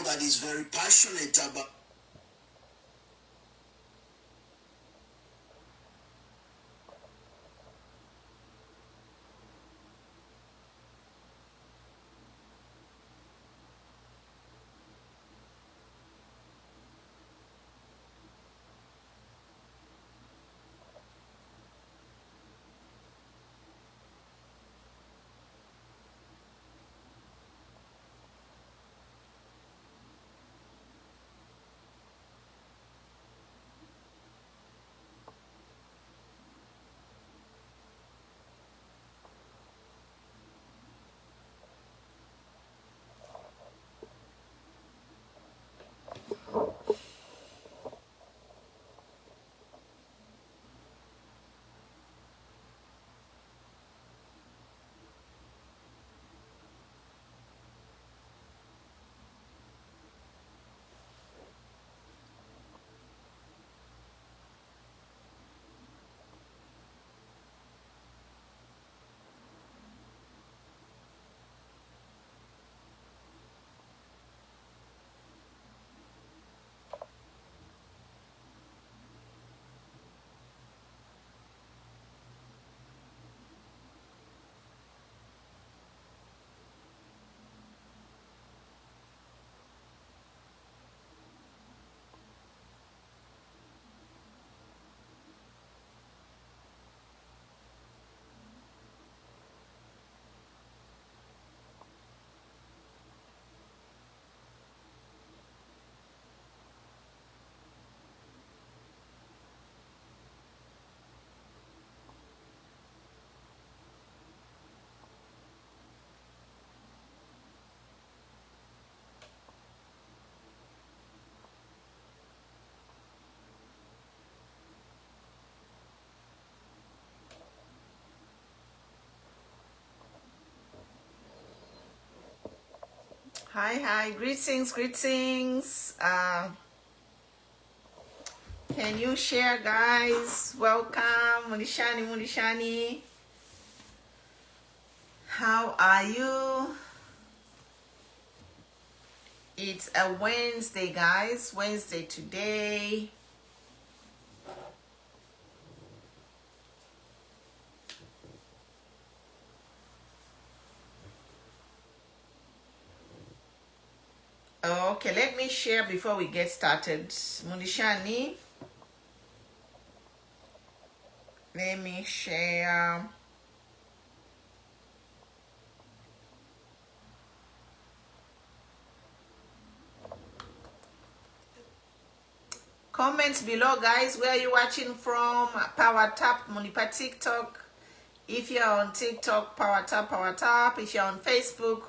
that is very passionate about Hi, greetings. Can you share, guys? Welcome, Mulishani. How are you? It's a Wednesday, guys. Wednesday today. Okay, let me share before we get started. Mulishani, let me share. Comments below, guys. Where are you watching from? Power Tap, Munipa TikTok. If you're on TikTok, Power Tap. If you're on Facebook,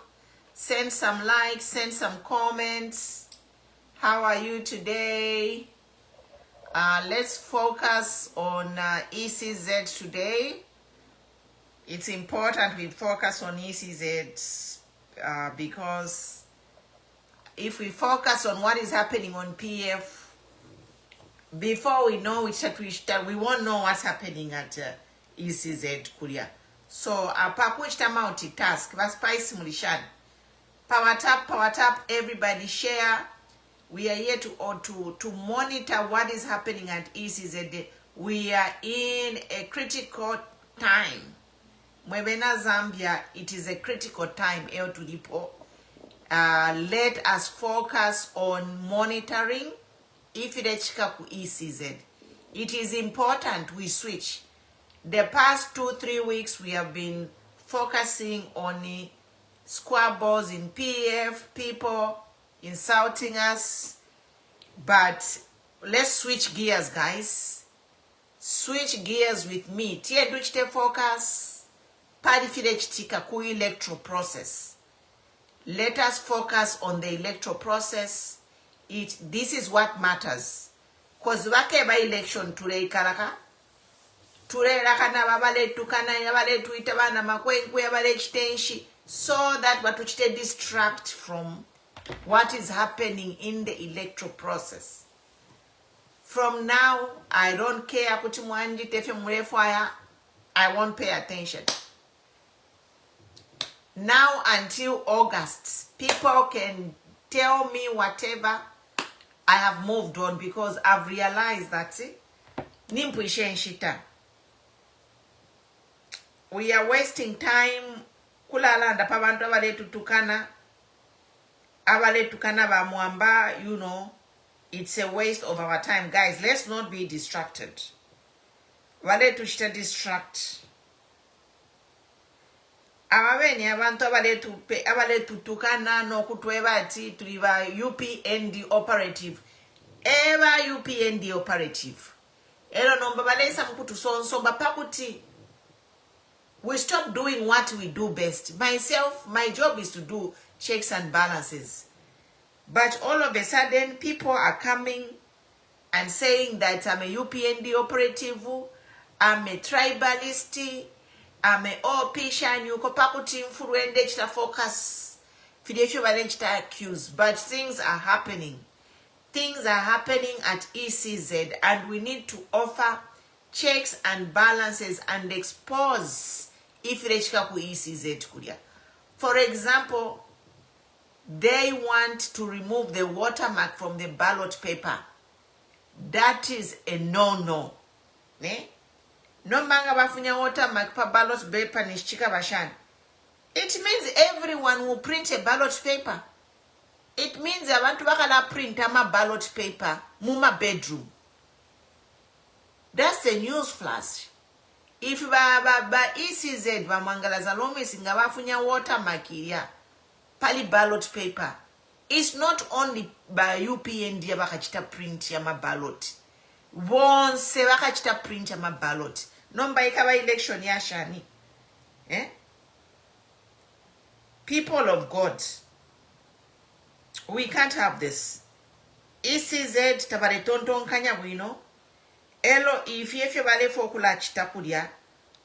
send some likes, send some comments. How are you today? Let's focus on ECZ today. It's important we focus on ECZ because if we focus on what is happening on PF, before we know we won't know what's happening at ECZ Korea. So apakuchita multitask spice mulishani. Power tap, everybody share. We are here to monitor what is happening at ECZ. We are in a critical time. Mwebena Zambia, it is a critical time. Let us focus on monitoring. If it is ECZ, it is important we switch. The past 2-3 weeks we have been focusing on the squabbles in PF, people insulting us. But let's switch gears, guys. Switch gears with me. Tie duchite focus. Parifile chitika ku electoral process. Let us focus on the electoral process. This is what matters. Cause wake by election today karaka. Today rakana babale tukana yabale tuitabana makwenku yabale chitenshi, so that watuchite distract from what is happening in the electoral process. From now, I don't care kuti mwanji tefe murefwaya. I won't pay attention. Now until August, people can tell me whatever. I have moved on because I've realized that we are wasting time. Kulalanda pabantu abale tukana ba mwamba, you know, it's a waste of our time. Guys, let's not be distracted. Wale tushita distract. Ababeni abantu abale tutukana no kutweba ati tuliva UPND operative. Eva UPND operative. Elo no babalesa mkutu so bapakuti. We stop doing what we do best. Myself, my job is to do checks and balances. But all of a sudden, people are coming and saying that I'm a UPND operative, I'm a tribalist, I'm a OP-shan, you kopakuti mfuruende chita focus, fidesho balen chita accuse. But things are happening. Things are happening at ECZ, and we need to offer checks and balances and expose if rechika ku ECZ kulia. For example, they want to remove the watermark from the ballot paper. That is a no-no. Ne? No manga bafunya watermark pa ballot paper nishika bashan. It means everyone will print a ballot paper. It means abantu bakala print ama ballot paper muma bedroom. That's a news flash. If ba ECZ ba mangalaza lome singa bafunya watermark ya pali ballot paper, it's not only by UPND bakachita print ya ma ballot. Bonse bakachita print ya ma ballot. Nomba ikaba election ya shani. People of God, we can't have this. ECZ tabare tonton kanya wino. Elo if bale fokula chitakulia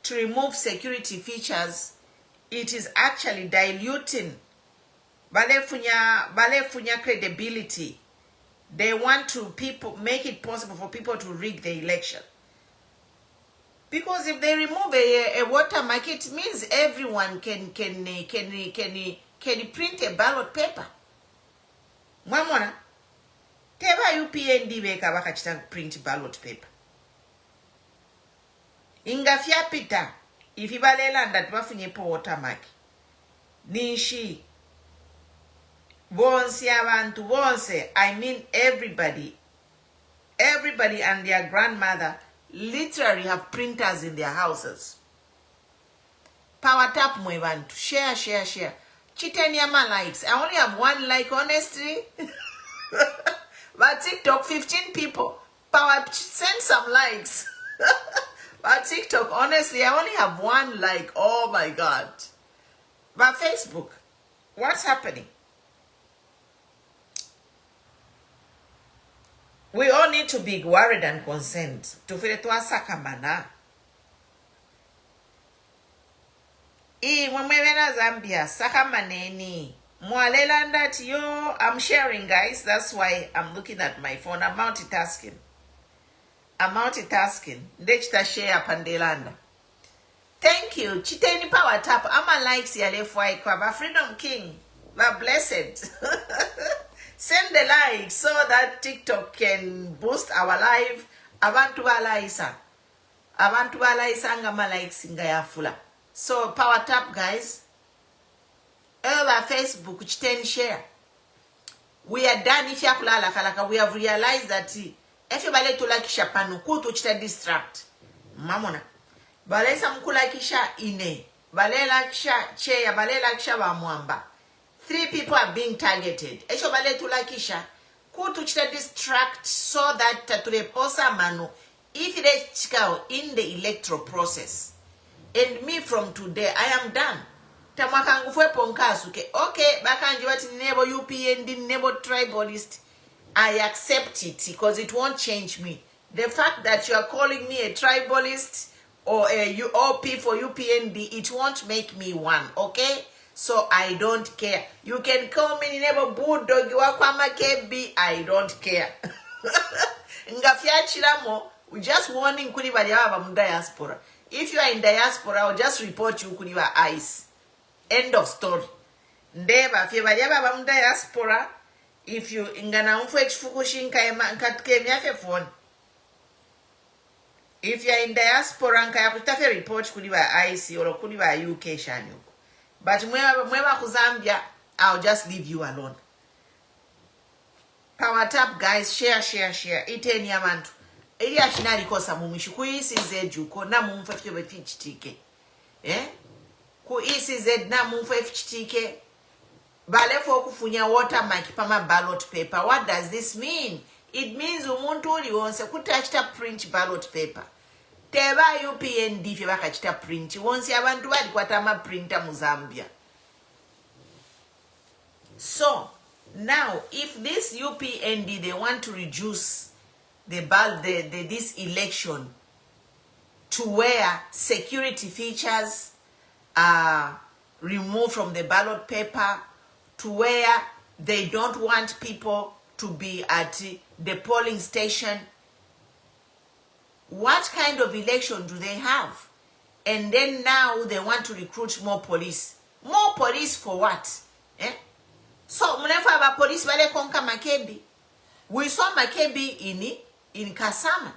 to remove security features, it is actually diluting bale funya credibility. They want to make it possible for people to rig the election. Because if they remove a watermark, it means everyone can print a ballot paper. Mwamona, teba UPND beka bakachita print ballot paper. Ingafia pita, if ibalela that bafunye po watermark. Nishi. Bonse abantu, bonse, I mean everybody and their grandmother literally have printers in their houses. Power tap mwebantu. Share. Chiteni ama likes. I only have 1 like, honestly. But TikTok, 15 people. Power, send some likes. But TikTok, honestly, I only have 1 like. Oh my God. But Facebook, what's happening? We all need to be worried and concerned. Tufiletwa sakamana. Mwemena Zambia, sakamaneni. Mwalelanda yo, I'm sharing, guys. That's why I'm looking at my phone. I'm multitasking. Ndechita share pandelanda. Thank you. Chiteni power tap. Ama likes ya lefwa ikwa. Freedom King. Blessed. Send the likes so that TikTok can boost our live. Abantu balaisa ngama likes ngaya fula. So power tap, guys. Ela Facebook chiteni share. We are done. If yakulala kalaka, we have realized that if you bale to like panu kutu chita distract. Mamona. Bale sa mkula kisha ine. Bale lakisha cheya. Bale lakisha wa mwamba. 3 people are being targeted. Esho bale tulakisha kutu chita distract so that tuleposa manu if it is chikao in the electoral process. And me from today, I am done. Tamwakangu fwe ponkasuke. Okay, bakanji wati nebo UPND, nebo tribalist. I accept it because it won't change me. The fact that you are calling me a tribalist or a OP for UPND, it won't make me one, okay? So I don't care. You can call me nebo bulldog wakwa Makebi. I don't care. Ngafia chilamo, just warning kuni bali haba mu diaspora. If you are in diaspora, I'll just report you kuni wa ICE. End of story. Ndeba fie bali haba mu diaspora. if you ingana umfo echifukushinka nkatuke phone. If you're in diaspora nkaya kutafe report kuli ba IC or kuli ba UK shanyu. But mwewa kuzambia, I'll just leave you alone. Power tap guys, share. Iteni amantu. Ili ashinari kosa mumishu. Ku ECZ juko na mumfa fyo befichitike. Ku ECZ na mumfa fichitike. Balefo kufunya watermark pama ballot paper. What does this mean? It means umuntu uli wonse kutachita print ballot paper. Teba UPND fye bakachita print. Wonse abantu bali kwatama printer mu Zambia. So, now, if this UPND, they want to reduce this election to where security features are removed from the ballot paper, to where they don't want people to be at the polling station, what kind of election do they have? And then now they want to recruit more police. More police for what? So, munefa aba police wale konka Makebi. We saw Makebi in Kasama.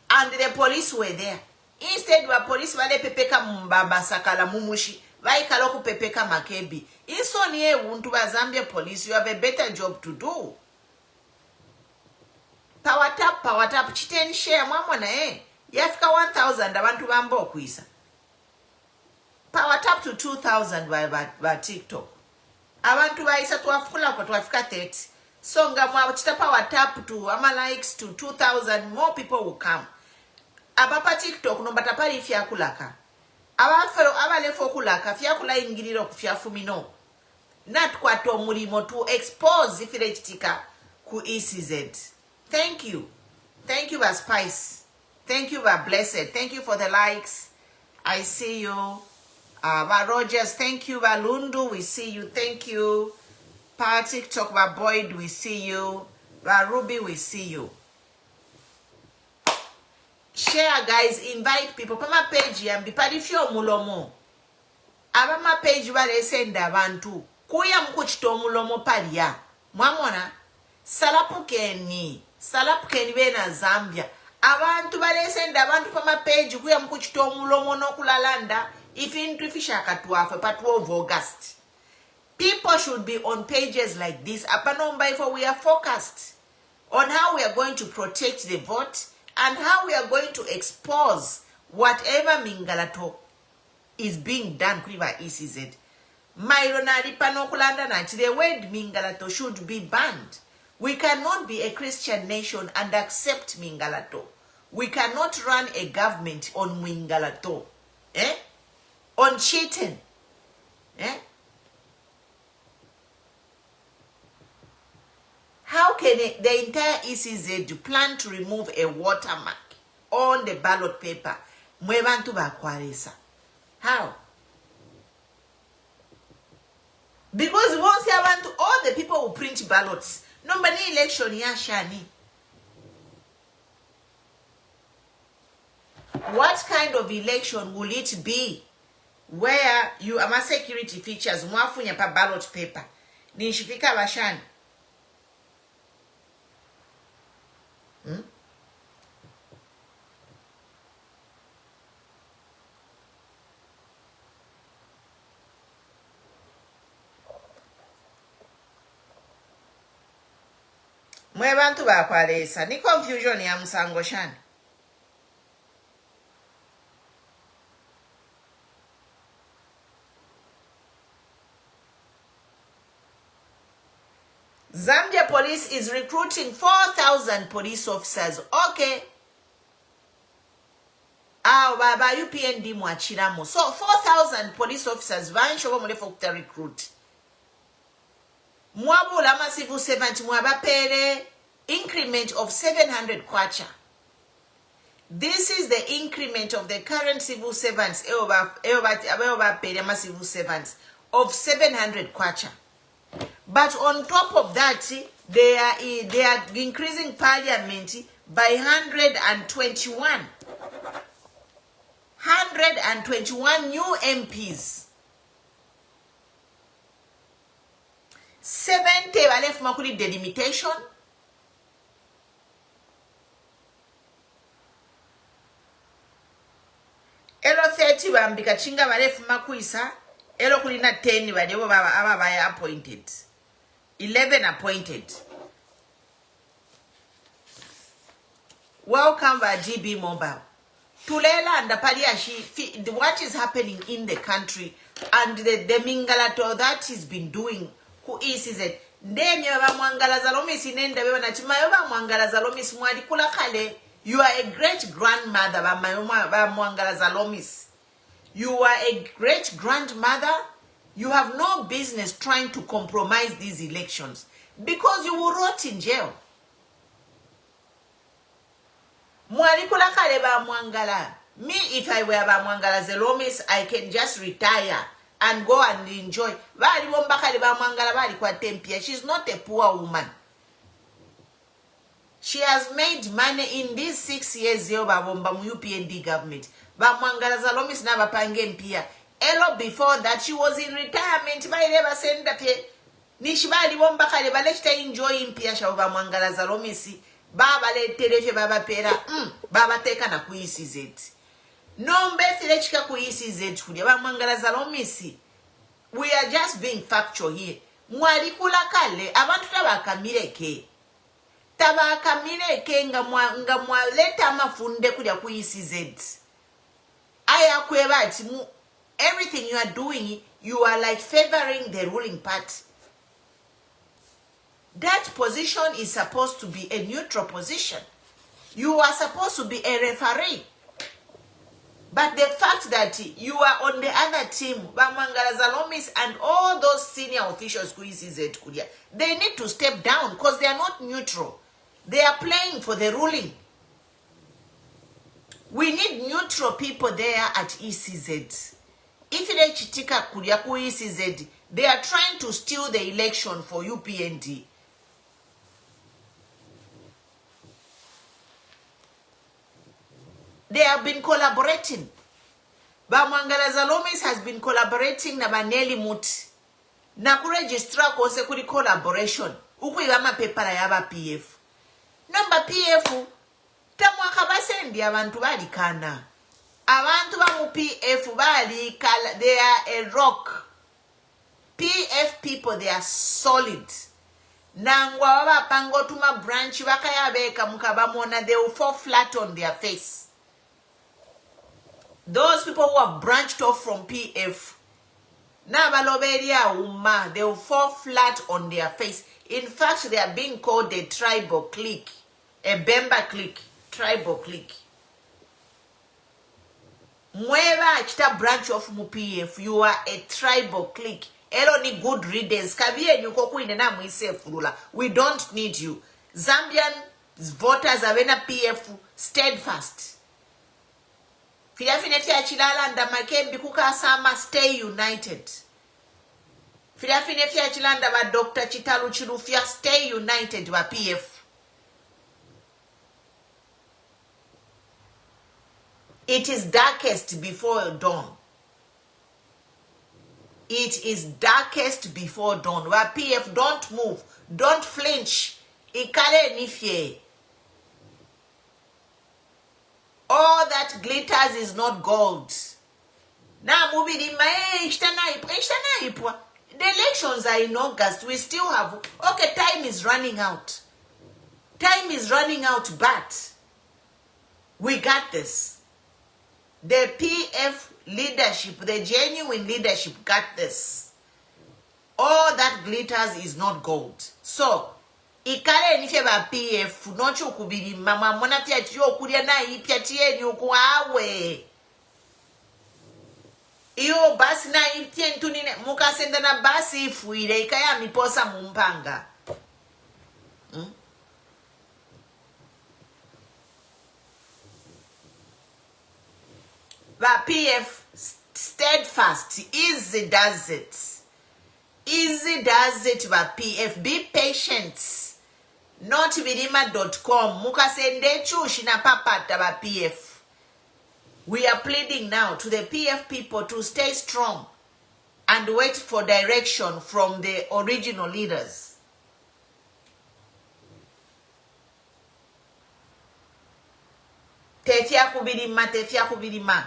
And the police were there. Instead, wa police wale pepeka mbaba sakala mumushi. Vai kaloku pepeka Makebi. Inso niye untu wa Zambia police. You have a better job to do. Power tap. Chiten share mwamona Yafika 1,000 abantu bambo kuisa. Power tap to 2,000 by TikTok. Abantu baisa tuwafukula kwa tuwafika 30. So nga mwachita power tap to ama likes to 2,000, more people will come. Abapa TikTok no batapari fiakulaka. Abalefo kulaka fiakula ingiriro kufiafumino. Not kwa to mulimo to expose ifilechitika ku ECZ. Thank you. Thank you, Spice. Thank you, Blessed. Thank you for the likes. I see you. Rogers, thank you. Lundu, we see you. Thank you. TikTok, Boyd, we see you. Ruby, we see you. Share, guys. Invite people. Pama page yambi padifyo mulomo. Abama page wale senda bantu. Kuya mkuchito mulomo padia. Mwamona? Salapukeni bena Zambia. Abantu wale senda bantu pama page kuya mkuchito mulomo no kulalanda. If intrifisha katuafe patuo of August. People should be on pages like this. For we are focused on how we are going to protect the vote and how we are going to expose whatever mingalato is being done by ECZ. Maironari panokulanda nachi, the word mingalato should be banned. We cannot be a Christian nation and accept mingalato. We cannot run a government on mingalato. On cheating. How can the entire ECZ plan to remove a watermark on the ballot paper? Mwebantu bakwaresa. How? Because once you want all the people who print ballots, nobody election ya shani. What kind of election will it be? Where you ama security features mwafunya pa ballot paper nishifika bashani mwe bantu bakwalesa ni confusion ya musango shani. Zambia police is recruiting 4,000 police officers. Okay. Baba UPND mwachiramo. So 4,000 police officers vanshobo mulefo kuta recruit. Mwabula ma civil servant mwabapere increment of 700 kwacha. This is the increment of the current civil servants civil servants of 700 kwacha. But on top of that, they are increasing parliament by 121. 121 new MPs. 70 balefuma kuli delimitation. Elo 30 bambika chinga balefuma kuisa. Elo kulina 10 balebo aba baya appointed. 11 appointed. Welcome by GB Mobile. Tulela and the what is happening in the country and the mingalato that has been doing who is it? Ndemi baba mwangala zalomi sinenda beba na chimayo ba mwangala zalomi mwadi kula kale. You are a great grandmother ba mwangala zalomis. You are a great grandmother. You have no business trying to compromise these elections because you will rot in jail. Mwalikula kale ba mwangala. Me, if I were ba mwangala zelomis, I can just retire and go and enjoy. Bali bomba kale ba mwangala bali kwa tempia. She's not a poor woman. She has made money in these 6 years yo ba bomba mu UPND government. Ba mwangala zalomis na ba pange mpia. Elo before that she was in retirement by never send that nishibali bomba kale bale chita enjoy mpia sha ba mwangala zalomisi. Baba le telefe baba pera baba teka na ku ECZ. Nombe file chika ku ECZ kudia ba mwangala zalomisi. We are just being factual here. Mwali kula kale abantu tabakamileke. Tabakamileke nga mwaleta mafunde kudia ku ECZ. Aya kwebati everything you are doing, you are like favoring the ruling party. That position is supposed to be a neutral position. You are supposed to be a referee. But the fact that you are on the other team, Bamangala Zalomis and all those senior officials who is Kudia, they need to step down because they are not neutral. They are playing for the ruling. We need neutral people there at ECZ. If they chitika Kudia ku ECZ, they are trying to steal the election for UPND. They have been collaborating. Bamwangala Zalomis has been collaborating na Baneli Muti. Na kuregistra kose kuri collaboration. Uku igama pepala yaba PF. Namba PF, tamwaka basendi abantu bali kana. Abantu ba mu PF bali kala, they are a rock. PF people, they are solid. Nangwa waba pango tuma branch wakayabeka mukabamona, they will fall flat on their face. Those people who have branched off from PF, they will fall flat on their face. In fact, they are being called a tribal clique, a Bemba clique, tribal clique. Mweva achita branch off mu PF, you are a tribal clique. Elo ni good riddance. Kabiye nyukoku inena mwise furula. We don't need you. Zambian voters are na PF steadfast. Filafine fia chilala nda Makebi Kasama, stay united. Filafine fia chilanda ba Dr. Chitalu Chilufia, stay united wa PF. It is darkest before dawn. It is darkest before dawn. Wa PF, don't move. Don't flinch. Ikale nifye. All that glitters is not gold. Now moving in my the elections are in August. We still have time is running out. Time is running out, but we got this. The PF leadership, the genuine leadership got this. All that glitters is not gold. So ikale nife ba PF nocho kubiri mama mona pia tiyo kuria na ipia tiye ni ukuawe. Iyo basi na ipia ntunine muka senda na basi ifuire ikaya miposa mumpanga. Ba PF steadfast, easy does it. Easy does it ba PF. Be patient. Not vidima.com. Mukasende chushina papata ba PF. We are pleading now to the PF people to stay strong. and wait for direction from the original leaders. Tefia kubirima.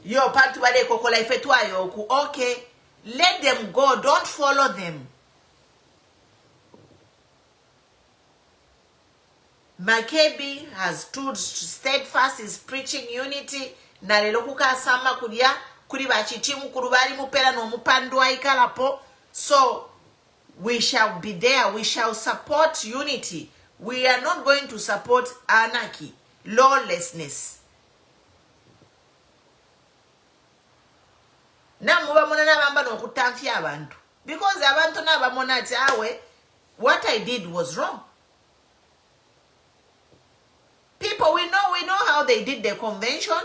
Yo part wale kokola ifetwa yoku. Okay, let them go. Don't follow them. Makebi has stood steadfast, is preaching unity. Na lelo Kasama kudia kuri bachitimu kurubali mupela no mupandwa ikalapo. So we shall be there. We shall support unity. We are not going to support anarchy, lawlessness. Na muba mona nabamba no kutamfya abantu. Because abantu nabamona ati awe, what I did was wrong. People, we know how they did the convention.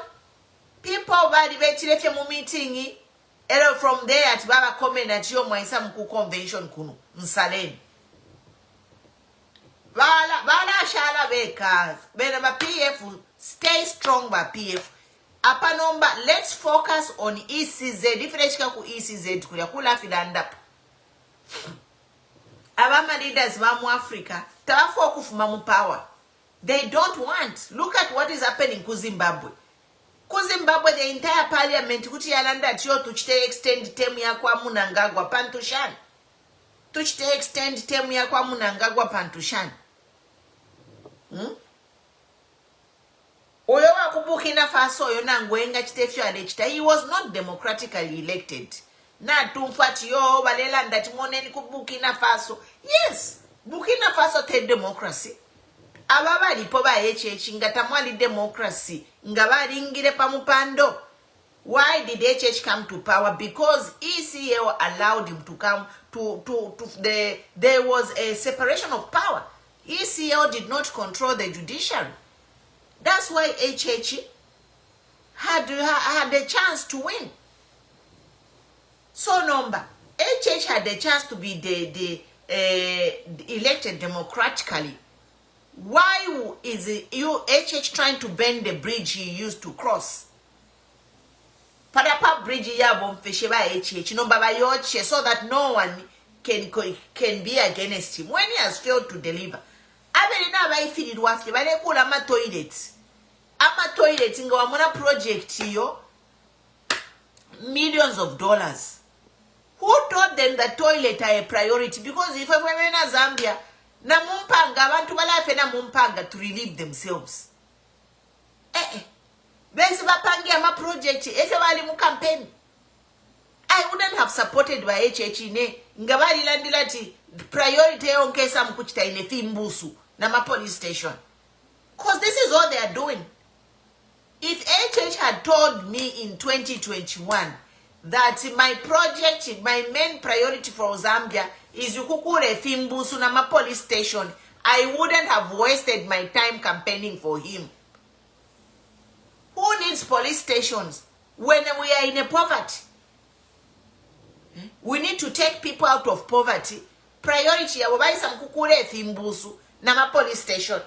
People bali betirefye mu meeting. Ero from there at baba comment at yo mwaisa mku convention kunu. Nsaleni. Bala shala bekas. Bena ba PF, stay strong ba PF. Apa number, let's focus on ECZ. Differential ku ECZ kuya kula filandap. Abama leaders ba mu Africa. Tawafu okufuma mu power. They don't want. Look at what is happening to Zimbabwe. Zimbabwe, the entire parliament, kuti yalanda tiyo tuchite extend term ya kwa Mnangagwa Pantushan. Tuchite extend term ya kwa Mnangagwa Pantushan. Oyo wa kubukina Faso oyo nangwenga chitefyo alechita. He was not democratically elected. Na tumfati yo balela ndati moneni kubukina Faso. Yes, Burkina Faso te democracy. Ababa lipo ba HH ngatamwali democracy ngabali ngire pamupando. Why did HH come to power? Because ECL allowed him to come there was a separation of power. ECL did not control the judiciary. That's why HH had a chance to win. So number HH had a chance to be the elected democratically. Why is HH trying to bend the bridge he used to cross? Padapa bridge ya bomfeshe ba HH no baba yoche so that no one can be against him when he has failed to deliver. Abeli na ba ifili dwafi bale kula ama toilets. Ama toilets nga wamona project yo millions of dollars. Who told them that toilet are a priority? Because if we're in Zambia na mumpanga abantu balafe na mumpanga to relieve themselves. Bese bapangi ama project efe bali mu campaign. I wouldn't have supported by HH ne ngabali landilati priority yonkesa mkuchita ine Fimbusu na ma police station. Cause this is all they are doing. If HH had told me in 2021 that my project, my main priority for Zambia is Yukukure Fimbusu na ma police station, I wouldn't have wasted my time campaigning for him. Who needs police stations when we are in a poverty? We need to take people out of poverty. Priority ya wabai samkukure Fimbusu na ma police station.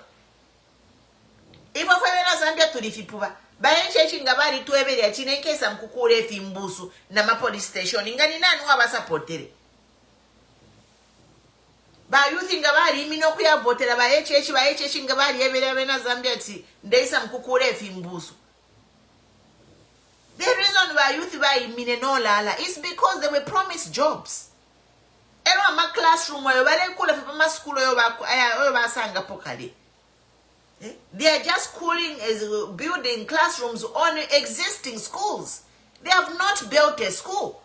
If we Zambia to the bayechechi ngabali tuebele ya chine nkesa mkukure Fimbusu na ma police station ingani nanu wabasapotere. Ba youth ngabali imino kuya votera bayechechi ngabali ebele na Zambia ti ndeisa mkukure Fimbusu. The reason why youth buy imine no lala is because they were promised jobs. Ero ma classroom yo bale kula fa ma school yo ba sanga pokali. They are just building classrooms on existing schools. They have not built a school.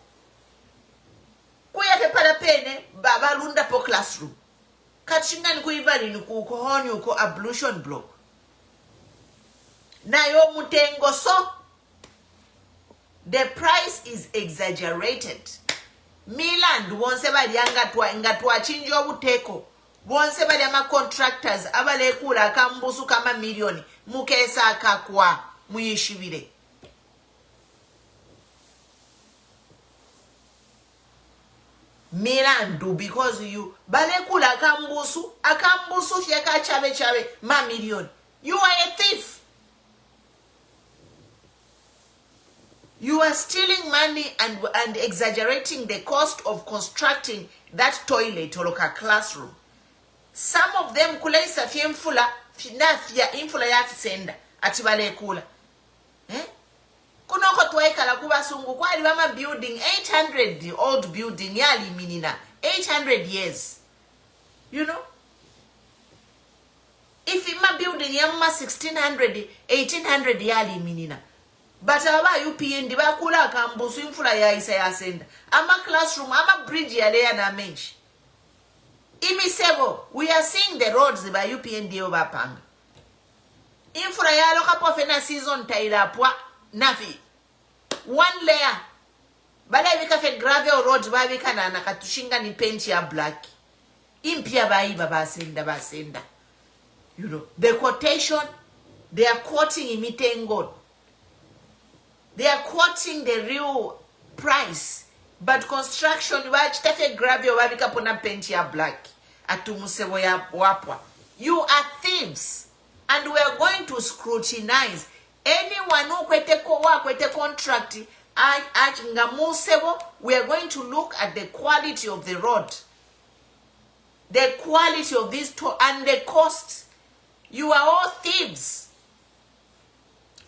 Kuya te para pene baba lunda po classroom. Kachingani kuivali nuku kohoni uko ablution block. Na yo mutengo so. The price is exaggerated. Miland wonse bali ngatwa chinjo buteko. Wonse bali ama contractors abale kula kambusu kama milioni mukesa akakwa muyishibire. Milandu because you bale kula akambusu fyeka chabe ma milioni. You are a thief. You are stealing money and exaggerating the cost of constructing that toilet or a classroom. Some of them kulaisa fiemfula finafia infula ya fisenda atibale kula. Kunoko tuwaikala kuba sungu kwa libama building 800 old building yali minina 800 years. You know? If ima building yamma 1600 1800 yali minina. But aba UPN diba kula kambusu infula ya isa ya senda. Ama classroom, ama bridge ya leya na menshi. Imisebo, we are seeing the roads by UPN dio bapanga. Infura ya loka pofena season taila pwa nafi. One layer. Bala vika fe gravel road ba vika na nakatushinga ni paint ya black. Impia baiba basenda. You know, the quotation, they are quoting imitengo. They are quoting the real price. But construction, wachitafe gravel wabika pona paint ya black. Atumusebo ya wapwa. You are thieves. And we are going to scrutinize anyone who kwete contract ngamusebo. We are going to look at the quality of the road. The quality of this and the cost. You are all thieves.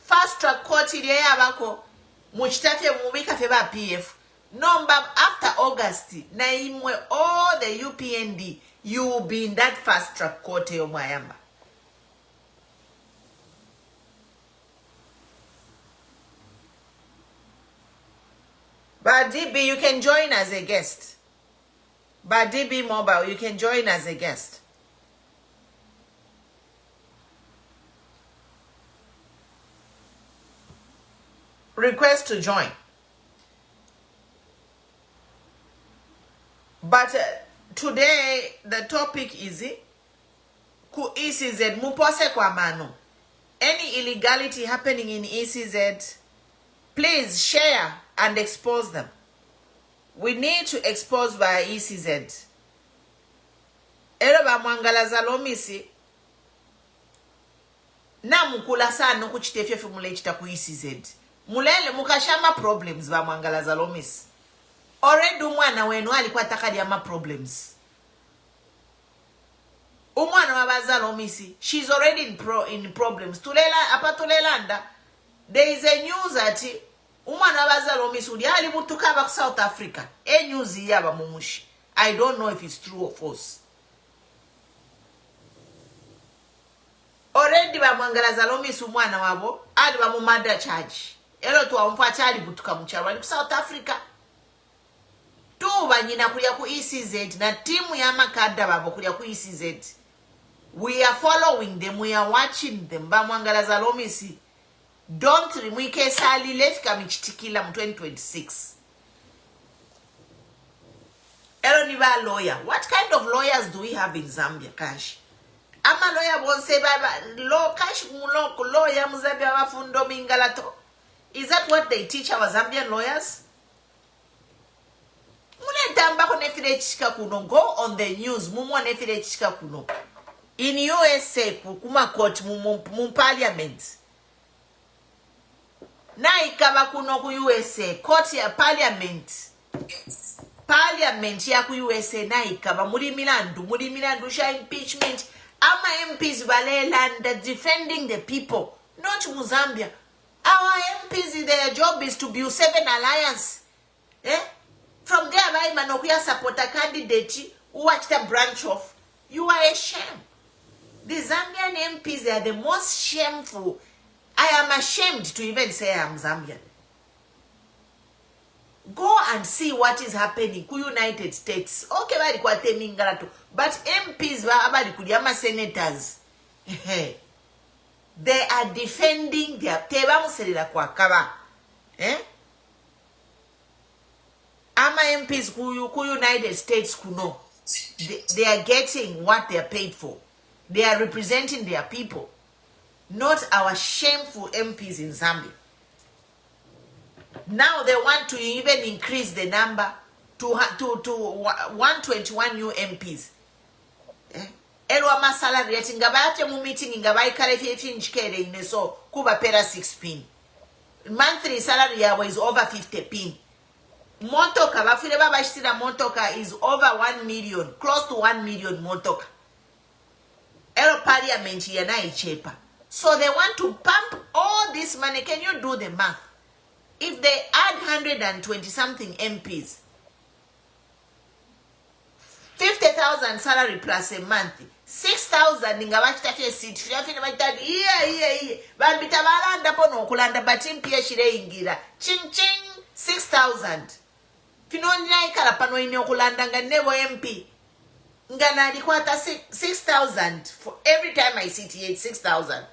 Fast track court ile yabako muchitafe mubika feba PF. Number after August, na imwe all the UPND, you will be in that fast track court Mayamba. But DB, you can join as a guest. But DB Mobile, you can join as a guest. Request to join. But today the topic is ku ECZ mupose kwa mano. Any illegality happening in ECZ, please share and expose them. We need to expose by ECZ. Ero ba mwangalaza lomisi na mukula sana kuchitefye fumule chita ku ECZ. Mulele mukashama problems ba mwangalaza lomisi. Already umwana wenu alikuwa takadi ya problems. Umwana wabazalo omisi, she's already in problems. Tulelanda, there is a news that umwana wabazalo omisi uli ali mutukaba ku South Africa. A news yaba mumushi. I don't know if it's true or false. Already ba mwangalaza lomisi umwana wabo ali ba mumada charge. Elo tuwa mfwa chali butuka mchaba ku South Africa. Tuba nyina kulia ku ECZ na timu ya makada babo kulia ku ECZ. We are following them, we are watching them. Ba mwangalaza lomisi. Don't remwike sali lefika michitikila mu 2026. Elo ni ba lawyer. What kind of lawyers do we have in Zambia, Kash? Ama lawyer bonse baba law Kash muloko lawyer muzambia wafundo mingalato. Is that what they teach our Zambian lawyers? Go on the news. In USA, kuma court mum parliament. Na ikaba kuno ku USA, court ya parliament. Parliament ya ku USA na ikaba muri milandu sha impeachment. Ama MPs balelanda defending the people, not Muzambia. Our MPs, their job is to build 7 alliance. From there, I manokuya support a candidate who watched a branch off. You are a shame. The Zambian MPs, they are the most shameful. I am ashamed to even say I am Zambian. Go and see what is happening in the United States. Okay, but MPs, senators, they are defending their Ama MPs ku United States kuno. They are getting what they are paid for. They are representing their people, not our shameful MPs in Zambia. Now they want to even increase the number to 121 new MPs. Elwa masala rate ngabate mu meeting ngabai kale 15 chikere ineso kuba pera 6 pin. monthly salary yawe is over 50 pin. Motoka, bafire babashitira motoka is over 1 million, close to 1 million motoka. Ero parliament yana ichepa. So they want to pump all this money. Can you do the math? If they add 120 something MPs, 50,000 salary plus a month, 6,000 ingabachitake seat. Yeah. Bambita balanda pono kulanda batim pia shire ingira. Ching 6,000. Finonja ikala pano ine okulanda nga nebo MP. Ngana alikwata 6,000 for every time I sit here, it's 6,000.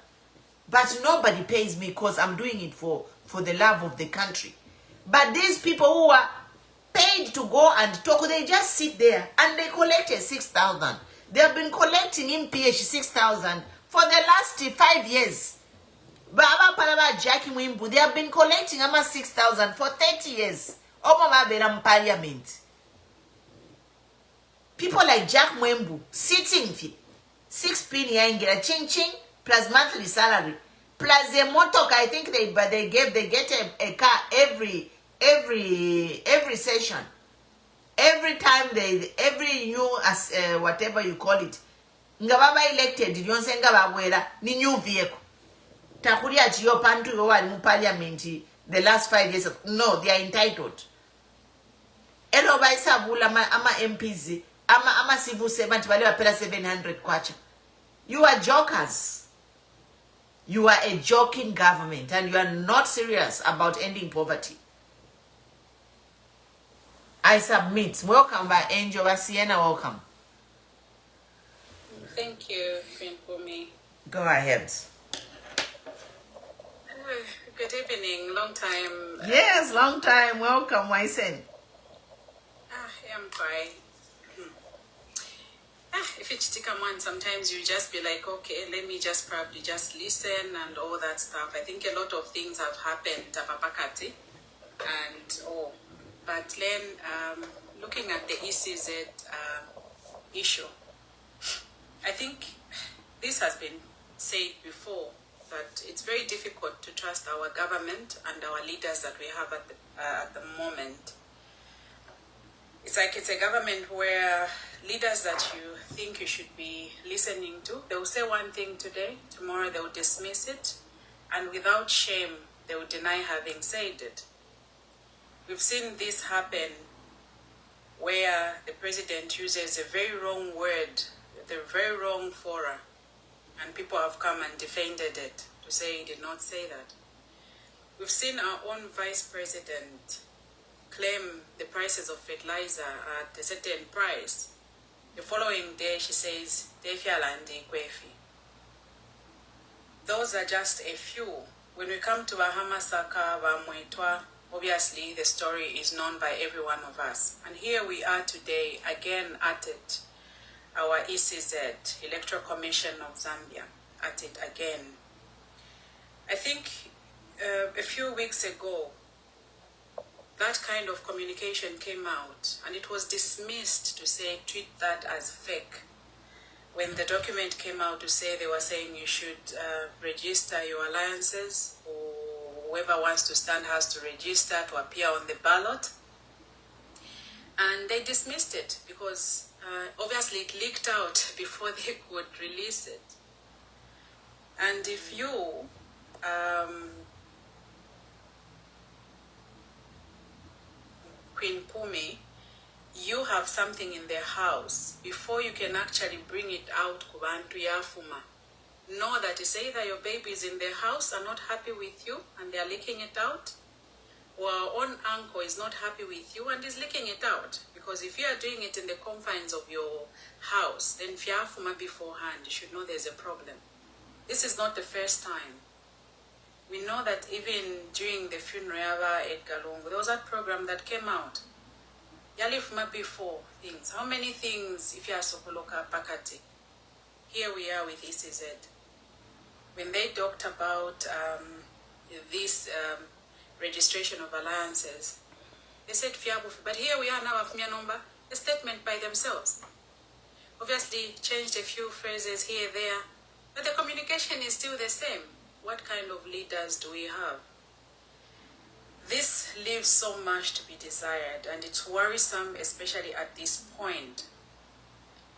But nobody pays me because I'm doing it for the love of the country. But these people who are paid to go and talk, they just sit there and they collected 6,000. They have been collecting in PH 6,000 for the last 5 years. Baba Palaba Jackie Wimbu, they have been collecting almost 6,000 for 30 years. Omo Parliament. People like Jack Mwembu sitting 6 penny get a ching plus monthly salary plus a motor. I think they get a car every session. Every time every new whatever you call it. Ngababa elected yonse ngabawera ni new vehicle. Takuri ati yo pantu yo wali mu parliament the last 5 years. No, they are entitled. Elo baisa bula ama MPs ama civil servant wale wapela 700 kwacha. You are jokers. You are a joking government and you are not serious about ending poverty. I submit. Welcome by Angel Sienna. Welcome. Thank you, Queen Pumi. Go ahead. Good evening. Long time. Yes, long time. Welcome, my son. I'm fine. If it's Tikaman, sometimes you just be like, okay, let me just probably just listen and all that stuff. I think a lot of things have happened, Tapapakati, and but then looking at the ECZ issue, I think this has been said before, but it's very difficult to trust our government and our leaders that we have at the moment. It's like it's a government where leaders that you think you should be listening to, they will say one thing today, tomorrow they will dismiss it, and without shame, they will deny having said it. We've seen this happen where the president uses a very wrong word, the very wrong fora, and people have come and defended it to say he did not say that. We've seen our own vice president claim the prices of fertilizer at a certain price. The following day, she says, those are just a few. When we come to Bahamasaka, Bamwetwa, obviously the story is known by every one of us. And here we are today, again at it, our ECZ, Electoral Commission of Zambia, at it again. I think a few weeks ago, that kind of communication came out and it was dismissed to say, treat that as fake. When the document came out to say, they were saying you should register your alliances, or whoever wants to stand has to register to appear on the ballot. And they dismissed it because obviously it leaked out before they could release it. And if you Queen Pumi, you have something in the house, before you can actually bring it out, kubantu yafuma, know that it's either your babies in the house are not happy with you and they are leaking it out, or our own uncle is not happy with you and is leaking it out. Because if you are doing it in the confines of your house, then fiafuma beforehand, you should know there's a problem. This is not the first time. We know that even during the funeral of Edgar Lungu, there was a program that came out. Yalifuma before things. How many things, if you are Sokoloka Pakati? Here we are with ECZ. When they talked about this registration of alliances, they said Fiabu, but here we are now, Afumia number, a statement by themselves. Obviously, changed a few phrases here, there, but the communication is still the same. What kind of leaders do we have? This leaves so much to be desired, and it's worrisome, especially at this point.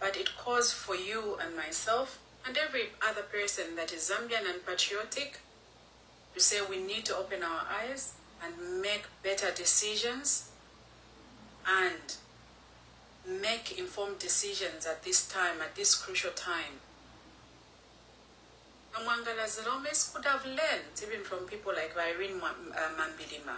But it calls for you and myself and every other person that is Zambian and patriotic to say we need to open our eyes and make better decisions and make informed decisions at this time, at this crucial time. Mwangala Zelomes could have learned even from people like Irene Mambilima.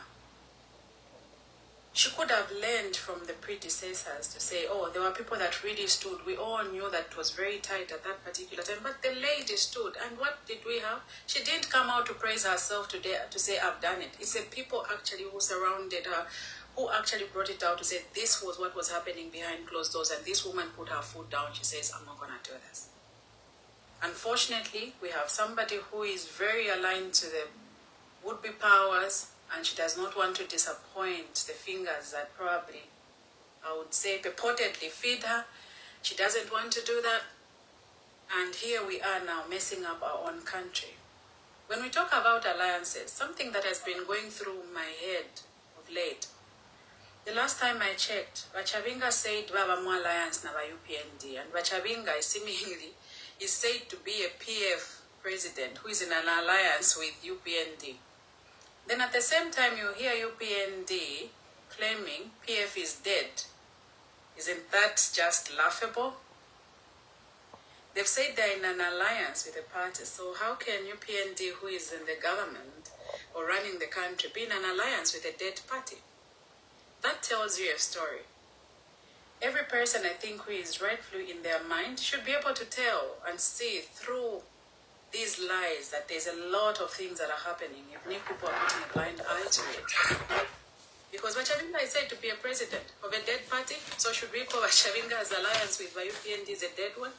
She could have learned from the predecessors to say, oh, there were people that really stood. We all knew that it was very tight at that particular time, but the lady stood. And what did we have? She didn't come out to praise herself today to say, I've done it. It's the people actually who surrounded her, who actually brought it out to say this was what was happening behind closed doors. And this woman put her foot down. She says, I'm not going to do this. Unfortunately, we have somebody who is very aligned to the would-be powers, and she does not want to disappoint the fingers that probably, I would say, purportedly feed her. She doesn't want to do that. And here we are now messing up our own country. When we talk about alliances, something that has been going through my head of late, the last time I checked, Bachabinga said Baba Mo Alliance na UPND, and Bachabinga is seemingly is said to be a PF president who is in an alliance with UPND. Then at the same time you hear UPND claiming PF is dead. Isn't that just laughable? They've said they're in an alliance with the party, so how can UPND, who is in the government or running the country, be in an alliance with a dead party? That tells you a story. Every person, I think, who is rightfully in their mind should be able to tell and see through these lies that there's a lot of things that are happening, even if people are putting a blind eye to it. Because Wachavinga is said to be a president of a dead party, so should we call Wachavinga's alliance with UPND is a dead one?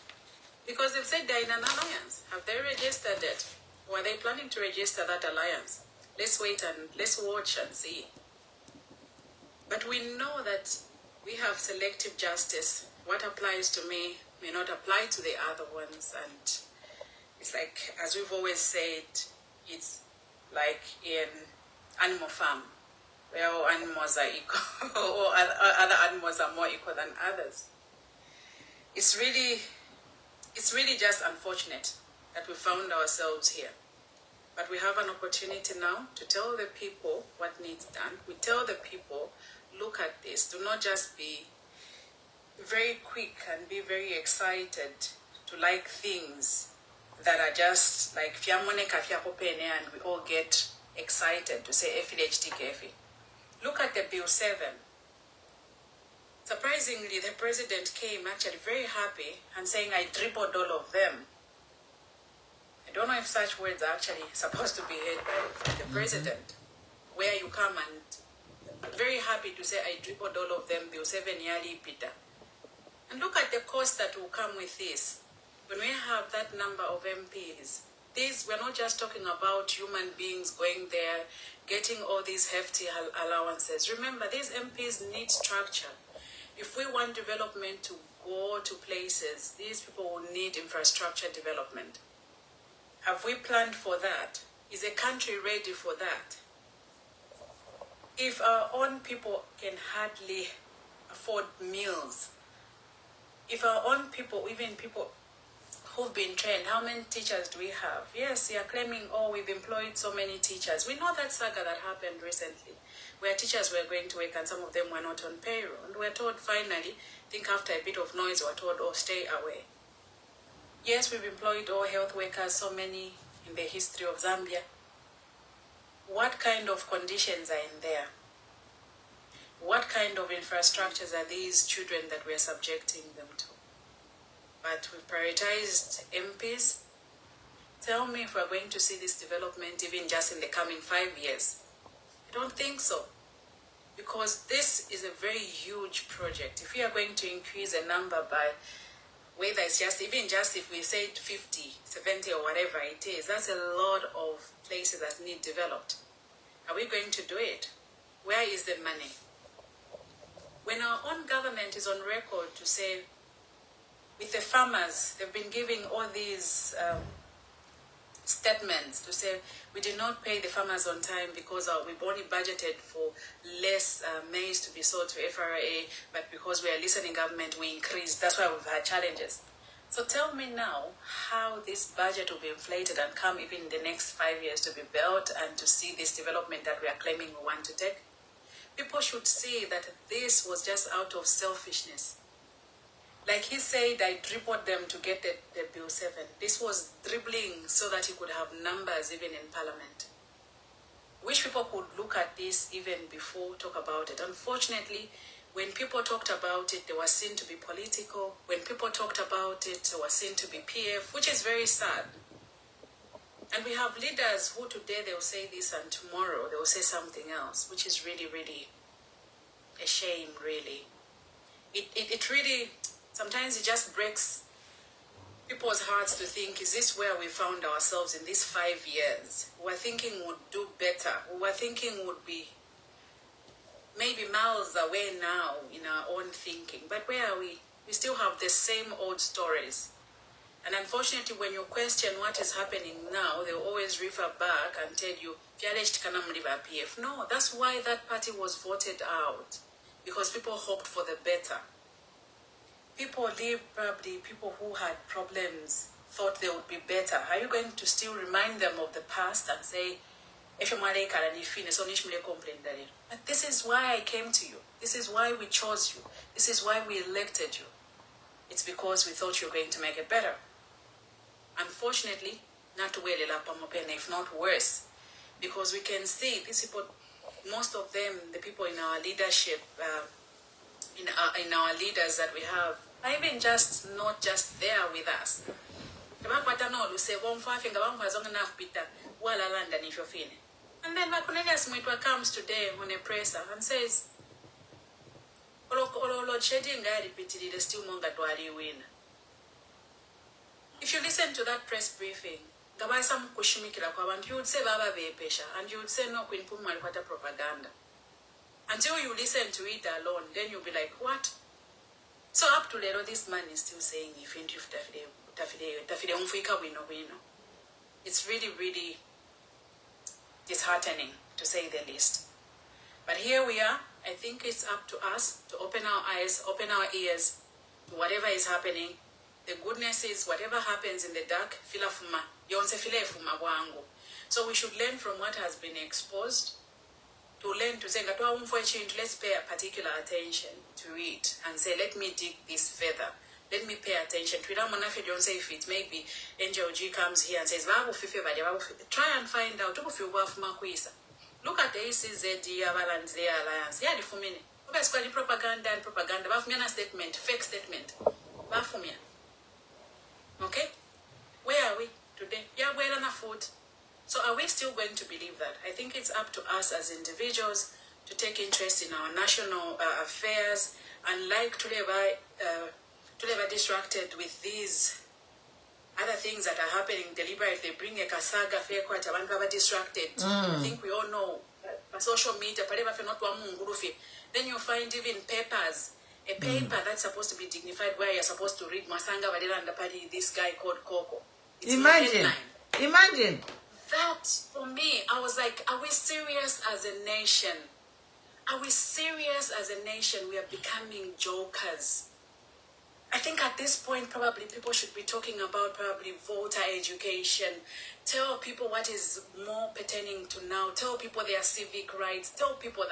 Because they've said they're in an alliance. Have they registered it? Or are they planning to register that alliance? Let's wait and let's watch and see. But we know that we have selective justice. What applies to me may not apply to the other ones. And it's like, as we've always said, it's like in animal farm, where all animals are equal, or other animals are more equal than others. It's really just unfortunate that we found ourselves here. But we have an opportunity now to tell the people what needs done. We tell the people, look at this. Do not just be very quick and be very excited to like things that are just like fiamoneka fiakopene, and we all get excited to say FLHTKF. Look at the Bill 7. Surprisingly, the president came actually very happy and saying, I tripled all of them. I don't know if such words are actually supposed to be heard by the president, where you come and very happy to say, I tripled all of them, Bill 7 yearly Peter. And look at the cost that will come with this. When we have that number of MPs, we're not just talking about human beings going there, getting all these hefty allowances. Remember, these MPs need structure. If we want development to go to places, these people will need infrastructure development. Have we planned for that? Is the country ready for that? If our own people can hardly afford meals, if our own people, even people who've been trained, how many teachers do we have? Yes, they are claiming, oh, we've employed so many teachers. We know that saga that happened recently, where teachers were going to work and some of them were not on payroll. And we're told finally, I think after a bit of noise, we're told, oh, stay away. Yes, we've employed all health workers, so many in the history of Zambia. What kind of conditions are in there? What kind of infrastructures are these children that we're subjecting them to? But we've prioritized MPs. Tell me if we're going to see this development even just in the coming 5 years. I don't think so. Because this is a very huge project. If we are going to increase a number by, whether it's just, even just if we say 50, 70 or whatever it is, that's a lot of places that need developed. Are we going to do it? Where is the money? When our own government is on record to say, with the farmers, they've been giving all these statements to say we did not pay the farmers on time because we've only budgeted for less maize to be sold to FRA, but because we are listening government, we increased. That's why we've had challenges. So tell me now how this budget will be inflated and come even in the next 5 years to be built and to see this development that we are claiming we want to take. People should see that this was just out of selfishness. Like he said, I dribbled them to get the Bill 7. This was dribbling so that he could have numbers even in Parliament. Wish people could look at this even before talk about it. Unfortunately, when people talked about it, they were seen to be political. When people talked about it, they were seen to be PF, which is very sad. And we have leaders who today they will say this and tomorrow they will say something else, which is really, really a shame, really. It really, sometimes it just breaks people's hearts to think, is this where we found ourselves in these 5 years? We were thinking we would do better. We were thinking we would be maybe miles away now in our own thinking. But where are we? We still have the same old stories. And unfortunately, when you question what is happening now, they'll always refer back and tell you, PF. No, that's why that party was voted out. Because people hoped for the better. People who had problems thought they would be better. Are you going to still remind them of the past and say, but this is why I came to you. This is why we chose you. This is why we elected you. It's because we thought you were going to make it better. Unfortunately, not well, if not worse, because we can see these people, most of them, the people in our leadership, in our leaders that we have, are even not just there with us. And then Cornelius Mwitwa comes today on a presser and says, if you listen to that press briefing, you would say Baba Pesha, and you would say no Queen Puma propaganda. Until you listen to it alone, then you'll be like, what? So up to later, this man is still saying it's really, really disheartening, to say the least. But here we are. I think it's up to us to open our eyes, open our ears to whatever is happening. The goodness is whatever happens in the dark, so we should learn from what has been exposed, to learn to say, let's pay a particular attention to it and say, let me dig this further. Let me pay attention to it. Don't say if it maybe NGOG comes here and says, try and find out. Look at the ECZ Alliance. Yeah, for me. Propaganda and propaganda. Statement, fake statement. Okay? Where are we today? Yeah, we're on a foot. So are we still going to believe that? I think it's up to us as individuals to take interest in our national affairs and like to never distracted with these other things that are happening deliberately. Bring a kasaga fair quite a distracted. I think we all know social media, then you find even papers. A paper that's supposed to be dignified where you're supposed to read Masanga Vadela and the party, this guy called Coco. It's Imagine. That, for me, I was like, are we serious as a nation? Are we serious as a nation? We are becoming jokers. I think at this point, probably people should be talking about probably voter education. Tell people what is more pertaining to now. Tell people their civic rights. Tell people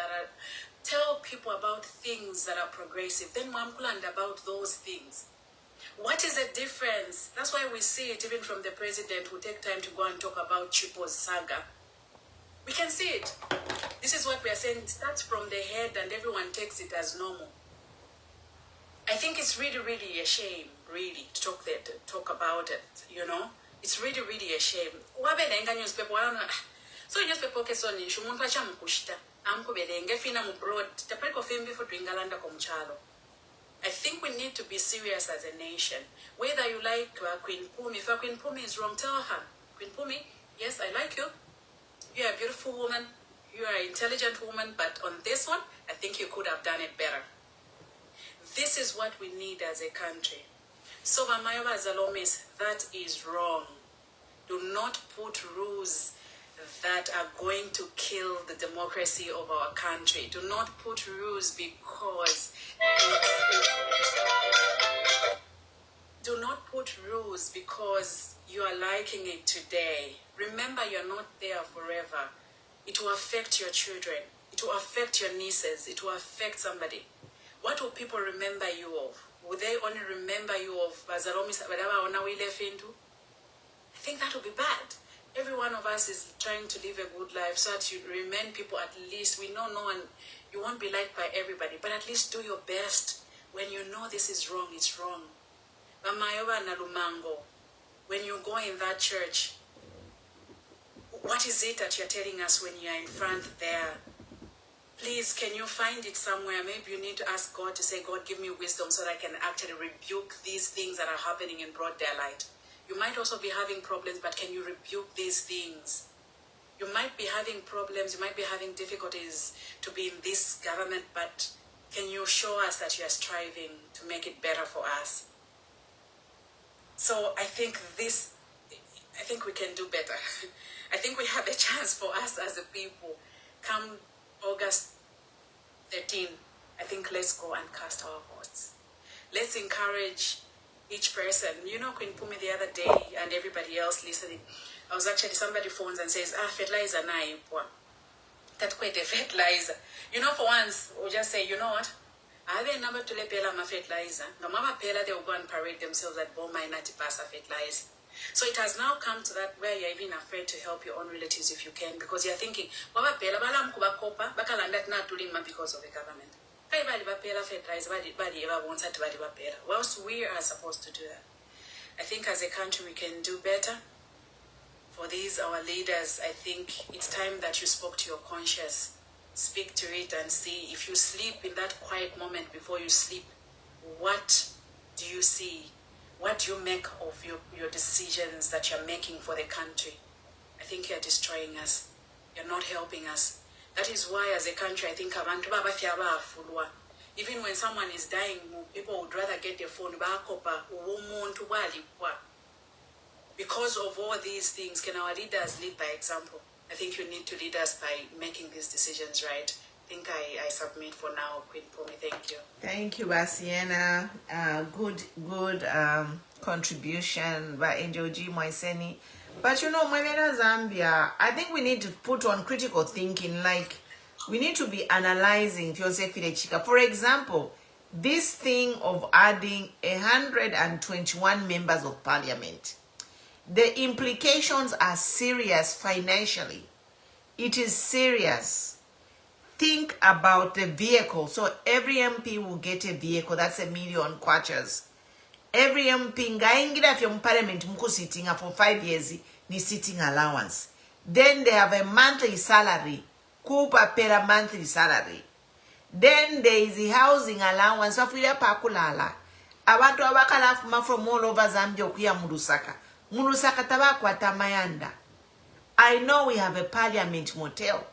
about things that are progressive. Then Mamkuland about those things. What is the difference? That's why we see it even from the president who take time to go and talk about Chipo's saga. We can see it. This is what we are saying. It starts from the head and everyone takes it as normal. I think it's really, really a shame, really, to talk about it, you know? It's really, really a shame. Newspaper, so newspaper I think we need to be serious as a nation. Whether you like Queen Pumi, if Queen Pumi is wrong, tell her, Queen Pumi, yes, I like you. You are a beautiful woman. You are an intelligent woman. But on this one, I think you could have done it better. This is what we need as a country. So, Mamayoba Zalomis, that is wrong. Do not put rules that are going to kill the democracy of our country. Do not put rules because do not put rules because you are liking it today. Remember, you're not there forever. It will affect your children. It will affect your nieces. It will affect somebody. What will people remember you of? Will they only remember you of Bazalomi Sabadaba or Nawile Findu? I think that will be bad. Every one of us is trying to live a good life so that you remain people at least. We know no one, you won't be liked by everybody, but at least do your best. When you know this is wrong, it's wrong. When you go in that church, what is it that you're telling us when you're in front there? Please, can you find it somewhere? Maybe you need to ask God to say, God, give me wisdom so that I can actually rebuke these things that are happening in broad daylight. You might also be having problems, but can you rebuke these things? You might be having problems, you might be having difficulties to be in this government, but can you show us that you are striving to make it better for us? So I think we can do better. I think we have a chance for us as a people. Come August 13, I think let's go and cast our votes. Let's encourage each person. You know, Queen Pumi the other day and everybody else listening, I was actually, somebody phones and says, fertilizer na ipwa. That quite a fertilizer. You know, for once, we'll just say, you know what? I have a number to lepela ma fertilizer. No mama pela, they will go and parade themselves at Boma and Natipasa fertilizer. So it has now come to that where you're even afraid to help your own relatives if you can, because you're thinking, Baba pela bala mkuba kopa, bakalandat na tulima because of the government. Whilst we are supposed to do that, I think as a country we can do better. For these, our leaders, I think it's time that you spoke to your conscience. Speak to it and see. If you sleep in that quiet moment before you sleep, what do you see? What do you make of your decisions that you're making for the country? I think you're destroying us. You're not helping us. That is why, as a country, I think even when someone is dying, people would rather get their phone because of all these things. Can our leaders lead by example? I think you need to lead us by making these decisions right. I think I submit for now, Queen Pumi. Thank you. Thank you, Basiena. Good contribution by Angel G. Moiseni. But you know, Mwemena Zambia, I think we need to put on critical thinking. Like, we need to be analyzing For example, this thing of adding 121 members of parliament, the implications are serious financially. It is serious. Think about the vehicle. So every MP will get a vehicle. That's $1 million kwacha. Every MP ngaingira from parliament muku sitting for 5 years ni sitting allowance. Then they have a monthly salary. Kupa pera monthly salary. Then there is a housing allowance. Wafuya pakulala. Abantu abakala from all over Zambia okuya Murusaka. Murusaka tabakwa tamayanda. I know we have a parliament motel,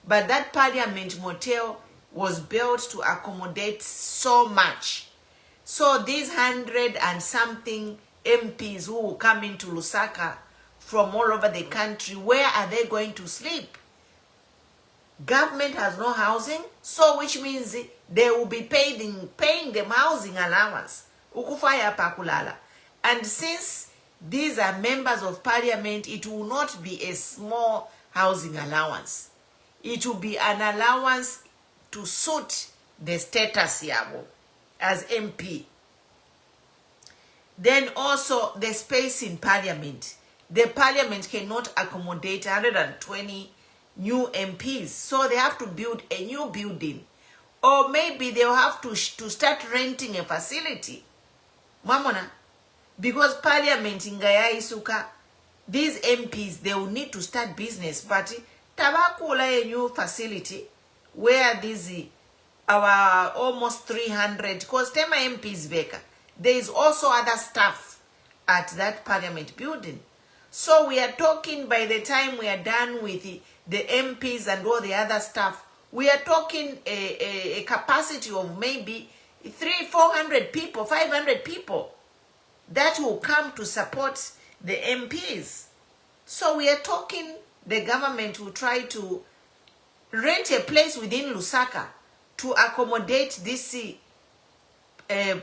but that parliament motel was built to accommodate so much. So these 100 and something MPs who will come into Lusaka from all over the country, where are they going to sleep? Government has no housing, so which means they will be paying them housing allowance. Ukufaya pakulala. And since these are members of parliament, it will not be a small housing allowance. It will be an allowance to suit the status yabo as MP. Then also the space in parliament. The parliament cannot accommodate 120 new MPs, so they have to build a new building. Or maybe they'll have to start renting a facility. Mamona, because parliament in Gaya Isuka, these MPs, they will need to start business, but tabakula a new facility where these our almost 300, because Tema MPs veka, there is also other staff at that parliament building. So we are talking, by the time we are done with the MPs and all the other stuff, we are talking a capacity of maybe 300-400 people, 500 people that will come to support the MPs. So we are talking the government will try to rent a place within Lusaka to accommodate this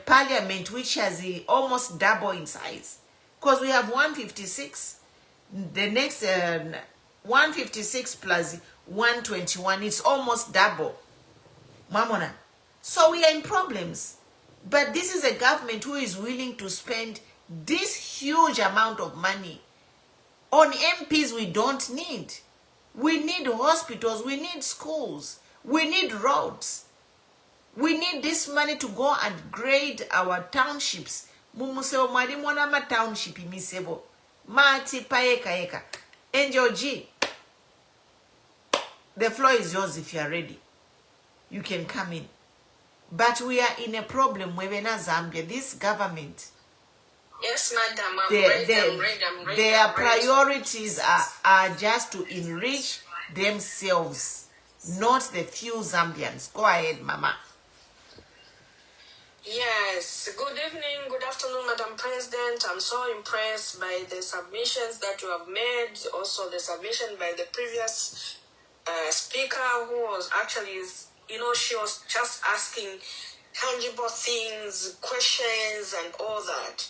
parliament, which has almost double in size. Because we have 156, the next 156 plus 121, it's almost double. Mamona. So we are in problems. But this is a government who is willing to spend this huge amount of money on MPs we don't need. We need hospitals, we need schools, we need roads. We need this money to go and grade our townships. Mumusebo mwalimona ma township imisebo. Mati paeka eka. Angel G, the floor is yours if you are ready. You can come in. But we are in a problem where Zambia, this government. Yes, madam, I'm ready. Their priorities are just to enrich themselves, not the few Zambians. Go ahead, Mama. Yes, good evening, good afternoon, Madam President. I'm so impressed by the submissions that you have made, also the submission by the previous speaker who was actually, she was just asking tangible things, questions, and all that.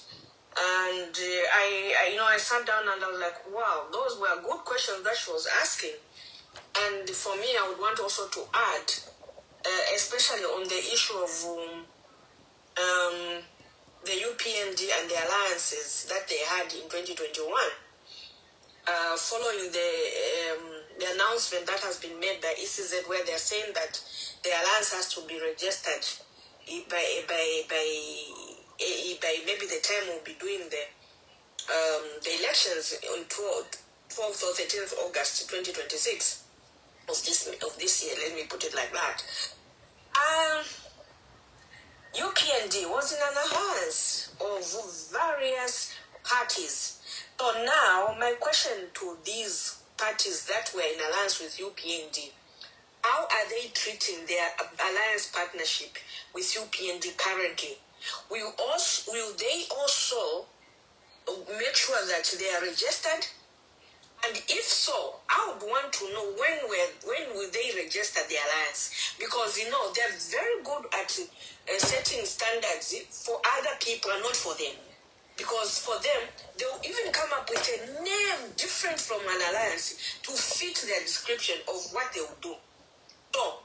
And I sat down and I was like, wow, those were good questions that she was asking. And for me, I would want also to add, especially on the issue of the UPND and the alliances that they had in 2021, following the announcement that has been made by ECZ, where they're saying that the alliance has to be registered by maybe the time we'll be doing the elections on 12th or 13th August 2026 of this year. Let me put it like that. UPND was in an alliance of various parties. So now, my question to these parties that were in alliance with UPND, how are they treating their alliance partnership with UPND currently? Will they also make sure that they are registered? And if so, I would want to know when will they register the alliance? Because, they're very good at setting standards for other people and not for them. Because for them, they'll even come up with a name different from an alliance to fit their description of what they will do. So,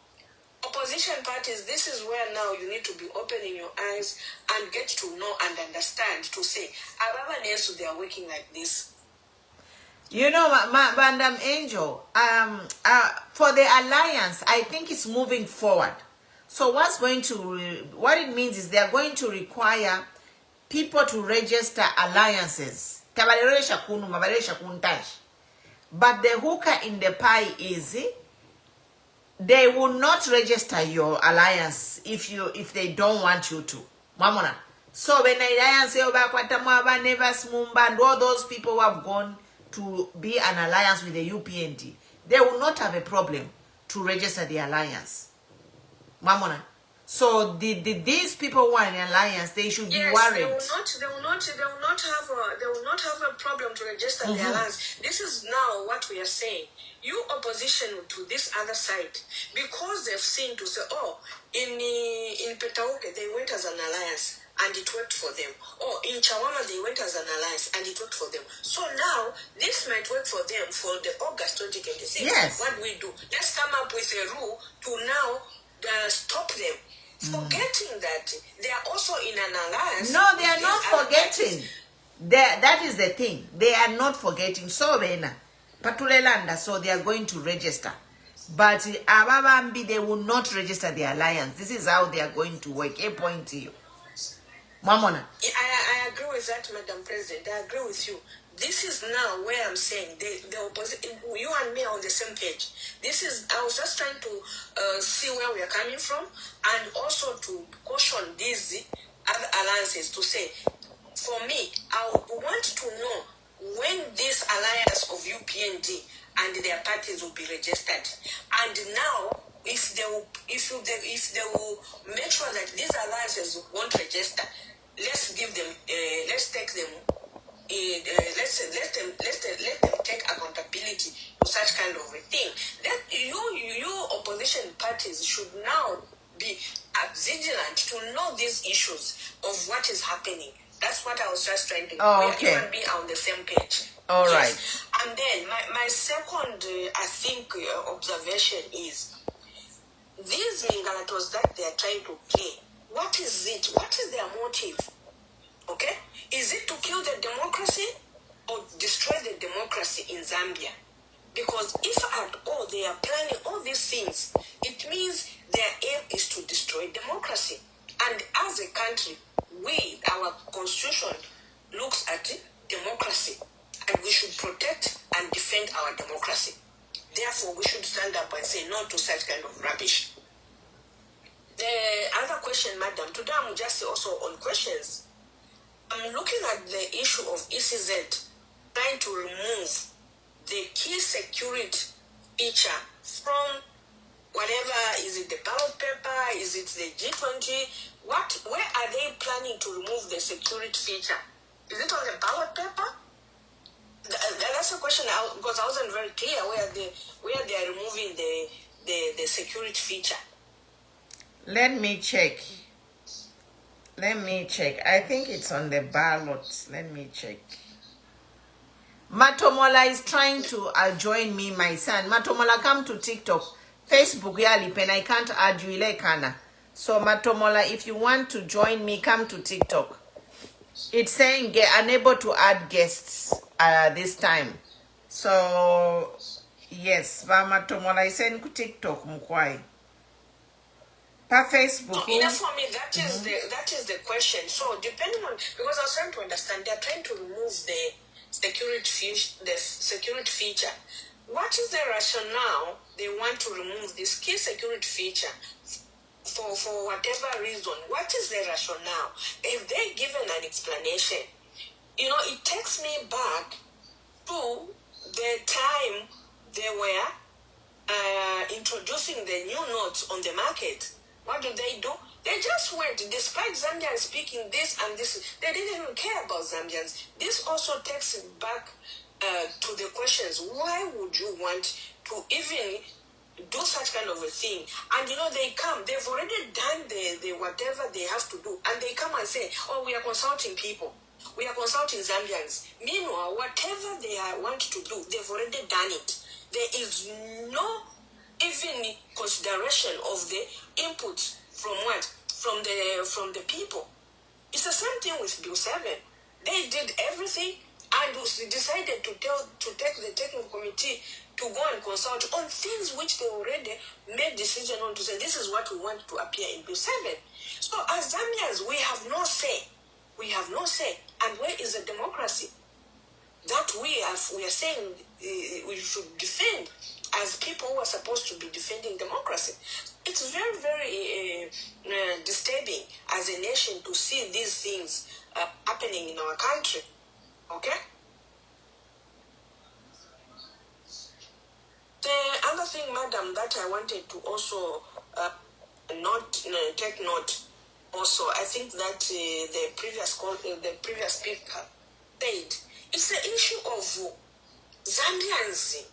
opposition parties, this is where now you need to be opening your eyes and get to know and understand to say, they are working like this. Madam Angel, for the alliance, I think it's moving forward. So what it means is they are going to require people to register alliances. But the hooker in the pie is they will not register your alliance if they don't want you to. Mamona. So when alliance and all those people who have gone to be an alliance with the UPND, they will not have a problem to register the alliance. Mamona. So these people who are in alliance, they should be worried. They will not have a problem to register the alliance. This is now what we are saying. You opposition to this other side, because they've seen to say, in Petauke they went as an alliance and it worked for them. Or in Chawama they went as an alliance and it worked for them. So now this might work for them for the August 2026. Yes. What we do? Let's come up with a rule to now stop them. Forgetting that they are also in an alliance. No, they are not forgetting. That is the thing. They are not forgetting. So Patulelanda, so they are going to register. But Ababambi, they will not register the alliance. This is how they are going to work. A point to you. Mamona. I agree with that, Madam President. I agree with you. This is now where I'm saying the opposite. You and me are on the same page. I was just trying to see where we are coming from, and also to caution these other alliances to say, for me, I would want to know when this alliance of UPND and their parties will be registered. And now, if they will make sure that these alliances won't register, let's take them let them take accountability to such kind of a thing. That you opposition parties should now be vigilant to know these issues of what is happening. That's what I was just trying to. Oh, we okay. can be on the same page. All yes. right. And then my second, I think, observation is these mingalatos that they are trying to play. What is it? What is their motive? Okay? Is it to kill the democracy or destroy the democracy in Zambia? Because if at all they are planning all these things, it means their aim is to destroy democracy. And as a country, our constitution looks at democracy, and we should protect and defend our democracy. Therefore, we should stand up and say no to such kind of rubbish. The other question, madam, today I'm just also on questions. I'm looking at the issue of ECZ trying to remove the key security feature from whatever, is it the ballot paper, is it the G20? Where are they planning to remove the security feature? Is it on the ballot paper? That's a question because I wasn't very clear where they are removing the security feature. Let me check. I think it's on the ballot. Let me check. Matomola is trying to join me, my son. Matomola, come to TikTok. Facebook, Yalipen, I can't add you, Ilekana. So, Matomola, if you want to join me, come to TikTok. It's saying get unable to add guests this time. So, yes, Matomola is saying TikTok, Mukwai. Per Facebook. So, for me, that is the question. So, depending on, because I was trying to understand, they're trying to remove the security feature. What is the rationale they want to remove this key security feature for whatever reason? What is the rationale? If they're given an explanation, it takes me back to the time they were introducing the new notes on the market. What do? They just went, despite Zambians speaking this and this, they didn't even care about Zambians. This also takes it back to the questions, why would you want to even do such kind of a thing? And they've already done the whatever they have to do, and they come and say, oh, we are consulting people. We are consulting Zambians. Meanwhile, whatever they want to do, they've already done it. There is no even consideration of the inputs from what? From the people. It's the same thing with Bill 7. They did everything and decided to take the technical committee to go and consult on things which they already made decision on, to say this is what we want to appear in Bill 7. So as Zambians, we have no say. We have no say. And where is the democracy that we are saying we should defend as people who are supposed to be defending democracy? It's very, very disturbing as a nation to see these things happening in our country. Okay? The other thing, madam, that I wanted to also take note. Also, I think that the previous speaker said it's the issue of Zambians.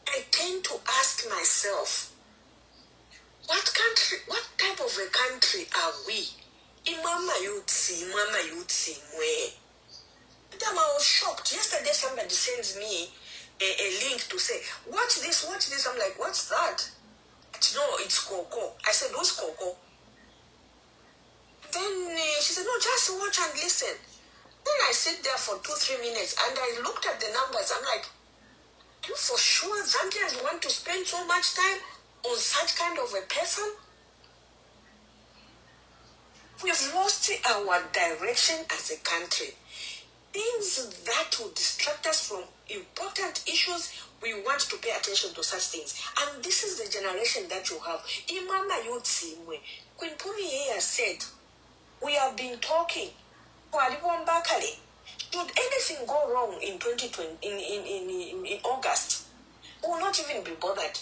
I tend to ask myself, what type of a country are we? Mama Yutsi, where? I was shocked. Yesterday, somebody sends me a link to say, watch this. I'm like, what's that? No, it's cocoa. I said, what's cocoa? Then she said, no, just watch and listen. Then I sit there for 2-3 minutes and I looked at the numbers. I'm like, are you for sure Zambians want to spend so much time on such kind of a person? We've lost our direction as a country. Things that will distract us from important issues, we want to pay attention to such things. And this is the generation that you have. Imama Yutsimwe, Queen Pumi said, we have been talking. Should anything go wrong in 2020 in August, we will not even be bothered.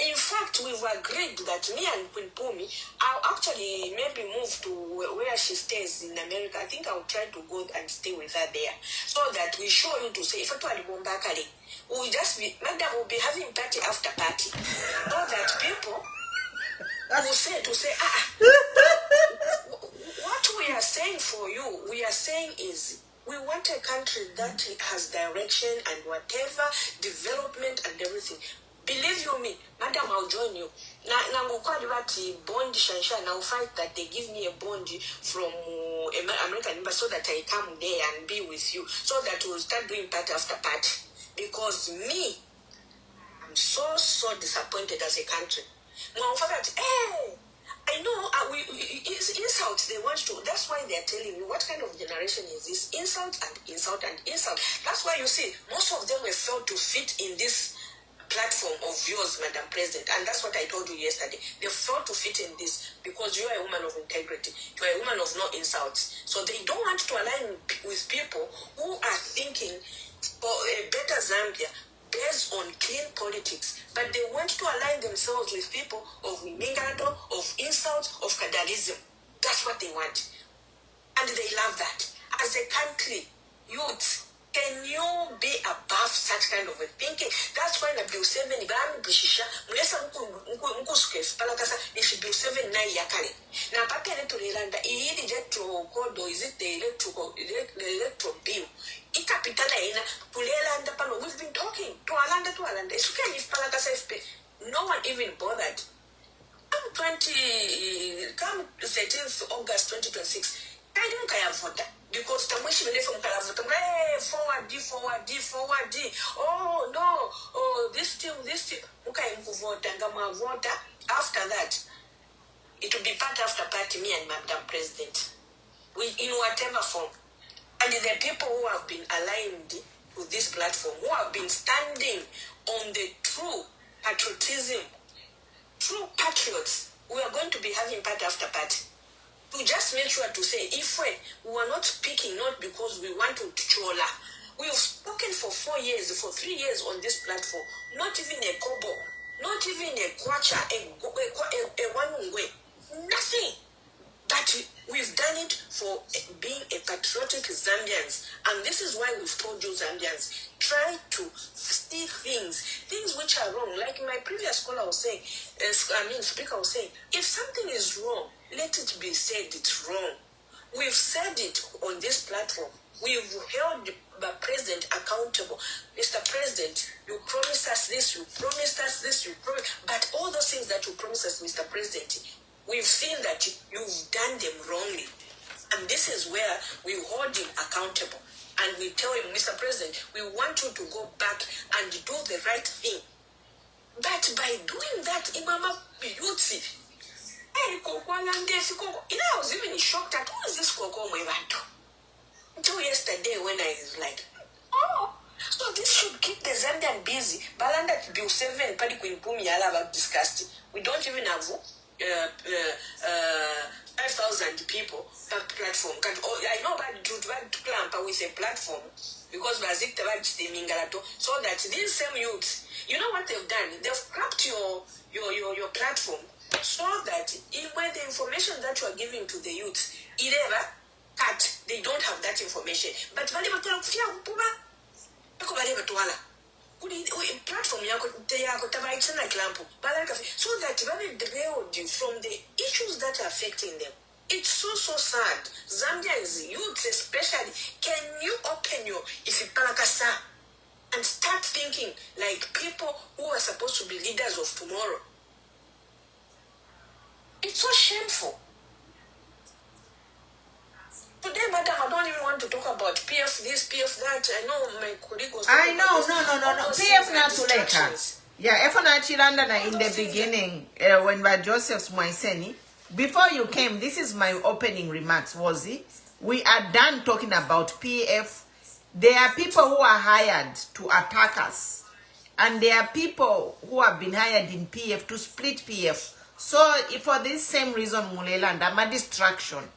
In fact, we've agreed that me and Queen Pumi, I'll actually maybe move to where she stays in America. I think I'll try to go and stay with her there, so that we show you to say, if we'll just be, madam will be having party after party, so that people will say what we are saying for you, we are saying is, we want a country that has direction and whatever, development and everything. Believe you me, madam, I'll join you. Bond shansha, I'll fight that they give me a bond from American Embassy so that I come there and be with you, so that we'll start doing party after party. Because me, I'm so disappointed as a country. Hey, I know it's insults they want to. That's why they're telling you what kind of generation is this? Insult and insult and insult. That's why you see most of them have failed to fit in this platform of yours, Madam President. And that's what I told you yesterday. They failed to fit in this because you are a woman of integrity. You are a woman of no insults. So they don't want to align with people who are thinking for a better Zambia based on clean politics, but they want to align themselves with people of Mingado, of insults, of Kadarism. That's what they want. And they love that. As a country, youth, can you be above such kind of a thinking? That's why the Bill 7, if Bill 7 na yakari. Now, Papa to Landa, electro code, or is it the electro bill? Ikapitana ina pulela and pano. We've been talking to Alanda. It's okay if Palakasa FP. No one even bothered. Come 13th August 2026. I don't care for that. Because Tamushi from Kalavotam, forward. Oh no, oh this team, okay, vote. After that, it will be part after party, me and Madam President. We in whatever form. And the people who have been aligned to this platform, who have been standing on the true patriotism, true patriots, we are going to be having party after party. To just make sure to say, if we are not speaking, not because we want to chola. We have spoken for 4 years, for 3 years on this platform. Not even a kobo, not even a kwacha, a wanungwe, nothing. But we've done it for being a patriotic Zambians. And this is why we've told you Zambians, try to see things which are wrong. Like my previous caller was saying, speaker was saying, if something is wrong, let it be said it's wrong. We've said it on this platform. We've held the president accountable. Mr. President, you promised us this, you promised us this, but all those things that you promised us, Mr. President, we've seen that you've done them wrongly. And this is where we hold him accountable. And we tell him, Mr. President, we want you to go back and do the right thing. But by doing that, Imama Yutsi, I was even shocked at who is this Koko Mwebanto? Until yesterday when I was like, oh, so this should keep the Zambian busy. Balanda Bill 7, Paddy Queen Pumi Yala discussed. We don't even have 5,000 people per platform. I know about to clamp with a platform because so that these same youths, you know what they've done? They've cracked your platform so that when the information that you are giving to the youth, they don't have that information. But platform so that from the issues that are affecting them. It's so sad. Zambians, youths especially, can you open your Ifipalakasa and start thinking like people who are supposed to be leaders of tomorrow? It's so shameful. Today, madam, I don't even want to talk about PF this, PF that. I know my colleague was talking no. PF not to later. Yeah, Efonachilanda in the beginning, when by Joseph's Moiseni, before you came, this is my opening remarks, was it? We are done talking about PF. There are people who are hired to attack us. And there are people who have been hired in PF to split PF. So, for this same reason, Muleland, I'm a distraction.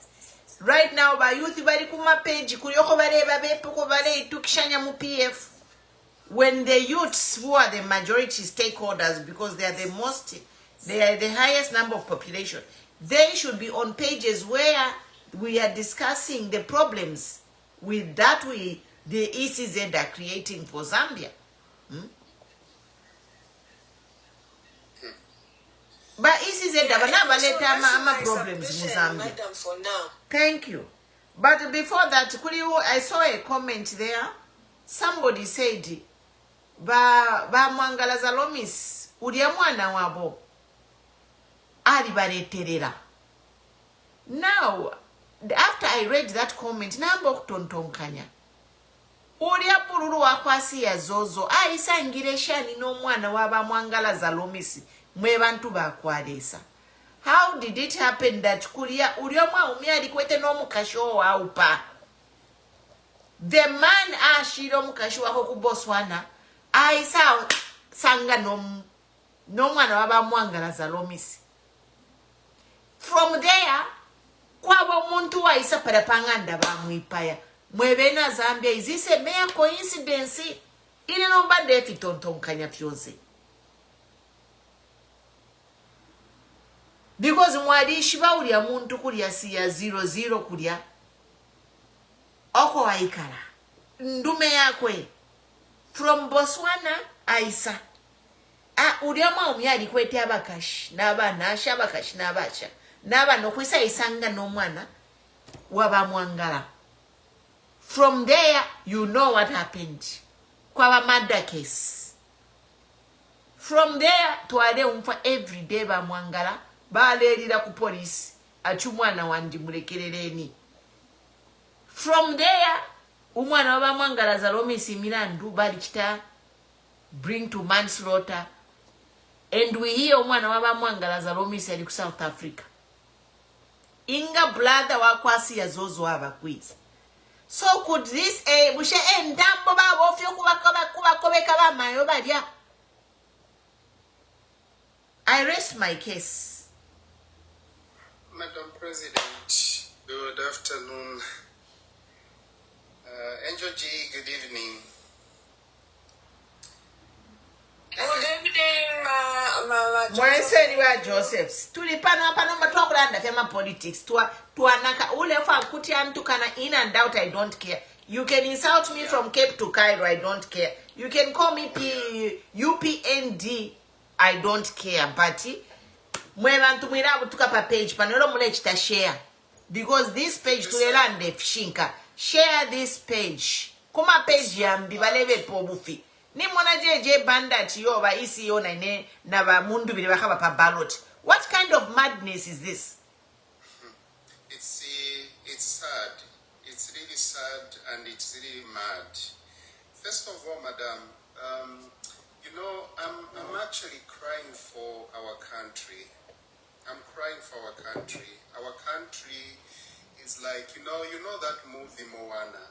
Right now, by youth, bari kuma page, kuyoko bare babe, poko bare tukishanya mu PF. when the youths who are the majority stakeholders, because they are the highest number of population, they should be on pages where we are discussing the problems with that the ECZ are creating for Zambia. But ECZ have problems in Zambia. Madam, for now. Thank you. But before that, I saw a comment there. Somebody said, ba mwangala zalomis ulia mwana wabo ali baleterera. Now, after I read that comment, namba okutontonkanya. Ulia pululu wakwasi ya zozo aisa ngireshani no mwana waba mwangala zalomisi mwe bantu bakwalesa. How did it happen that kulia uliomwa umiali kwete no mukasho wa upa? The man ashiro mukasho wako kuboswana aisa sanga no mwana waba mwangala zalomisi. From there, kwa muntu wa isa parapanganda ba muipaya. Mwebena Zambia, is this a mere coincidence? Ili nomba defi tontonkanya fyonse. Because mwadishi ba ulia muntu kulia siya 00 kulia. Oko waikara. Ndume yakwe. From Botswana, aisa. Ulia maumyari kwete abakashi. Naba nasha abakashi nabacha. Naba nokwisa isanga no mwana. Waba mwangala. From there, you know what happened. Kwa murder case. From there, tuwale umfa every day ba mwangala. Ba lerira ku police. Achumwana wandi mulekeleleni. From there, umwana waba mwangala zalomisi milandu bali chita bring to manslaughter. And we hear umwana waba mwangala zalomisi ali ku South Africa. Inga brother wakwasi ya zozo waba quiz. So could this bushe ndambo ba ofyo kubakobeka ba mayo badia. I rest my case. Madam President, good afternoon. Angel G, good evening. Good evening, Mwese niwa Josephs. Tulipana matuwakulanda fema politics. Tuanaka ule fa kuti antu kana in and out, I don't care. You can insult me from Cape to Cairo, I don't care. You can call me UPND, I don't care. But mwebantu mwirabu tuka pa page panelo mule chita share. Because this page tulelande fishinka. Share this page. Kuma page yambi balebe pobufi. Ni mwana jeje bandit yoba ECO na ba mundu bile bakaba pa ballot. What kind of madness is this? It's sad. It's really sad and it's really mad. First of all, madam, you know, I'm actually crying for our country. I'm crying for our country. Our country is like, you know that movie Moana,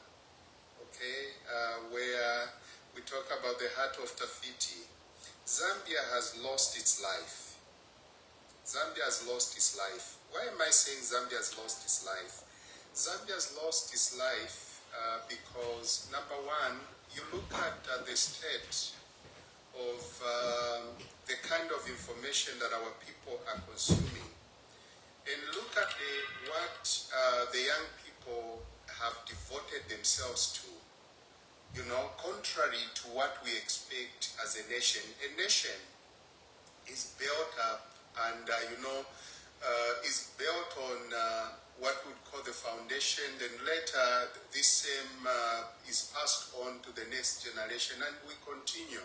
okay, where we talk about the heart of Tafiti. Zambia has lost its life. Zambia has lost its life. Why am I saying Zambia has lost its life? Zambia has lost its life because, number one, you look at the state of the kind of information that our people are consuming, and look at what the young people have devoted themselves to. You know, contrary to what we expect as a nation. A nation is built up and, is built on what we call the foundation. Then later, this same is passed on to the next generation and we continue.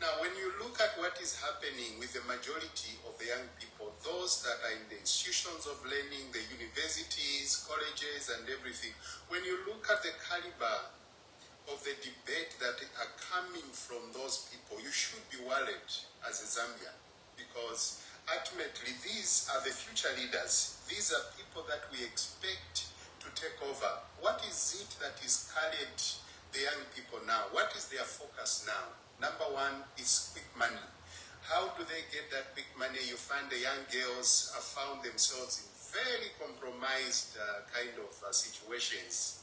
Now, when you look at what is happening with the majority of the young people, those that are in the institutions of learning, the universities, colleges, and everything, when you look at the caliber of the debate that are coming from those people, you should be worried as a Zambian, because ultimately these are the future leaders. These are people that we expect to take over. What is it that is carried the young people now? What is their focus now? Number one is quick money. How do they get that quick money? You find the young girls have found themselves in very compromised kind of situations.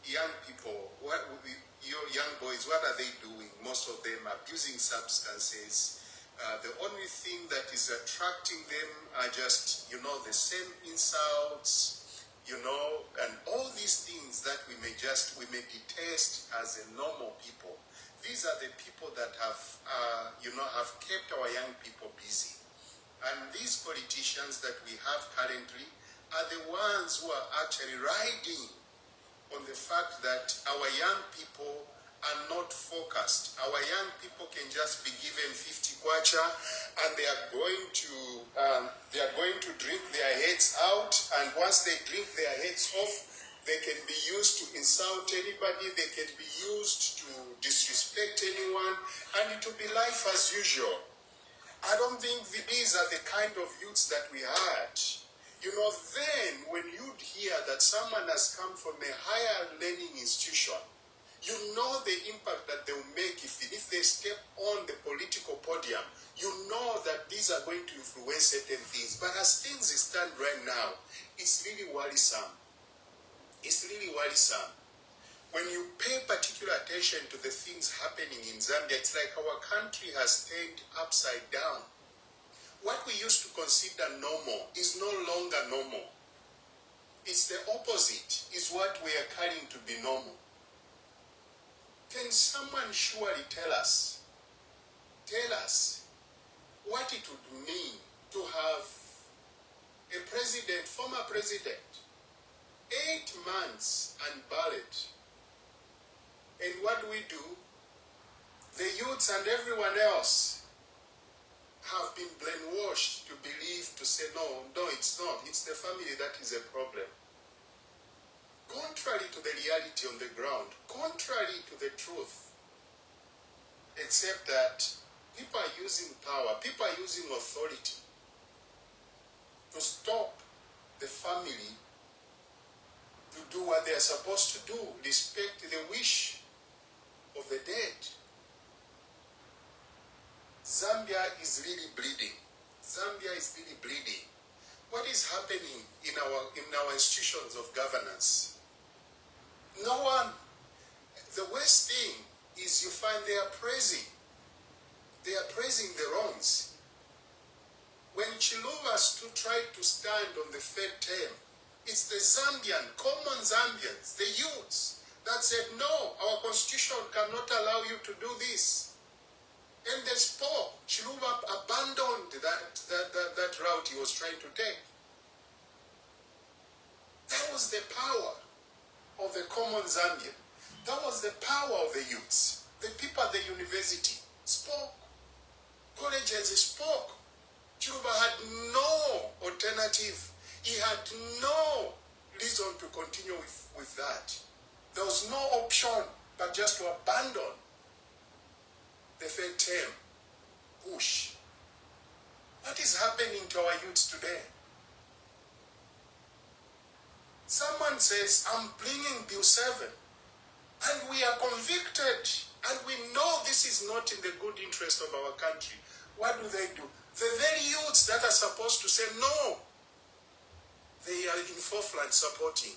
young people, your young boys, what are they doing? Most of them abusing substances. The only thing that is attracting them are just, the same insults, and all these things that we may detest as a normal people. These are the people that have kept our young people busy. And these politicians that we have currently are the ones who are actually riding on the fact that our young people are not focused. Our young people can just be given 50 kwacha and they are going to drink their heads out, and once they drink their heads off, they can be used to insult anybody, they can be used to disrespect anyone, and it will be life as usual. I don't think these are the kind of youths that we had. Then when you'd hear that someone has come from a higher learning institution, you know the impact that they will make if they step on the political podium. You know that these are going to influence certain things. But as things stand right now, it's really worrisome. It's really worrisome. When you pay particular attention to the things happening in Zambia, it's like our country has turned upside down. What we used to consider normal is no longer normal. It's the opposite, is what we are carrying to be normal. Can someone surely tell us what it would mean to have a president, former president, 8 months unballot? And what do? The youths and everyone else have been brainwashed to believe, to say, no, it's not. It's the family that is a problem. Contrary to the reality on the ground, contrary to the truth, except that people are using power, people are using authority to stop the family to do what they are supposed to do, respect the wish of the dead. Zambia is really bleeding. Zambia is really bleeding. What is happening in our institutions of governance? No one. The worst thing is you find they are praising the wrongs. When Chiluba tried to stand on the third term, it's the common Zambians, the youths, that said, no, our constitution cannot allow you to do this. And they spoke. Chiluba abandoned that route he was trying to take. That was the power of the common Zambian. That was the power of the youths. The people at the university spoke. Colleges spoke. Chiluba had no alternative. He had no reason to continue with that. There was no option but just to abandon the third term. Push. What is happening to our youths today? Someone says, I'm bringing Bill 7, and we are convicted, and we know this is not in the good interest of our country. What do? The very youths that are supposed to say no, they are in forefront supporting,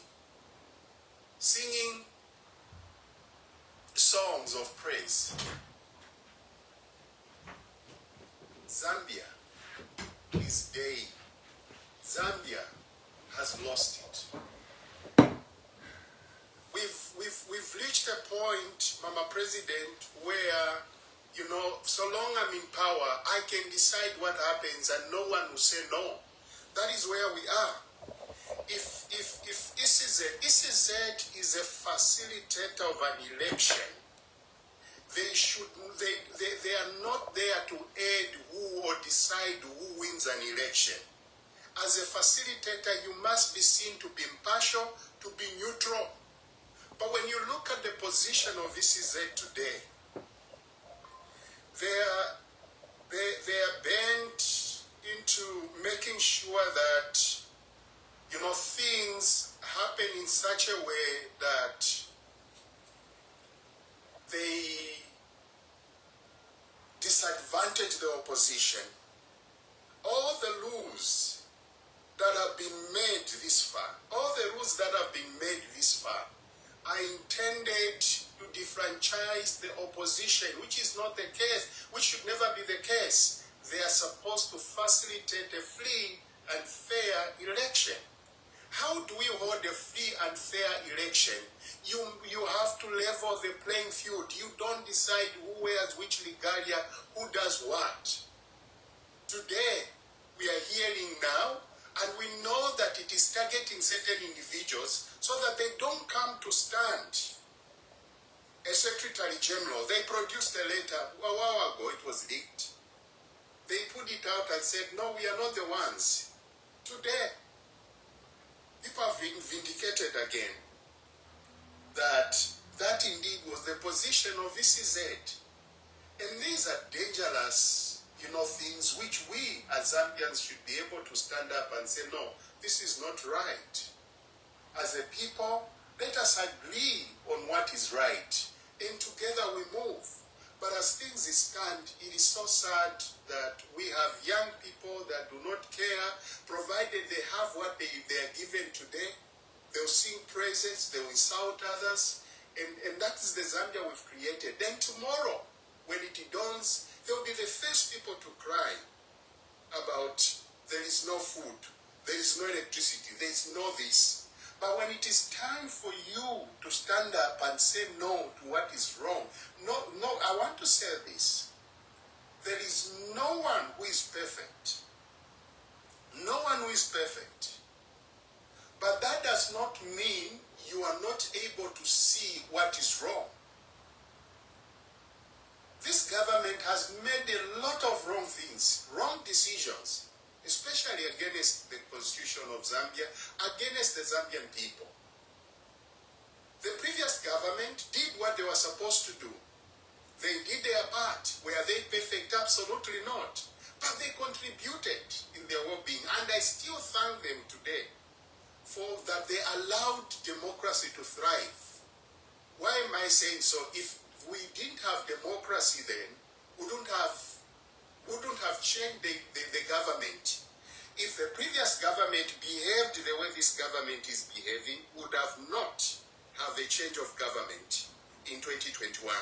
singing songs of praise. Zambia is dying. Zambia has lost it. We've reached a point, Mama President, where, so long I'm in power, I can decide what happens and no one will say no. That is where we are. If ECZ is a facilitator of an election, they are not there to aid who or decide who wins an election. As a facilitator, you must be seen to be impartial, to be neutral. But when you look at the position of ECZ today, they are bent into making sure that things happen in such a way that they disadvantage the opposition. All the rules that have been made this far, are intended to defranchise the opposition, which is not the case, which should never be the case. They are supposed to facilitate a free and fair election. How do we hold a free and fair election? You have to level the playing field. You don't decide who wears which regalia, who does what. Today, we are hearing now, and we know that it is targeting certain individuals so that they don't come to stand. A Secretary General, they produced a letter a while ago, it was leaked. They put it out and said, no, we are not the ones. Today, people have been vindicated again that that indeed was the position of ECZ. And these are dangerous, things which we as Zambians should be able to stand up and say, no, this is not right. As a people, let us agree on what is right, and together we move. But as things stand, it is so sad that we have young people that do not care, provided they have what they are given today. They'll sing praises, they'll insult others, and that is the Zambia we've created. Then tomorrow, when it dawns, they'll be the first people to cry about there is no food, there is no electricity, there is no this. But when it is time for you to stand up and say no to what is wrong, no, I want to say this. There is no one who is perfect. No one who is perfect. But that does not mean you are not able to see what is wrong. This government has made a lot of wrong things, wrong decisions, especially against the constitution of Zambia, against the Zambian people. The previous government did what they were supposed to do. They did their part. Were they perfect? Absolutely not. But they contributed in their well-being, and I still thank them today for that they allowed democracy to thrive. Why am I saying so? If we didn't have democracy then, we wouldn't have changed the government. If the previous government behaved the way this government is behaving, we would have not have a change of government in 2021.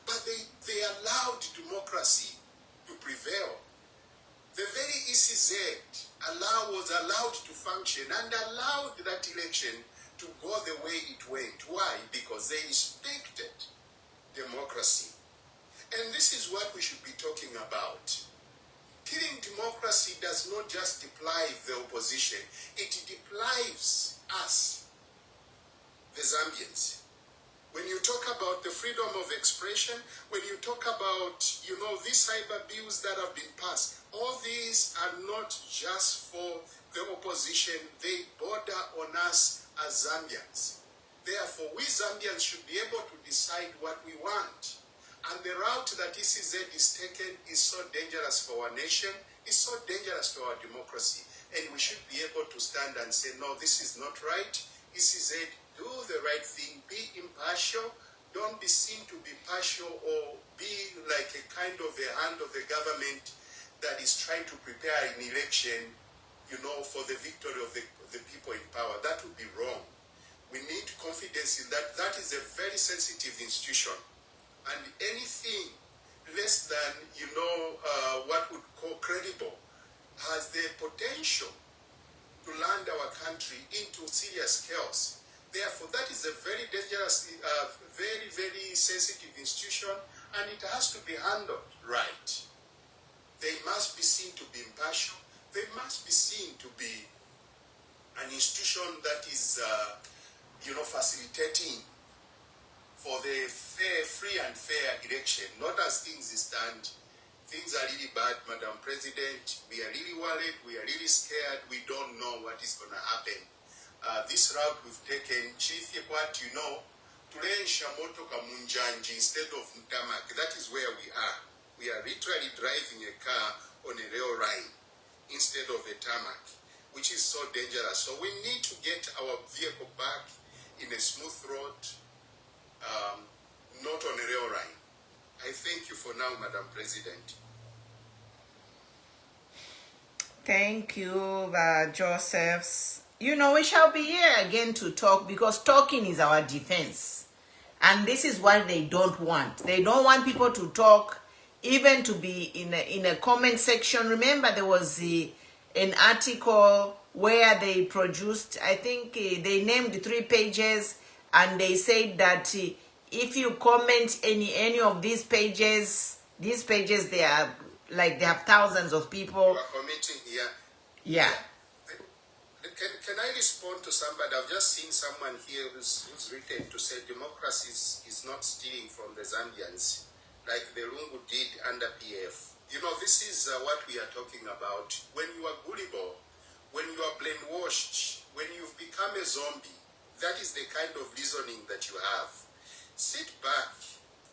But they allowed democracy to prevail. The very ECZ was allowed to function and allowed that election to go the way it went. Why? Because they respected democracy. And this is what we should be talking about. Killing democracy does not just deprive the opposition, it deprives us, the Zambians. When you talk about the freedom of expression, when you talk about, these cyber bills that have been passed, all these are not just for the opposition, they border on us as Zambians. Therefore, we Zambians should be able to decide what we want. And the route that ECZ is taken is so dangerous for our nation, is so dangerous to our democracy. And we should be able to stand and say, no, this is not right. ECZ, do the right thing, be impartial, don't be seen to be partial or be like a kind of a hand of the government that is trying to prepare an election, for the victory of the people in power. That would be wrong. We need confidence in that. That is a very sensitive institution. And anything less than, what would call credible has the potential to land our country into serious chaos. Therefore, that is a very dangerous, very, very sensitive institution, and it has to be handled right. They must be seen to be impartial. They must be seen to be an institution that is, facilitating for the free and fair election, not as things stand. Things are really bad, Madam President. We are really worried. We are really scared. We don't know what is going to happen. This route we've taken, Chief, what Tulensha motoka munjanji instead of Mtamak. That is where we are. We are literally driving a car on a rail line instead of a tarmac, which is so dangerous. So we need to get our vehicle back in a smooth road, not on a rail line. I thank you for now, Madam President. Thank you, Joseph. You know, we shall be here again to talk because talking is our defense. And this is what they don't want. They don't want people to talk, even to be in a comment section. Remember, there was an article where they produced, I think they named 3 pages, and they said that if you comment any of these pages, they are like they have thousands of people. You are commenting here. Yeah. Can I respond to somebody? I've just seen someone here who's written to say democracy is not stealing from the Zambians like the Lungu did under PF. You know, this is what we are talking about. When you are gullible, when you are brainwashed, when you've become a zombie, that is the kind of reasoning that you have. Sit back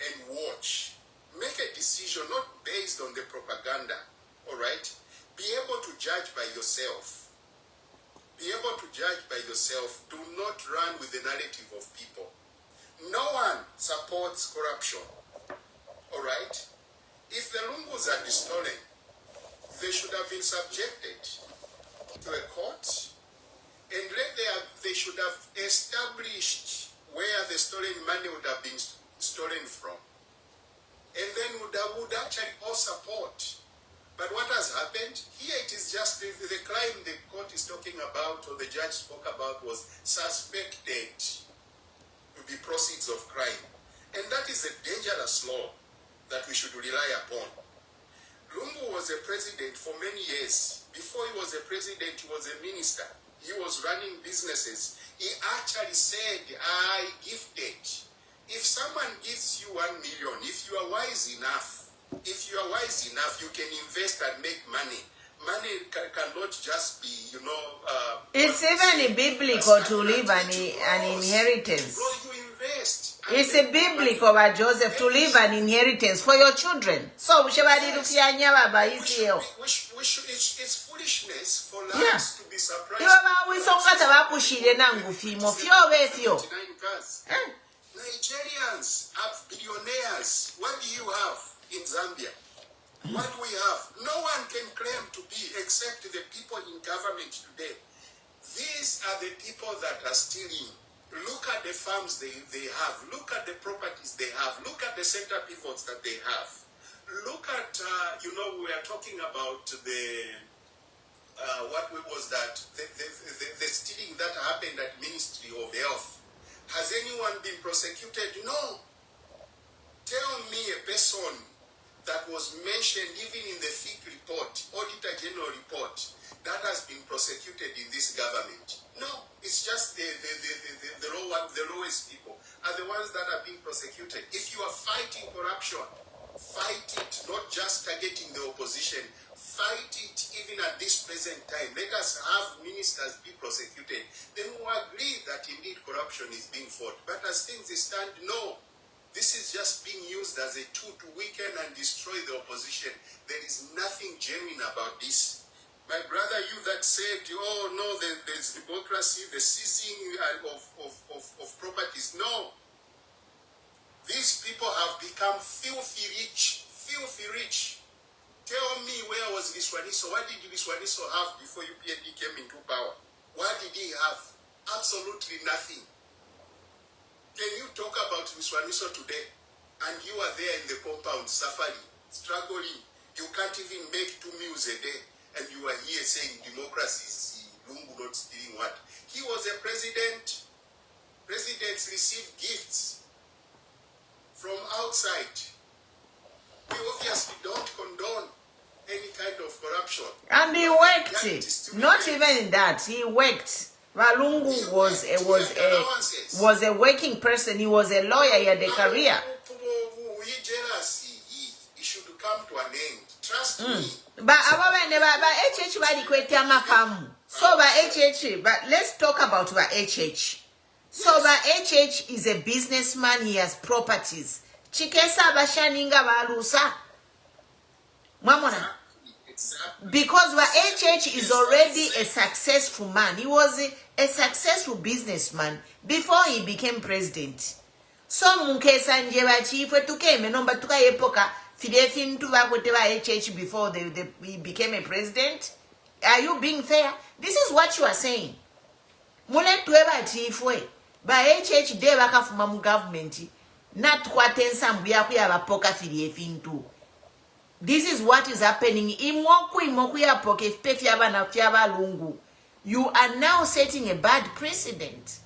and watch. Make a decision not based on the propaganda, all right? Be able to judge by yourself. Be able to judge by yourself. Do not run with the narrative of people. No one supports corruption. All right? If the Lungus are stolen, they should have been subjected to a court, and they should have established where the stolen money would have been stolen from. And then would actually all support. But what has happened? Here it is just the crime the court is talking about, or the judge spoke about, was suspected to be proceeds of crime. And that is a dangerous law that we should rely upon. Lungu was a president for many years. Before he was a president, he was a minister. He was running businesses. He actually said, I gifted. If someone gives you 1 million, if you are wise enough, you can invest and make money. Money cannot just be, it's even biblical to leave an inheritance. Bro, you invest. It's a biblical by Joseph to leave an inheritance for your children. So we should it's foolishness for us to be surprised. Nigerians have billionaires. What do you have in Zambia? What do we have? No one can claim to be except the people in government today. These are the people that are stealing. Look at the farms they have. Look at the properties they have. Look at the center pivots that they have. Look at, we are talking about the stealing that happened at Ministry of Health. Has anyone been prosecuted? No. Tell me a person that was mentioned even in the FIC report, Auditor General report, that has been prosecuted in this government. No, it's just the lowest people are the ones that are being prosecuted. If you are fighting corruption, fight it, not just targeting the opposition. Fight it even at this present time. Let us have ministers be prosecuted. Then we agree that indeed corruption is being fought. But as things stand, no. This is just being used as a tool to weaken and destroy the opposition. There is nothing genuine about this. My brother, you that said, oh no, there's democracy, the seizing of properties. No. These people have become filthy rich. Filthy rich. Tell me, where was Liswaniso? What did Liswaniso have before UPND came into power? What did he have? Absolutely nothing. Can you talk about Liswaniso today? And you are there in the compound, suffering, struggling. You can't even make 2 meals a day. And you are here saying democracy is Lungu not stealing what? He was a president. Presidents receive gifts from outside. We obviously don't condone any kind of corruption. And he worked. Not even that. He worked. Walungu was a working person. He was a lawyer. He had a career. He jealous. He should come to an end. Trust me. But HH so HH, but let's talk about HH. So HH is a businessman. He has properties. Chikesa bashaninga balusa. Mamona. Because HH is already a successful man. He was a successful businessman before he became president. So munkesa njeba chiefwe tukeme nomba tukayepoka fidefin tuwa kuteba HH before he became a president. Are you being fair? This is what you are saying. muletwe batifwe ba HHD bakafuma mu government natukwata ensambu yakuyaba firi efintu. This is what is happening. Imoku yapoke fyabana fyabalungu. You are now setting a bad precedent.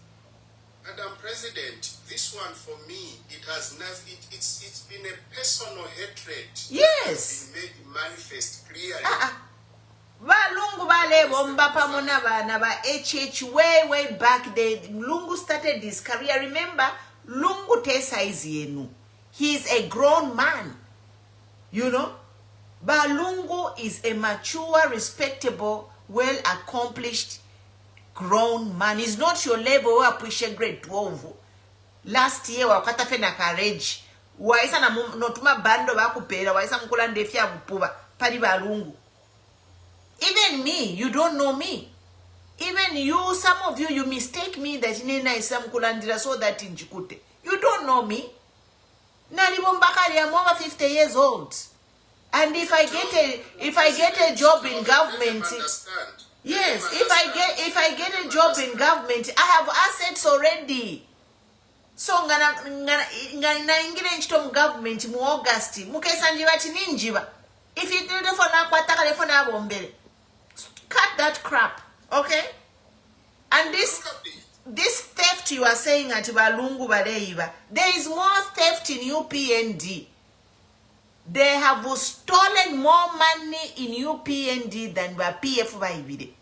Madam President, this one for me, it has never, it's been a personal hatred. Yes. Been made manifest clearly. Balungu bale bomba pamona bana ba HH way back then. Lungu started this career. Remember, Lungu Tesa is yenu. He is a grown man. You know? Balungu is a mature, respectable, well-accomplished, grown man. He's not your level where appreciate grade 12. Last year, wakata fena courage. Waisa na notuma bando bakupera. Waisa mkula ndefia bupuba. Pari balungu. Even me, you don't know me. Even you, some of you mistake me that nina isa mkula ndira so that injikute. You don't know me. Nalibombakari, I'm over 50 years old. And if I get a job in government, yes, if I get a job in government, I have assets already. So ngana ingire nchito government mu August, mukesanjiba tininjiba. If you do the for na kwataka le for na bombele. Cut that crap, okay? And this theft you are saying at Balungu Badeiba, there is more theft in UPND. They have stolen more money in UPND than by PF Baibide.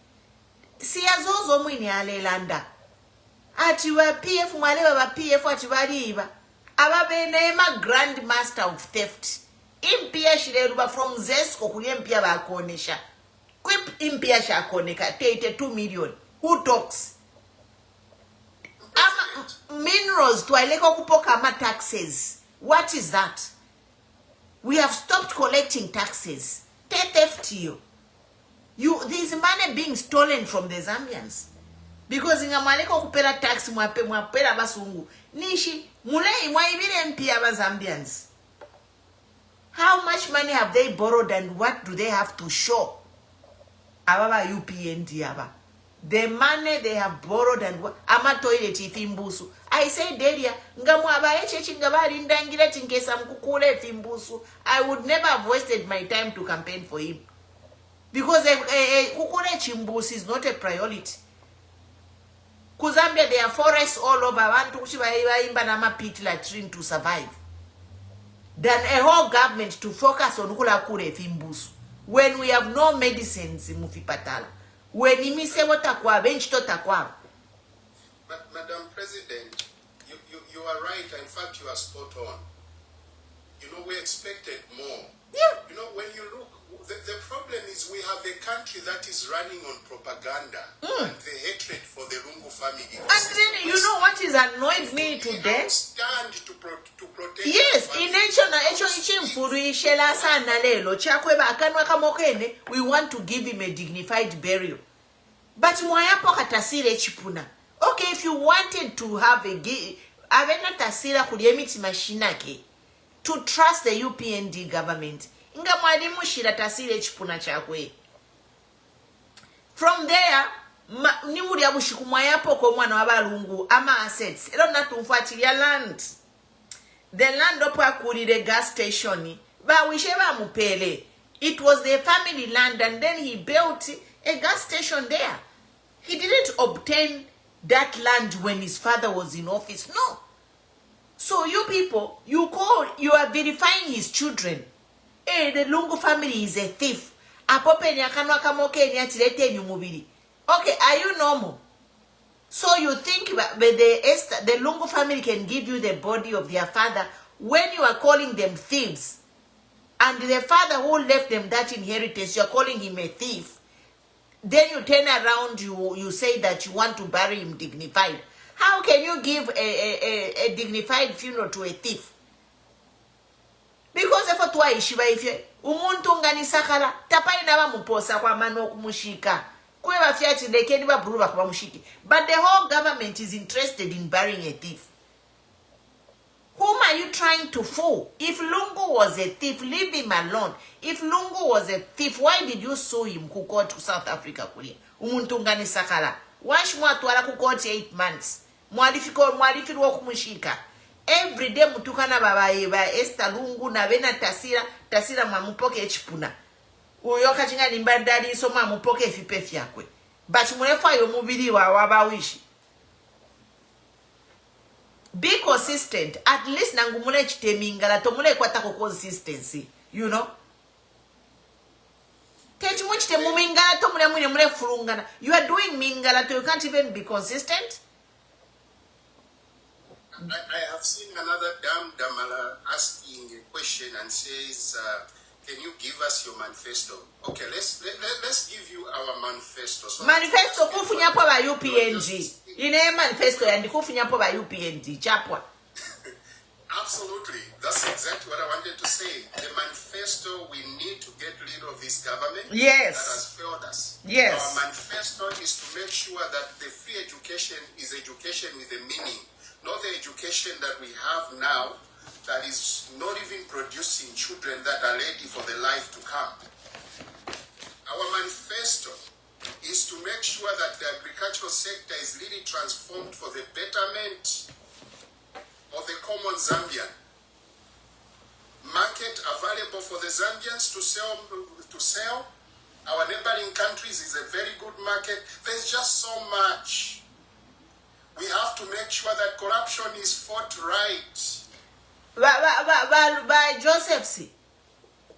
Siazozo mwini alelanda. Ati wa PF mwalewa wa PF ati waliiba. Ababenema grandmaster of theft. Impia shileruba from Zesco kuyempia bakonesha. Kwip impia shakoneka. Tete 2 million. Who talks? Minerals tuwaileko kupoka ama taxes. What is that? We have stopped collecting taxes. Theft you. There's money being stolen from the Zambians. Because in Amaleko kupera tax mwapera basungu. Nishi, mulei mwaibire mpia ba Zambians. How much money have they borrowed and what do they have to show? Ababa UPND aba. The money they have borrowed and what? Ama toilet ifimbusu. I say Delia, I would never have wasted my time to campaign for him. Because kukule chimbusu is not a priority. Kuzambia, there are forests all over. Wantu kushiba imba na mapit latrine to survive. Than a whole government to focus on kula kure fimbusu. When we have no medicines in Mufipatala. When imise wotakwa, bench to takwa. But Madam President, you are right. In fact, you are spot on. You know, we expected more. Yeah. You know, when you look, the problem is we have a country that is running on propaganda and the hatred for the Lungu family. And then, you know what is annoyed me today? Stand to protect. Yes, in we want to give him a dignified burial. But mwayapo katasire chipuna. Okay, if you wanted to have avena tasira kuliemiti mashinake to trust the UPND government, inga mwalimu shira tasire chipuna chakwe. From there, nimuri abushiku mwayapo kwa mwana wabalungu ama assets. Elo natumfuatilia land. The land opwa kurire gas station. Ba wisheba mupele. It was the family land and then he built a gas station there. He didn't obtain that land when his father was in office. No. So you people, you are verifying his children. Hey, the Lungu family is a thief. Okay, are you normal? So you think the Lungu family can give you the body of their father when you are calling them thieves? And the father who left them that inheritance, you are calling him a thief. Then you turn around, you say that you want to bury him dignified. How can you give a dignified funeral to a thief? Because if umuntu ngani sakala tapai na muposa kwa mano kumushika. But the whole government is interested in burying a thief. Whom are you trying to fool? If Lungu was a thief, leave him alone. If Lungu was a thief, why did you sue him who got to South Africa? Wash mwatwala ku court 8 months. Mwalifirwa okumushika. Every day mutukana babaye ba Esther Lungu na bena tasira mwamupoke echipuna. Uyo kachinga nimbadali so mwamupoke efipe fyakwe. But mulefa yo mubiri wa wabawishi. Be consistent. At least nangumule chiteminga tomule kwatako consistency. You know? Teach muchite mumingala tomule mule furungana. You are doing mingala you can't even be consistent. I have seen another Damala asking a question and says, can you give us your manifesto? Okay, let's give you our manifesto. So manifesto kufunya po ba UPNG. Ine manifesto yandi kufunya po ba UPNG chapwa. Absolutely. That's exactly what I wanted to say. The manifesto, we need to get rid of this government that has failed us. Yes. Our manifesto is to make sure that the free education is education with a meaning. Not the education that we have now that is not even producing children that are ready for the life to come. Our manifesto is to make sure that the agricultural sector is really transformed for the betterment of the common Zambian. Market available for the Zambians to sell. Our neighboring countries is a very good market. There's just so much. We have to make sure that corruption is fought right. By Joseph C.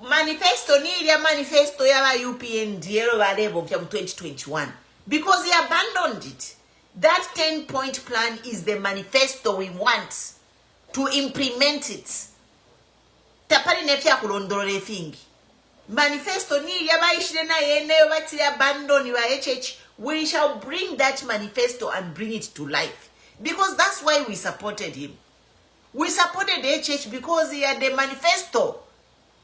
Manifesto ni ya manifesto ya UPND yero balebo kya 2021 because he abandoned it. That 10-point plan is the manifesto we want to implement it. Tapari nefya kulondolole fingi. Manifesto ni ya baishire na yene wati abandon wa HH. We shall bring that manifesto and bring it to life. Because that's why we supported him. We supported HH because he had a manifesto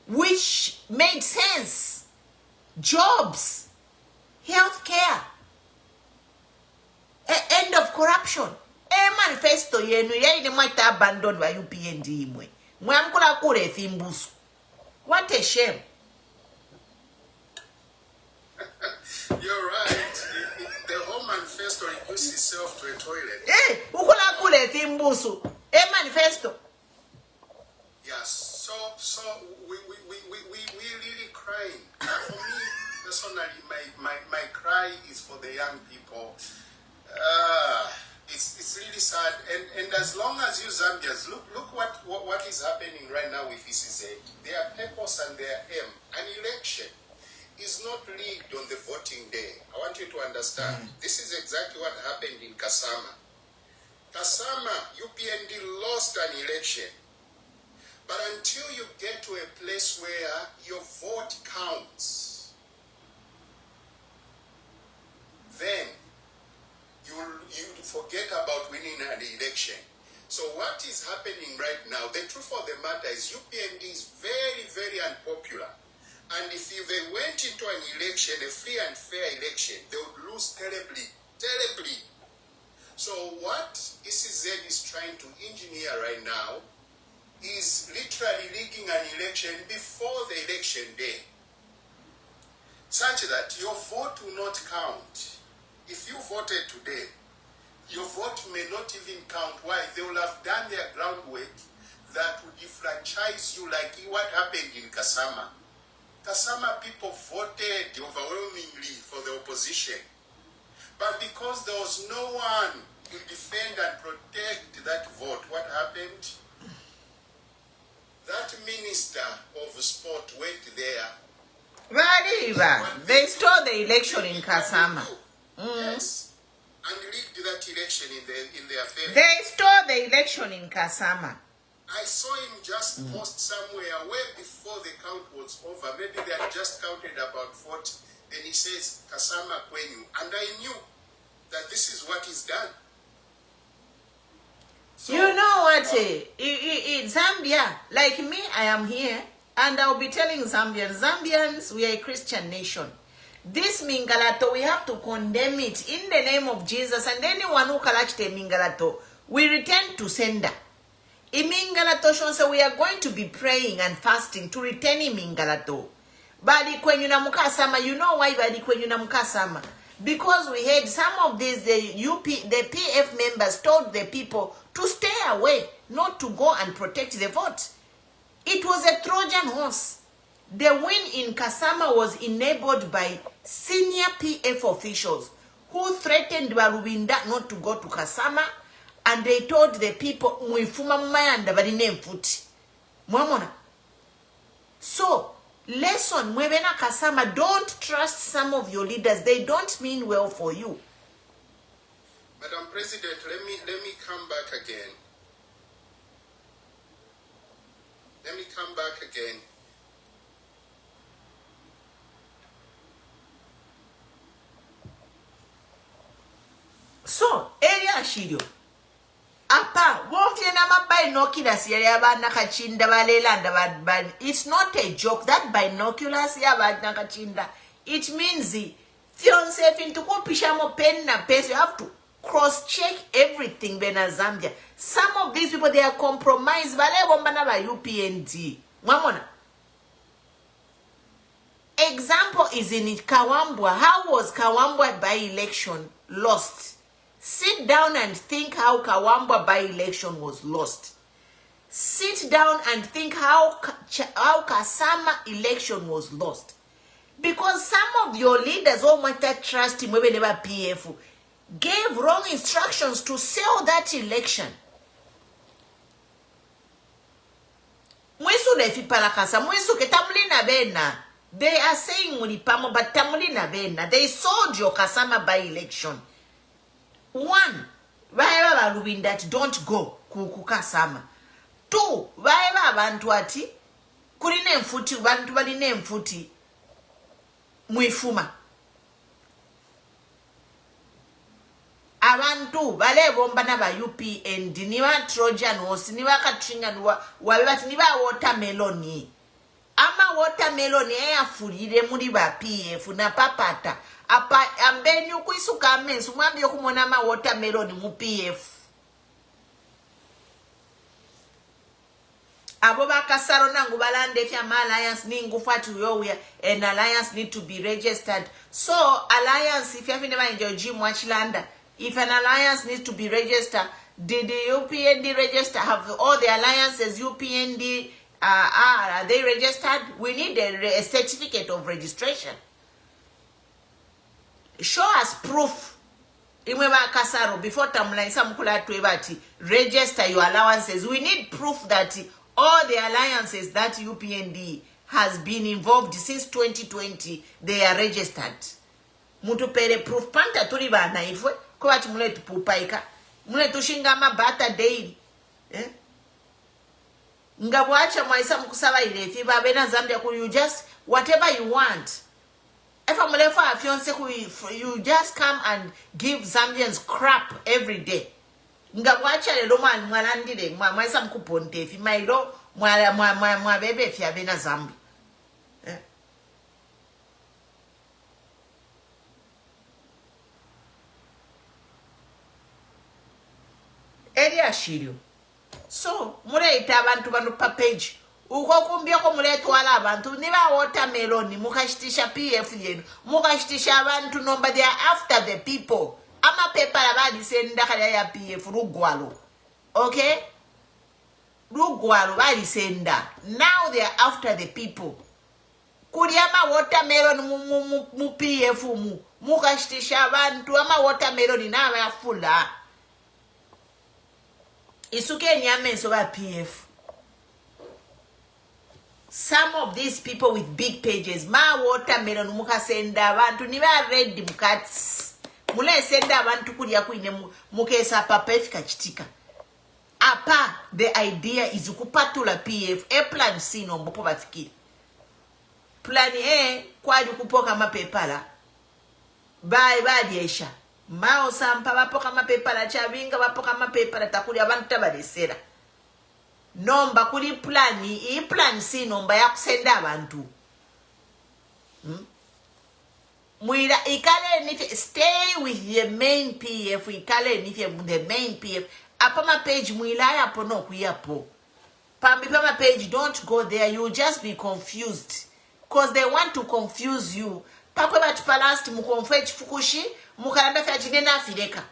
which made sense. Jobs, healthcare, end of corruption. Manifesto yenu ya ine mwata abandoned by UPND imwe. Mwamkula kure thimbusu. What a shame. You're right. The whole manifesto reduces itself to a toilet. Ukula kule thimbusu. Manifesto. Yes. So we really crying. For me personally, my cry is for the young people. It's really sad. And as long as you Zambians look what is happening right now with ECZ. Their purpose and their aim, an election is not rigged on the voting day. I want you to understand. This is exactly what happened in Kasama. Kasama, UPND lost an election. But until you get to a place where your vote counts, then you forget about winning an election. So what is happening right now, the truth of the matter is UPND is very, very unpopular. And if they went into an election, a free and fair election, they would lose terribly, terribly. So what ECZ is trying to engineer right now is literally rigging an election before the election day, such that your vote will not count. If you voted today, your vote may not even count. Why? They will have done their groundwork that would defranchise you like what happened in Kasama. Kasama people voted overwhelmingly for the opposition. But because there was no one to defend and protect that vote, what happened? That minister of sport went there. They stole the election in Kasama. Yes. And rigged that election in their favor. They stole the election in Kasama. I saw him just post somewhere way before the count was over. Maybe they had just counted about 40. Then he says, Kasama Kwenyu. And I knew that this is what is done. So, you know what? Zambia, like me, I am here. And I'll be telling Zambians, we are a Christian nation. This Mingalato, we have to condemn it in the name of Jesus. And anyone who kalachite Mingalato, we return to sender. Imingalato so we are going to be praying and fasting to return Imingalato. Bali kwenyu na mukasama, you know why bali kwenyu na mukasama? Because we had some of these, the PF members told the people to stay away, not to go and protect the vote. It was a Trojan horse. The win in Kasama was enabled by senior PF officials who threatened Barubinda not to go to Kasama, and they told the people, "Mwifuma mayanda baline mfuti." Mwamona. So, lesson, mwebena Kasama, don't trust some of your leaders. They don't mean well for you. Madam President, let me come back again. Let me come back again. So, area shirio. Apa, won't binoculars it's not a joke. That binoculars it means you have to cross-check everything. Zambia. Some of these people, they are compromised. UPND. Example is in Kawambwa. How was Kawambwa by-election lost? Sit down and think how Kawambwa by-election was lost. Sit down and think how Kasama election was lost. Because some of your leaders, trust him, PF, gave wrong instructions to sell that election. They are saying Munipamo, but Tamulina Bena. They sold your Kasama by-election. One, wherever Rubin that don't go Kasama. Two, wherever Bantuati, Kurine Mfuti, Bantualine Mfuti, Mwifuma. Abantu, Vale Bombana by UPND, Niwa Trojan was Niwa Katringan, Wabati Niwa watermelon. Ama watermelon ya furire muri ba PF na papata. Apa ambenyu kuisuka mensu mwambie kumona ma watermelon mu PF. Abo bakasaro nangu balande fya alliance ningu fatu yowe, an alliance need to be registered. So alliance if you have never enjoyed Jim Watchlanda, if an alliance needs to be registered, did the UPND register? Have all the alliances UPND are they registered? We need a certificate of registration. Show us proof. Before register your allowances. We need proof that all the alliances that UPND has been involved since 2020, they are registered. Mutu pere proof panta turi bana ifwe kwa mule tupupaika mule tushinga mabata daily. Ngabwacha mwaisa mkusaba ilefi babena Zambia ku you just whatever you want. If I'm a fiance you just come and give Zambians crap every day. Ngabwacha le roman mwalandile mwaisa mkuponte fi mailo mwa bebe fi abena Zambia. Area shirio. So, muleeta abantu bano pa page. Uko kumbyako muletwala abantu niba watermelon mukashitisha PF yenu. Mukashitisha abantu nomba they are after the people. Ama pepa labadi senda kaya ya PF rugwalo. Okay? Rugwalo badi senda. Now they are after the people. Kuriama watermelon mu PF mukashitisha abantu ama watermelon na ya fula. Isuke nyamenso ba PF. Some of these people with big pages, ma watermelon muka senda abantu niba ready mukats. Mule senda abantu kulia kuine mukesa papefika chitika. Apa, the idea is kupatula PF, a plan C no mbopo bafikiri. Plan A, kwa kupoka mapepala. Bye diesha. Mao sampa bapoka mapepala chavinga bapoka mapepala takuli abantu tabalesera. Nomba kuli plani, I plan C nomba ya kusenda abantu. Mwira ikale nife stay with the main PF, ikale nife the main PF. Apama page mwila ya pono kuyapo. Pama page, don't go there, you'll just be confused. Because they want to confuse you. pakwe batupalasti mukonfu ekifukushi mukalanda fya kinena afireka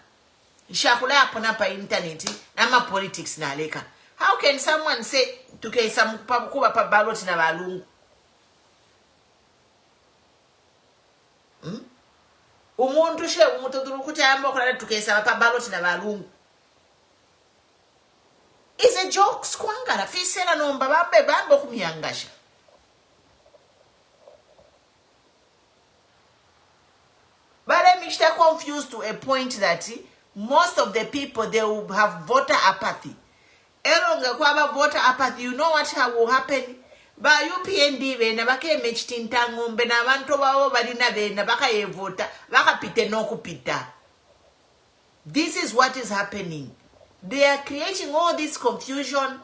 nshakula yapona pa internet nama politics naleka. How can someone say tukeisa kuba pa ballot na balungu? Umuntu she umutoduru kuti ayamba okulala tukeisa pa ballot na balungu. Is a joke skwangala fisera nomba bambe kumyangasha. But I'm still confused to a point that most of the people, they will have voter apathy. Elonga kwaba voter apathy, you know what will happen? Ba UPND bena bakeme chitinta ngombe na abantu bawo balina bena bakaye voter bakapite nokupita. This is what is happening. They are creating all this confusion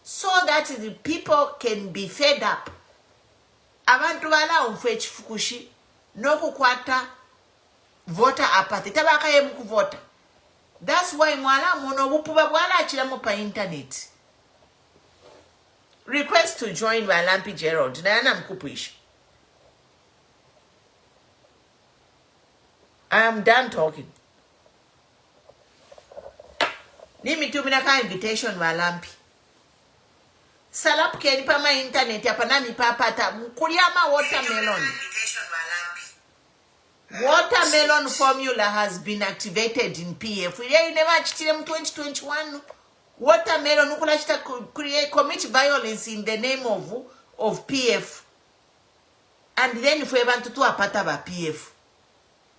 so that the people can be fed up. Abantu bala umfechi fukushi nokukwata voter apathy tabakaye mukuvota. That's why mwala muno bupuba bwala achira mu pa internet. Request to join Walampi Gerald. Diana Mkupuish. I am done talking. Nimi tuminaka invitation Walampi. Salap ke nipa ma internet ya panami papata mkuliyama watermelon. Watermelon formula has been activated in PF. We never chitire mu 2021. Watermelon ukulashita create commit violence in the name of PF. And then if we want to apata ba PF.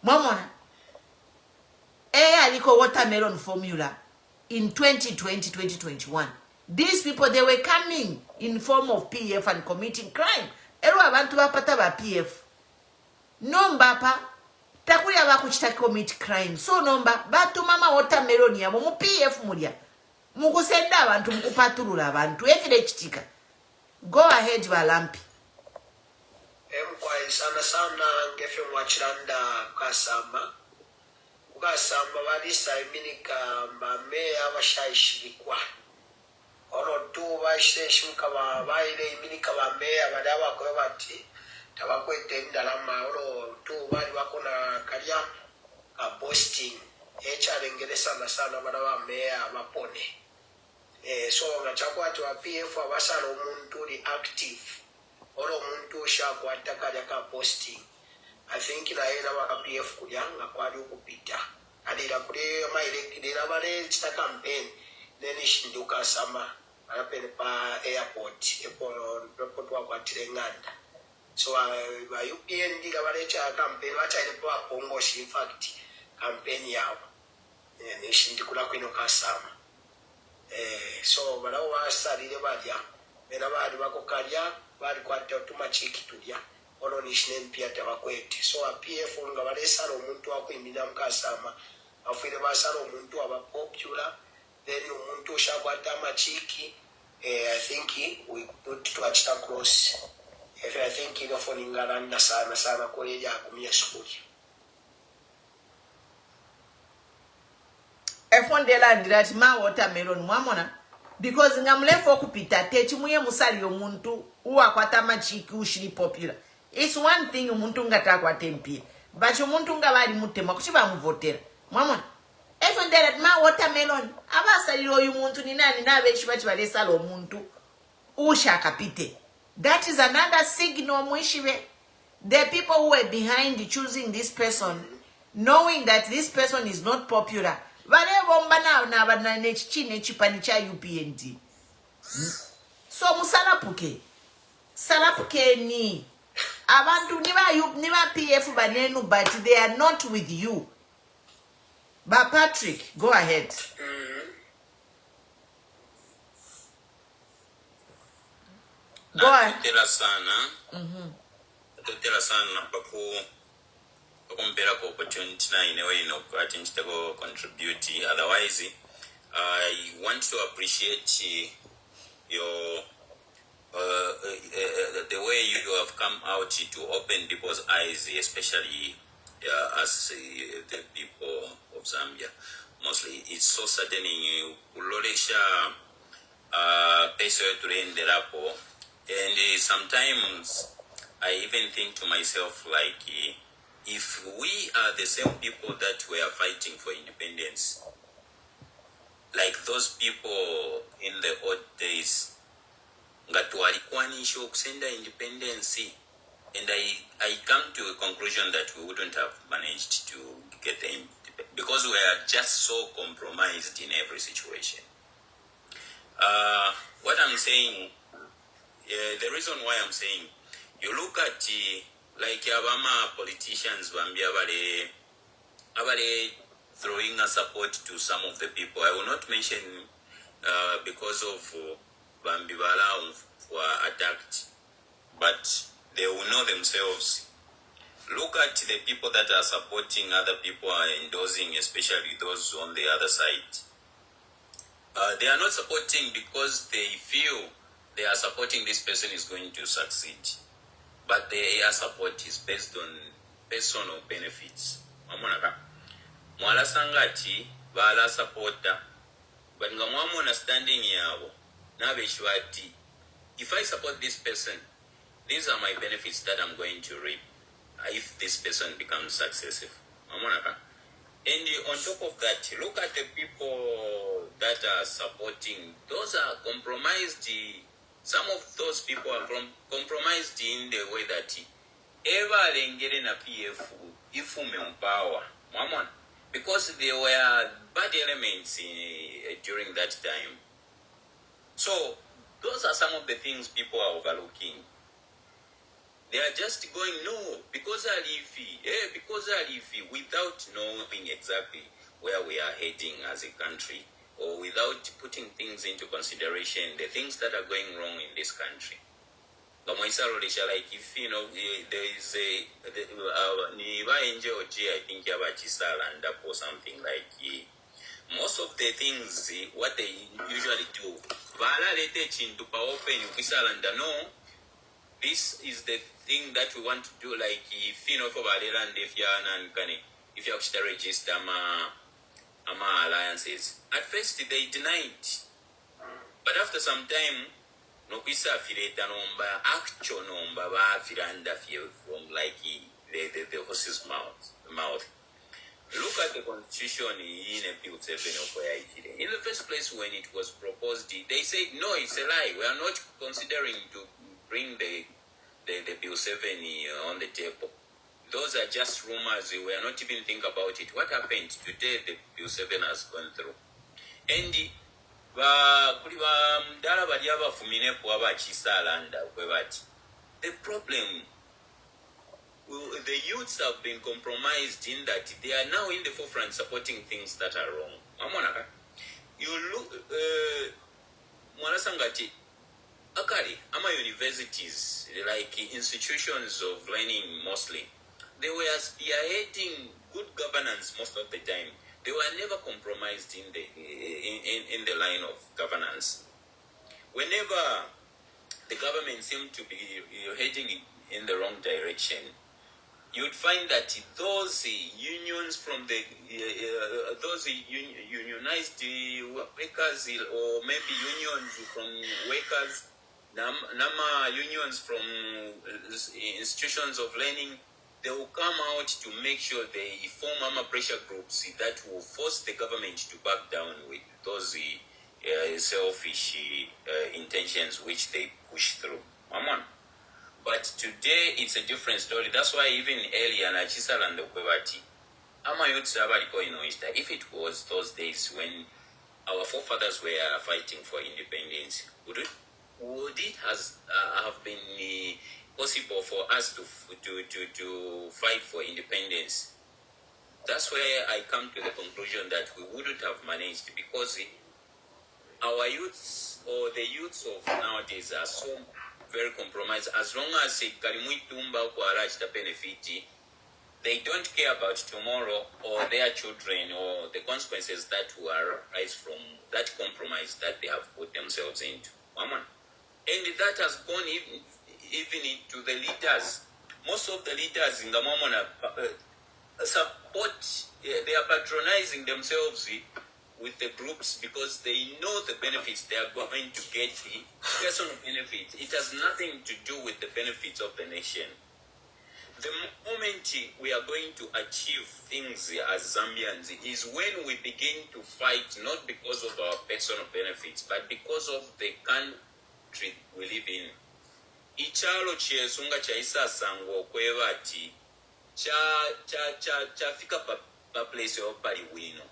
Momona. Aliko watermelon formula in 2020-2021. These people, they were coming in form of PF and committing crime. Ero abantu bapata ba PF. Nombapa takuya bakuchita commit crime. So nomba batu mama watermelon ya mu PF mulia. Mukusenda abantu mukupatulula abantu efire chitika. Go ahead Walampi. Emkwai sana ngefe mwachiranda Kasama. Kasama balisa eminika mame abashayishirikwa. Ono tu bashayishimka babaire eminika mame abadaba ko bati tabakwete ndalama ono tu bali bakona kalya a posting echarengere sana badaba me abapone. So ngachakwati wa PF abasala omuntu li active olo omuntu oshakwata kalya ka posting. I think na era wa PF kulyanga kwali okupita adira kuli mailekidira bale chita campaign then shinduka sama arapene pa airport wa kwatire nganda. So ba UPND gabale cha campaign bachaile pa kongoshi in fact campaign yabo ne shindikula kwino Kasama. So balawo basalire balya era bali bakokalya bali kwata tumachiki tulya ono nishine mpya tabakwete. So a PF nga balesala omuntu akuimira mu Kasama afire basala omuntu aba popular then omuntu oshakwata amachiki. I think we put to achita cross. If I think ino for ngalanda sana kole ya kumya skuli. Efondela ndirati ma watermelon mwamona because ngamlefo kupita techi muye musali omuntu uwakwata machiki ushiri popular. It's one thing umuntu ngatakwa tempi but umuntu ngabali mutema kuchiba muvotera mwamona. Efondela ma watermelon abasali oyu muntu ni nani nabe chibachi balesala omuntu ushakapite. That is another signal mwishiwe. The people who were behind choosing this person knowing that this person is not popular. Vale bomba na banane chine chipani cha UPND. So Salapuke ni abantu niba PF banenu but they are not with you. But Patrick, go ahead. Go ahead. Tela sana. Tela sana paku compare ko opportunity na in a way no attempt to contribute. Otherwise, I want to appreciate your the way you have come out to open people's eyes, especially as the people of Zambia. Mostly, it's so certain in Ulolesha peso to end the rapport, and sometimes I even think to myself, like, if we are the same people that were fighting for independence, like those people in the old days, nga twalikuwanisha okusenda independence, and I come to a conclusion that we wouldn't have managed to get the independence because we are just so compromised in every situation. What I'm saying, the reason why I'm saying, you look at like Abama politicians, abale throwing a support to some of the people. I will not mention because of Bambibala were attacked, but they will know themselves. Look at the people that are supporting other people are endorsing, especially those on the other side. They are not supporting because they feel they are supporting this person is going to succeed, but their support is based on personal benefits. Mwala sangati bala supporter, but nga mwamu understanding yabo nabe shwati. If I support this person, these are my benefits that I'm going to reap if this person becomes successful. And on top of that, look at the people that are supporting. Those are compromised. Some of those people are compromised in the way that ever they get in a PF if power, because there were bad elements during that time. So those are some of the things people are overlooking. They are just going, no, because I live without knowing exactly where we are heading as a country, or without putting things into consideration, the things that are going wrong in this country. Like, if you know, there is a I think about Chisala or something like most of the things, what they usually do, this is the thing that we want to do, like if you know for Baleland, if you have to register ama alliances. At first they denied, but after some time no kwisa affiliate nomba actual number ba affiliate from like the horse's mouth. Look at the constitution in Bill 7 of Haiti. In the first place, when it was proposed, they said no, it's a lie. We are not considering to bring the Bill 7 on the table. Those are just rumors. We are not even thinking about it. What happened today? The Bill 7 has gone through. And the problem, the youths have been compromised in that they are now in the forefront supporting things that are wrong. You look, Akari, ama universities, like institutions of learning mostly, they were spearheading good governance most of the time. They were never compromised in the line of governance. Whenever the government seemed to be heading in the wrong direction, you would find that those unions from the those unionized workers, or maybe unions from workers, nama unions from institutions of learning, they will come out to make sure they form pressure groups that will force the government to back down with those selfish intentions which they push through. But today it's a different story. That's why even earlier, Nachisal and the Kwebati, if it was those days when our forefathers were fighting for independence, would it have been possible for us to fight for independence? That's where I come to the conclusion that we wouldn't have managed, because our youths, or the youths of nowadays, are so very compromised. As long as the benefit, they don't care about tomorrow or their children or the consequences that will arise from that compromise that they have put themselves into. And that has gone even into the leaders. Most of the leaders in the moment support, they are patronizing themselves with the groups because they know the benefits they are going to get, the personal benefits. It has nothing to do with the benefits of the nation. The moment we are going to achieve things as Zambians is when we begin to fight, not because of our personal benefits, but because of the country we live in. Ichalo chesunga chaisasanga okweva ati chafika pa place opali wino.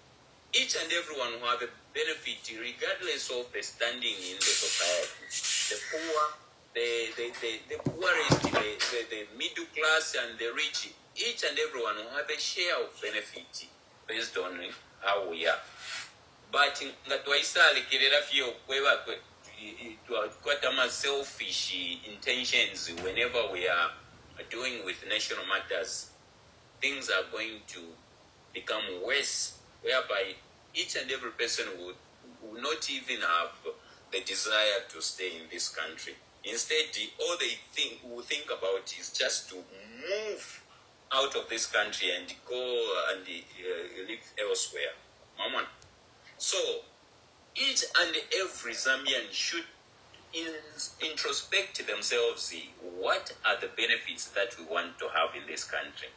Each and everyone who have a benefit regardless of the standing in the society. The poor, the poorest, the middle class and the rich, each and everyone will have a share of benefit based on how we are. But ngatwaisalekerera fyo kweva to selfish intentions whenever we are doing with national matters, things are going to become worse, whereby each and every person would not even have the desire to stay in this country. Instead, all they will think about is just to move out of this country and go and live elsewhere. Mama. So, each and every Zambian should introspect themselves. What are the benefits that we want to have in this country?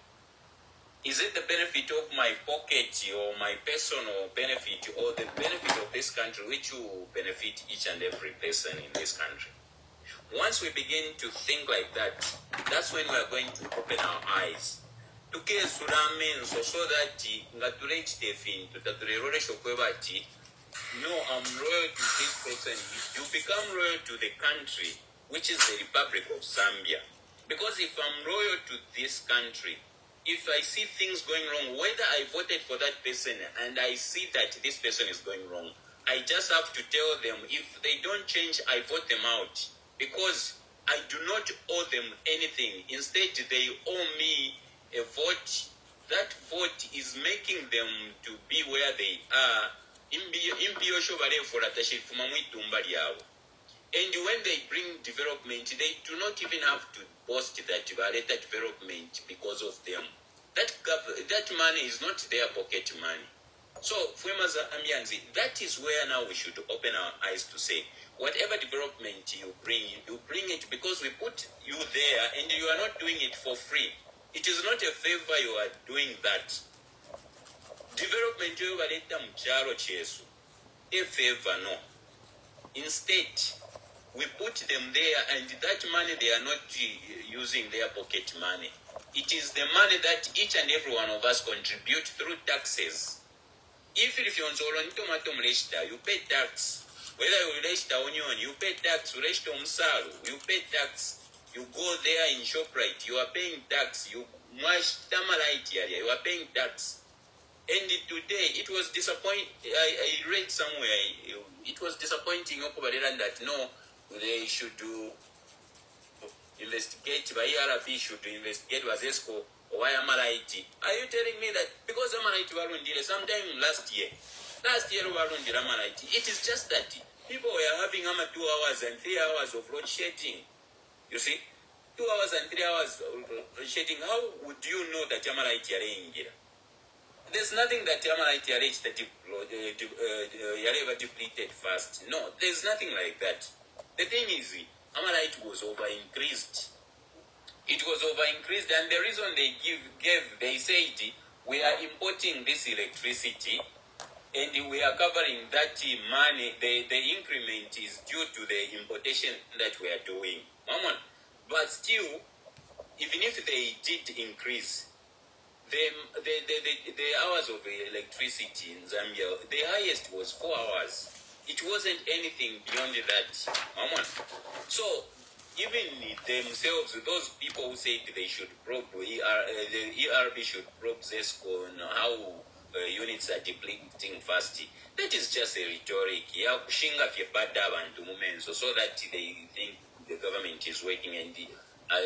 Is it the benefit of my pocket or my personal benefit, or the benefit of this country which will benefit each and every person in this country? Once we begin to think like that, that's when we are going to open our eyes. So that no, I'm loyal to this person. You become loyal to the country, which is the Republic of Zambia. Because if I'm loyal to this country, if I see things going wrong, whether I voted for that person and I see that this person is going wrong, I just have to tell them, if they don't change, I vote them out. Because I do not owe them anything. Instead, they owe me a vote. That vote is making them to be where they are. And when they bring development, they do not even have to boast that development because of them. That money is not their pocket money. So, that is where now we should open our eyes to say, whatever development you bring it because we put you there, and you are not doing it for free. It is not a favor you are doing that. Development you a favor, no. Instead, we put them there, and that money they are not using their pocket money. It is the money that each and every one of us contribute through taxes. If you're on tomato you pay tax. Whether you register onion, you pay tax. You register you pay tax. You go there in ShopRite, you are paying tax. You mash tamarite area, you are paying tax. And today, it was disappointing. I read somewhere, it was disappointing that no, they should investigate, ERP should investigate Wazesco or Amaraiti. Are you telling me that because Amaraiti Warundile sometime last year Warundile Amaraiti, it is just that people were having 2 hours and 3 hours of load shedding. You see? 2 hours and 3 hours of load shedding. How would you know that Amaraiti are ingira? There's nothing that Amaraiti are that depleted fast. No, there's nothing like that. The thing is, Amaraiti was over-increased. It was over-increased, and the reason they they said, we are importing this electricity, and we are covering that money. The increment is due to the importation that we are doing. But still, even if they did increase, the hours of electricity in Zambia, the highest was 4 hours. It wasn't anything beyond that. So, even themselves, those people who said they should probe, the ERB should probe ZESCO on how units are depleting fast, that is just a rhetoric. So that they think the government is working, and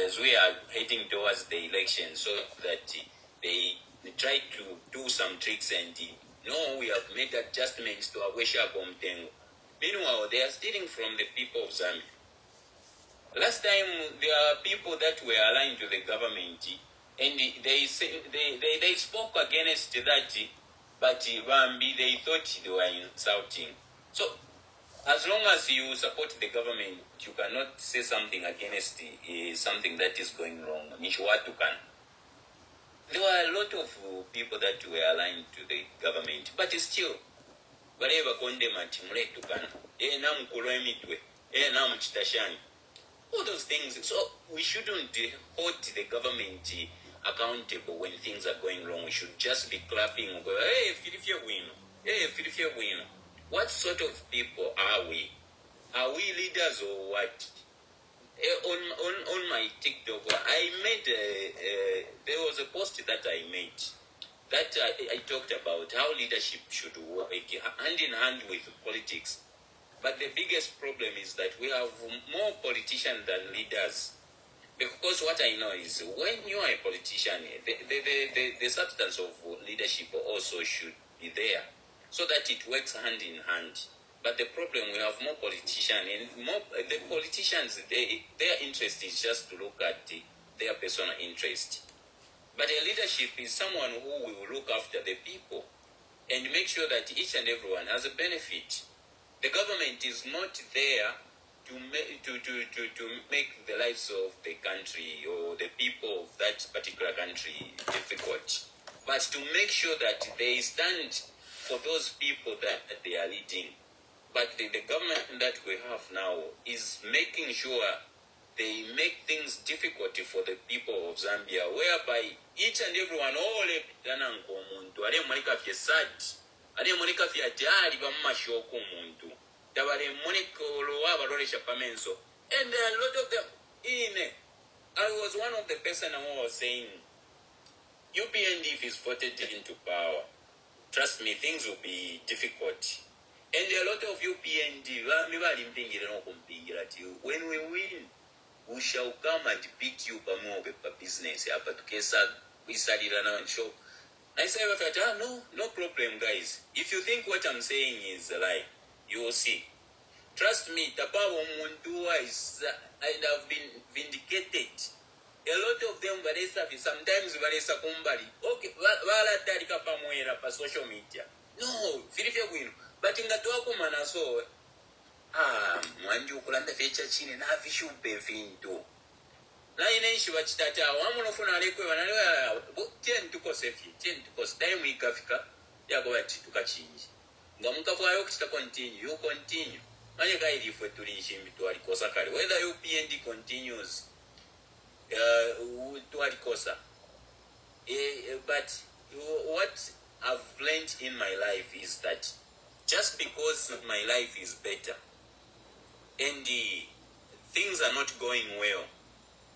as we are heading towards the election, so that they try to do some tricks and no, we have made adjustments to Awesha Bomtengo. Meanwhile, they are stealing from the people of Zambia. Last time, there are people that were aligned to the government, and they spoke against that But Bambi, they thought they were insulting. So, as long as you support the government, you cannot say something against something that is going wrong. There were a lot of people that were aligned to the government, but still, whatever condemn all those things. So we shouldn't hold the government accountable when things are going wrong. We should just be clapping and go, hey, Philipia win. Hey, Philipia win. What sort of people are we? Are we leaders or what? On my TikTok, I made there was a post that I made that I talked about how leadership should work hand in hand with politics. But the biggest problem is that we have more politicians than leaders. Because what I know is when you are a politician, the substance of leadership also should be there so that it works hand in hand. But the problem, we have more politicians, and more the politicians, their interest is just to look at their personal interest. But a leadership is someone who will look after the people and make sure that each and everyone has a benefit. The government is not there to make the lives of the country or the people of that particular country difficult, but to make sure that they stand for those people that they are leading. But the government that we have now is making sure they make things difficult for the people of Zambia, whereby each and everyone, all and there are a lot of them I was one of the person who was saying UPND if is voted into power, trust me, things will be difficult. And a lot of UPND when we win, we shall come and beat you for business. We started an show. I say, no problem, guys. If you think what I'm saying is a lie, you will see. Trust me, I'd have been vindicated. A lot of them, sometimes okay, social media. No, but in the Tuakumana, so, Manju feature chini na vishu bevinto. Na inaishi wachitata wamunofuna alekwe wanalewa tien tuko safe tien tuko time ikafika yako bati tukachinji ngamukafu ayo kita continue you continue manye gaidi fwe tulinshimbi tualikosa kale whether UPND continues tualikosa but what I've learned in my life is that just because my life is better and things are not going well,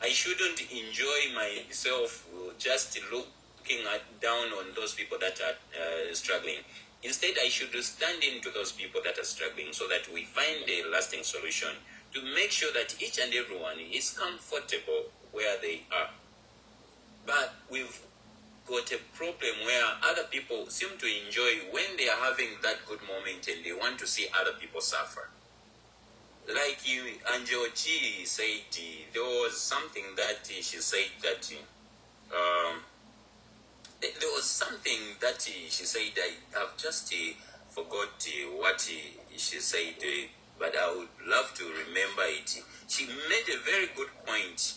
I shouldn't enjoy myself just looking down on those people that are struggling. Instead, I should stand into those people that are struggling so that we find a lasting solution to make sure that each and everyone is comfortable where they are. But we've got a problem where other people seem to enjoy when they are having that good moment and they want to see other people suffer. Like you, Angel G said, there was something that she said that there was something that she said. I have just forgot what she said, but I would love to remember it. She made a very good point,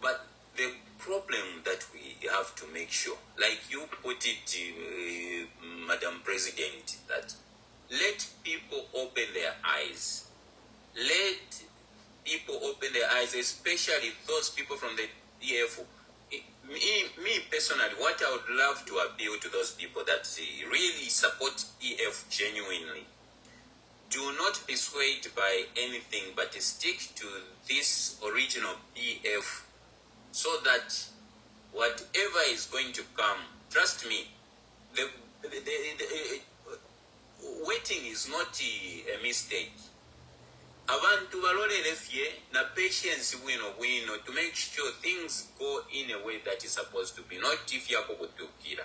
but the problem that we have to make sure, like you put it, Madam President, that let people open their eyes. Let people open their eyes, especially those people from the EF. Me personally, what I would love to appeal to those people that really support EF genuinely. Do not be swayed by anything, but stick to this original EF so that whatever is going to come, trust me, the waiting is not a mistake. Abantu balolere fye na patience wino to make sure things go in a way that is supposed to be, not if yako kutukira.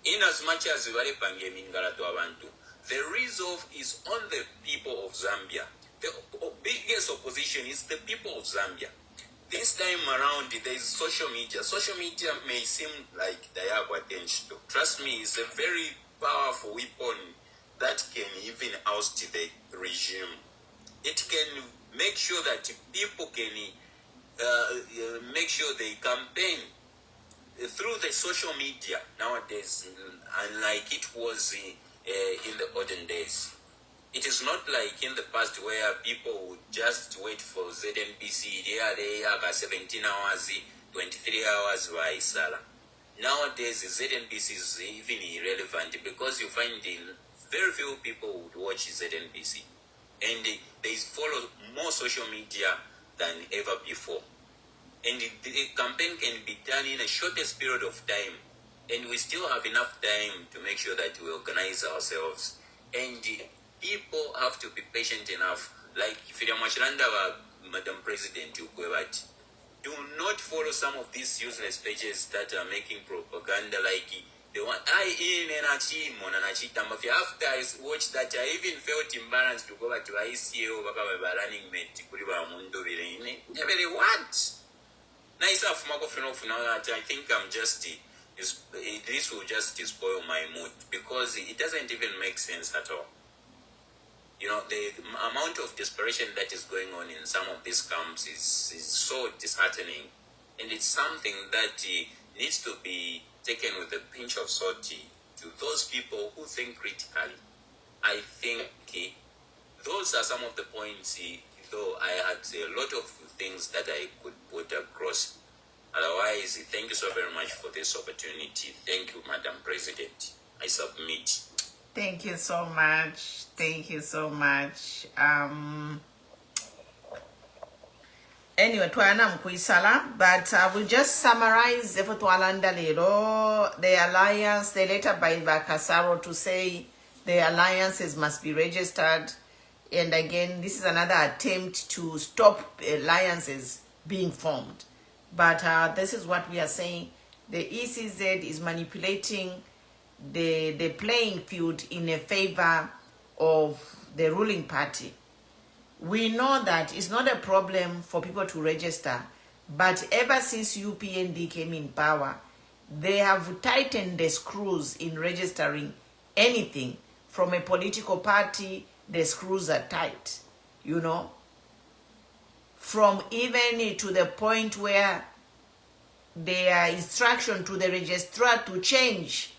In as much as vale pange mingala to abantu, the resolve is on the people of Zambia. The biggest opposition is the people of Zambia. this time around, there is social media. Social media may seem like they have attention. Trust me, it's a very powerful weapon that can even oust the regime. It can make sure that people can make sure they campaign through the social media nowadays, unlike it was in the olden days. It is not like in the past where people would just wait for ZNBC, they are 17 hours, 23 hours by Sala. Nowadays, ZNBC is even irrelevant because you find very few people would watch ZNBC. And they follow more social media than ever before. And the campaign can be done in a shortest period of time. And we still have enough time to make sure that we organize ourselves. And people have to be patient enough. Like Madam President, do not follow some of these useless pages that are making propaganda like the one after I watched that, I even felt embarrassed to go back to ECL running mate. What? Nice of I think I'm just this will just spoil my mood because it doesn't even make sense at all. You know, the amount of desperation that is going on in some of these camps is so disheartening, and it's something that needs to be taken with a pinch of salt to those people who think critically. I think those are some of the points, though I had a lot of things that I could put across. Otherwise, thank you so very much for this opportunity. Thank you, Madam President. I submit. Thank you so much. Thank you so much. Anyway, but I will just summarize the alliance, the letter by Kasama to say the alliances must be registered. And again, this is another attempt to stop alliances being formed. But this is what we are saying. The ECZ is manipulating the playing field in a favor of the ruling party. We know that it's not a problem for people to register, but ever since UPND came in power, they have tightened the screws in registering anything. From a political party, the screws are tight, you know. From even to the point where their instruction to the registrar to change.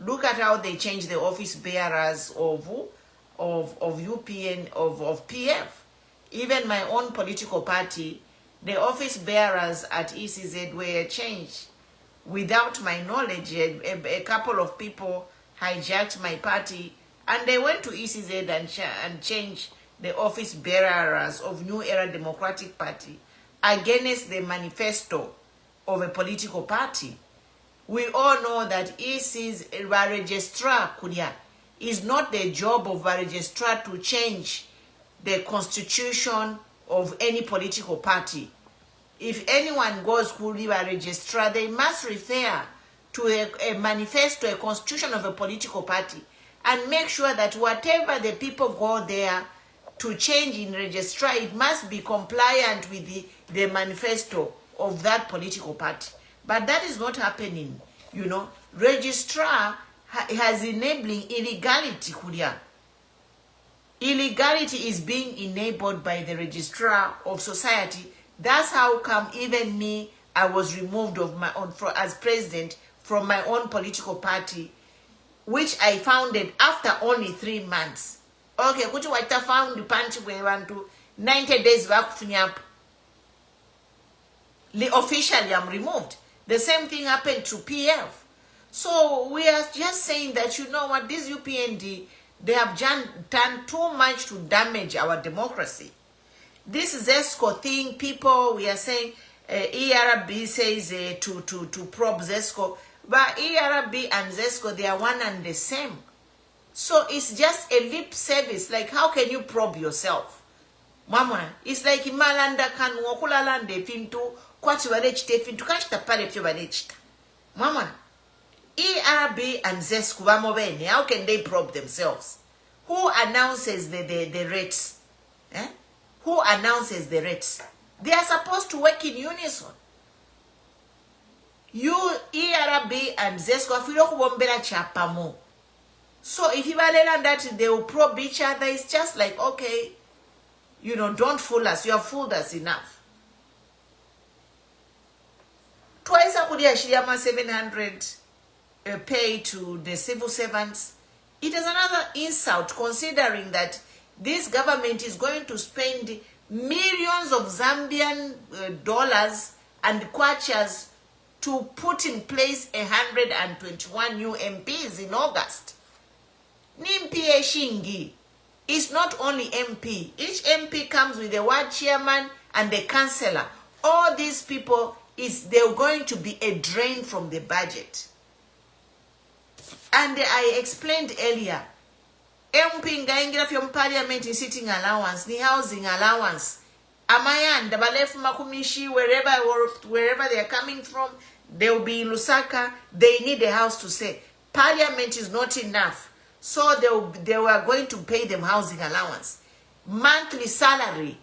Look at how they change the office bearers of UPN, of PF. Even my own political party, the office bearers at ECZ were changed. Without my knowledge, a couple of people hijacked my party and they went to ECZ and changed the office bearers of New Era Democratic Party against the manifesto of a political party. We all know that EC's registrar is not the job of a registrar to change the constitution of any political party. If anyone goes to be a registrar, they must refer to a manifesto, a constitution of a political party, and make sure that whatever the people go there to change in registrar, it must be compliant with the manifesto of that political party. But that is not happening, you know. Registrar has enabling illegality. Illegality is being enabled by the registrar of society. That's how come even me, I was removed of my own as president from my own political party, which I founded after only 3 months. Okay, kuchi waita found the punch we want to 90 days back. Officially, I'm removed. The same thing happened to PF. So we are just saying that, you know what, this UPND, they have done too much to damage our democracy. This ZESCO thing, people, we are saying, ERB says to probe ZESCO, but ERB and ZESCO, they are one and the same. So it's just a lip service. Like, how can you probe yourself? Mama, it's like Malanda kan wakulalande fintu kwati walechite fintu kachita pale pyo walechita. Mama, ERB and ZESCO bamobene, how can they probe themselves? Who announces the rates? Eh? Who announces the rates? They are supposed to work in unison. You, ERB and ZESCO, chapamo. So if you learn that they will probe each other, it's just like, okay, you know, don't fool us. You have fooled us enough. Twice a kudia shiyama 700 pay to the civil servants. It is another insult considering that this government is going to spend millions of Zambian dollars and kwachas to put in place 121 new MPs in August. Nimpi Shingi is not only MP. Each MP comes with a ward chairman and the councillor. All these people, they're going to be a drain from the budget. And I explained earlier, MP ngaingira from parliament in sitting allowance, ni housing allowance. Amayan, the Balefu Makumishi, wherever they are coming from, they will be in Lusaka, they need a house to stay. Parliament is not enough. So they were going to pay them housing allowance. Monthly salary.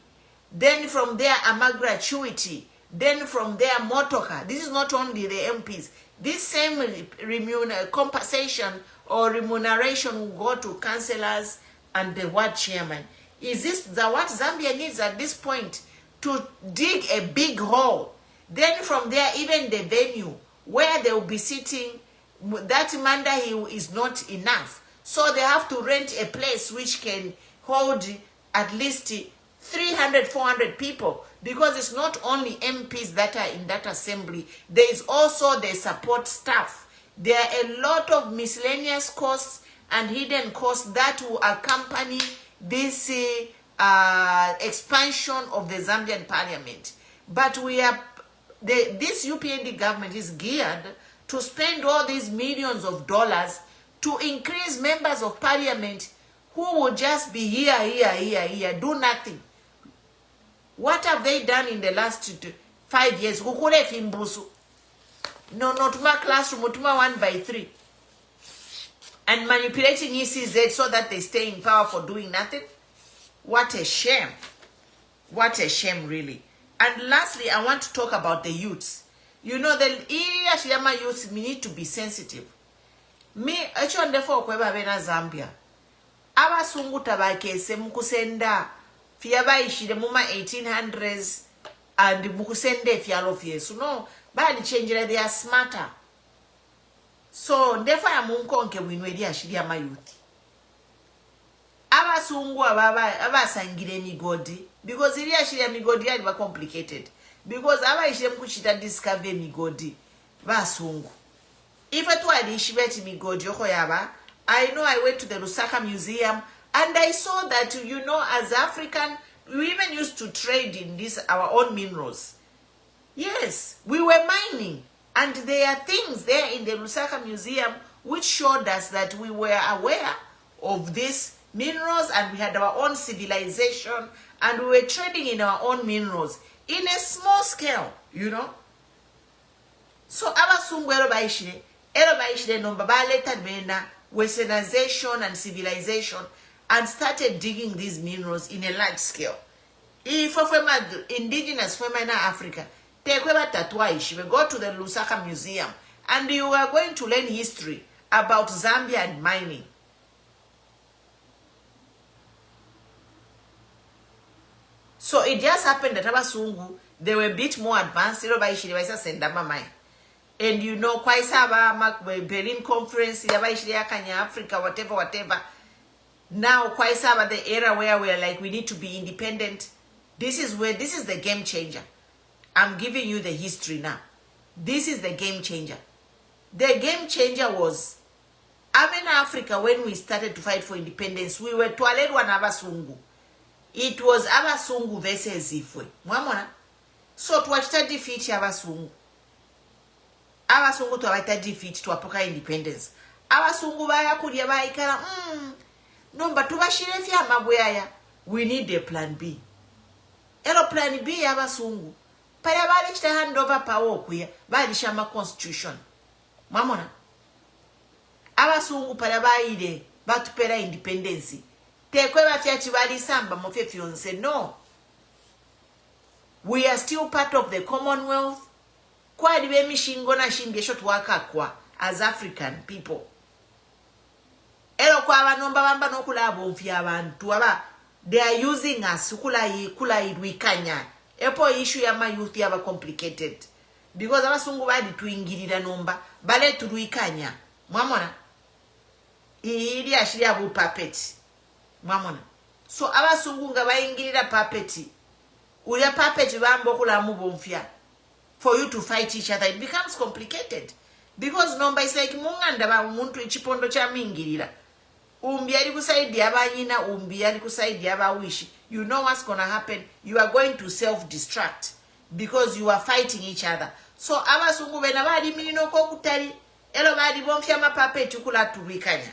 Then from there, a gratuity. Then from there, motoka. This is not only the MPs. This same compensation or remuneration will go to councillors and the ward chairman. Is this what Zambia needs at this point? To dig a big hole. Then from there, even the venue where they will be sitting, that Mandahi is not enough. So they have to rent a place which can hold at least 300, 400 people. Because it's not only MPs that are in that assembly. There is also the support staff. There are a lot of miscellaneous costs and hidden costs that will accompany this expansion of the Zambian parliament. But this UPND government is geared to spend all these millions of dollars to increase members of parliament who will just be here, do nothing. What have they done in the last 5 years? No, tuma classroom, tuma 1 by 3. And manipulating ECZ so that they stay in power for doing nothing. What a shame. What a shame, really. And lastly, I want to talk about the youths. You know, the Shiyama youths need to be sensitive. Me, echondefo kweba bena Zambia. Abasungu tabakese mukusenda fiyabayishire muma 1800s and mukusende fyalo fyesu. No, bali change they are smarter. So ndefa ya munkonke winwedi Shiyama youth. Abasungu abasangire emigodi because iriya shiri emigodi yali ba complicated because abayishire mukuchita discover emigodi basungu. If I told Ishibeti Migodi Yokoyaba, I know I went to the Lusaka Museum and I saw that, you know, as African, we even used to trade in this, our own minerals. Yes, we were mining. And there are things there in the Lusaka Museum which showed us that we were aware of these minerals and we had our own civilization and we were trading in our own minerals in a small scale, you know. So, Abasungu Erobaishire, Nomba later bena westernization and civilization and started digging these minerals in a large scale. If indigenous women in Africa, take go to the Lusaka Museum and you are going to learn history about Zambia and mining. So it just happened that Abasungu, they were a bit more advanced. And you know, Kwaisaba, Berlin Conference, Africa, whatever. Now, Kwaisaba, the era where we're like, we need to be independent. This is the game changer. I'm giving you the history now. This is the game changer. The game changer was, in Africa, when we started to fight for independence, we were Twaledwa na Abasungu. It was Abasungu versus Ifwe. Mwamona? So, tuwachita defeat Abasungu. Abasungu tuwaita defeat tuwapoka independence. Abasungu baya kudia baikala, nomba tubashire fya mabwaya. We need a plan B. Elo plan B Abasungu. Paya bali chita hand over power kuya, bali shama constitution. Mwamona? Abasungu paya baide, batupera independence. Tekwe bafya chibali samba mofye fionse, no. We are still part of the Commonwealth. Kwa dibe mishingo na shimbesho tuwaka kwa as African people. Elo kwa wanomba wamba no kula bonfi abantu aba they are using us kula idwikanya. Epo issue ya ma youth yaba complicated because abasungu badi tuingirira nomba bale tudwikanya. Mwamona ili ashiri abu puppet. Mwamona so abasungu nga baingirira puppet. Uya puppet bambo kula mu bonfia. For you to fight each other, it becomes complicated. Because nomba is like munganda ba umuntu ichipondo cha mingirira. Umbi ali kusaidi abanyina, umbi ali kusaidi abawishi. You know what's going to happen? You are going to self-destruct because you are fighting each other. So abasungu bena bali minino ko kutali elo bali bomfya mapape chukula tubikanya.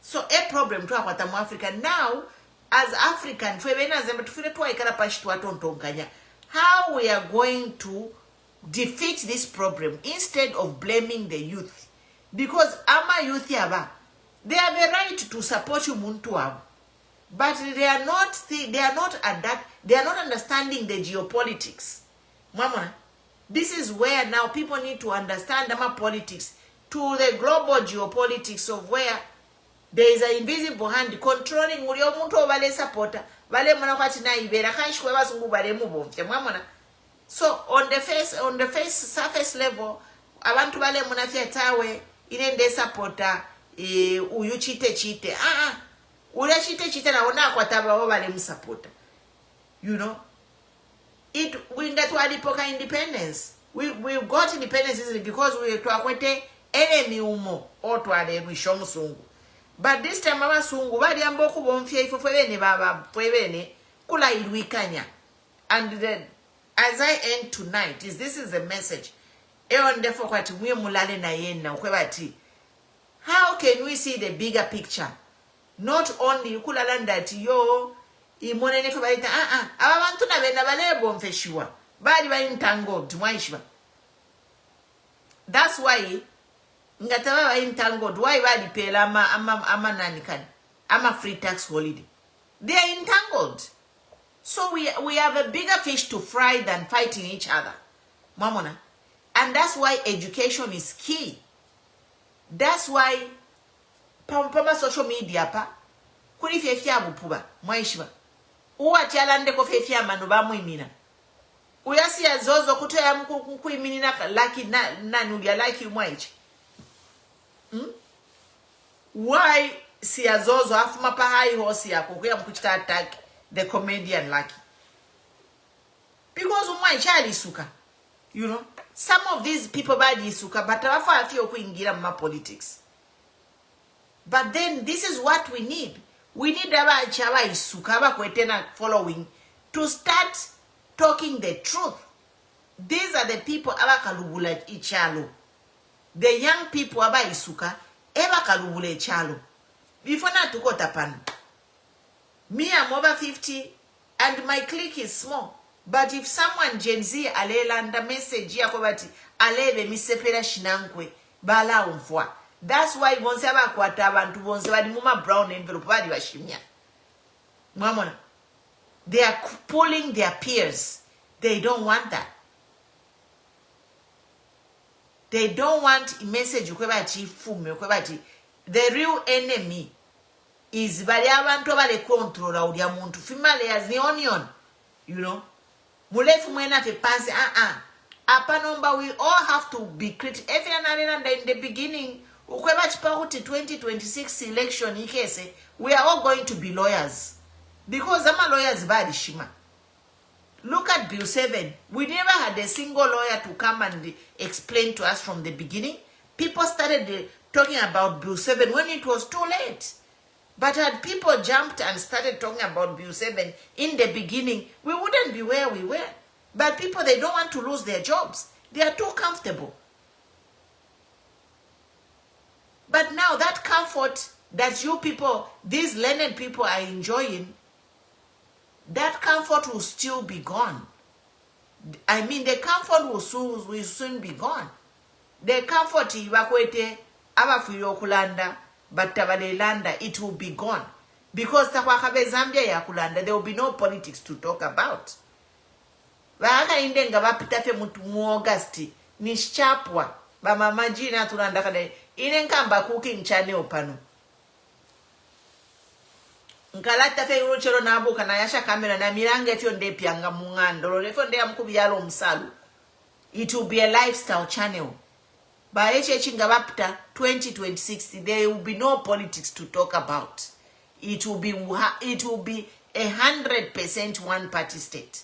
So a problem to akwata mu Africa now as African fwe bena zembe tufile tuwa ikara pashi tuwa tontonkanya. How we are going to defeat this problem instead of blaming the youth, because ama youth yaba they have the right to support umuntu wabo, but they are not understanding the geopolitics. Mama, this is where now people need to understand ama politics to the global geopolitics of where there is an invisible hand controlling uli omuntu obale supporter bale mwana kwati na ibera kanshwe basungu bale mubomfye mwamona. So on the surface level abantu bale munafya tawe inende supporter uyu chite ule chite na ona kwataba bo bale musupporter, you know it we that walipoka independence we got independence because we twakwete enemy umo otwale mwishomusungu. But this time abasungu bali amboku bomfya ifo fwebene baba fwebene kula ilwikanya. And then as I end tonight this is the message. Eon therefore kwati mwe mulale na yena ukwebati. How can we see the bigger picture? Not only kulala ndati yo imonene fwe balita abantu na bena bale bomfeshiwa bali ba entangled mwaishiwa. That's why ngataba ba entangled why bali pela ama nani kan ama free tax holiday. They are entangled. So we have a bigger fish to fry than fighting each other. Mamona. And that's why education is key. That's why pama social media pa kuri fefia bupuba mwaishiba. Uwa tialande ko fefia manu ba muimina. Uyasi ya zozo kutoya kuiminina laki na nulia laki mwaichi. Why si ya zozo afuma pa hai hosi ya kukuya mkuchita attack the comedian Lucky? Because umwa ichali suka. You know, some of these people badi suka but wafa afio kuingira ma politics. But then this is what we need. We need aba chawa isuka aba kwetena following to start talking the truth. These are the people aba kalubula ichalo. The young people aba isuka eba kalubula ichalo. Before na tuko tapano. Me, I'm over 50 and my clique is small. But if someone Gen Z alelanda message ya kobati alebe misepera shinankwe bala umfwa. That's why bonse abakwata abantu bonse badi muma brown envelope badi bashimya. Mwamona. They are pulling their peers. They don't want that. They don't want a message ukwebati fume ukwebati. The real enemy is bali abantu bale control audia muntu female as the onion, you know. Mulefu mwena te panse apa number we all have to be critical. If in the beginning ukweba chipahuti 2026 election ikese we are all going to be lawyers because ama lawyers badi shima. Look at Bill 7. We never had a single lawyer to come and explain to us from the beginning. People started talking about Bill 7 when it was too late. But had people jumped and started talking about Bill 7 in the beginning, we wouldn't be where we were. But people, they don't want to lose their jobs. They are too comfortable. But now that comfort that you people, these learned people are enjoying, that comfort will still be gone. I mean, the comfort will soon be gone. The comfort, iwakwete, abafuyo kulanda, but tabalelanda, it will be gone. Because takwakabe Zambia ya kulanda, there will be no politics to talk about. vakainde nga vapitafe mu August nishchapwa bamama jina tulanda kada ine nkamba cooking channel pano nkalata fe urochero nabuka na yasha kamera na mirange fyo ndepyanga mungando lefo ndeya mkubi yalo msalu. It will be a lifestyle channel. By nga bapta 2026 there will be no politics to talk about. It will be 100% one party state.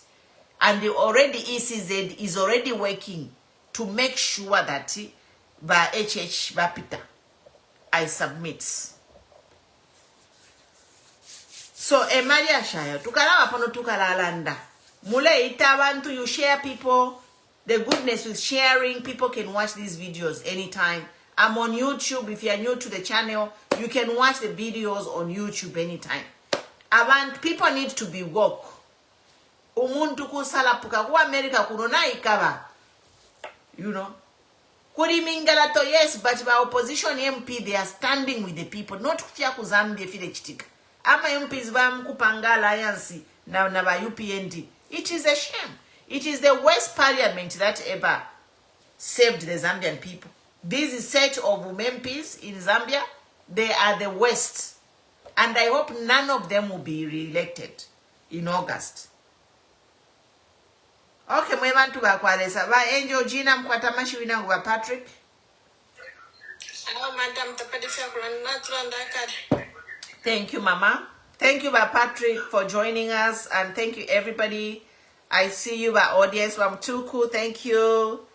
And already ECZ is already working to make sure that by bapita I submit. So Maria Shire, tukala pano tukala landa. Mule ita abantu, you share people. The goodness with sharing, people can watch these videos anytime. I'm on YouTube. If you are new to the channel, you can watch the videos on YouTube anytime. People need to be woke. Umuntu kusala puka ku America kunona ikaba. You know. Kuri mingalato, yes, but by opposition MP, they are standing with the people. Not kufia kuzambia file chitika. Ama MPs ba mkupanga alliance na ba UPND. It is a shame. It is the worst parliament that ever saved the Zambian people. This set of MPs in Zambia, they are the worst. And I hope none of them will be re-elected in August. Okay, mwebantu bakwalesa. Ba Angel Gina mkwata mashi winangu ba Patrick. Oh, Madam, Thank you, Mama. Thank you, ba Patrick, for joining us. And thank you, everybody. I see you, by audience. I'm too cool. Thank you.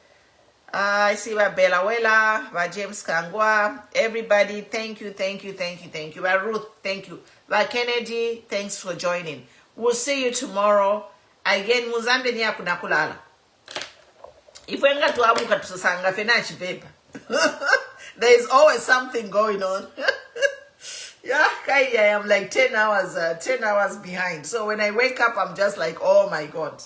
I see by Belawela, by James Kangwa. Everybody, thank you, thank you, thank you, thank you. By Ruth, thank you. By Kennedy, thanks for joining. We'll see you tomorrow. Again, Muzambe ni hakuna kulala. Ifwenga tuamuka tusasanga fenachi paper. There is always something going on. Yeah, I am like 10 hours behind. So when I wake up, I'm just like, oh my God.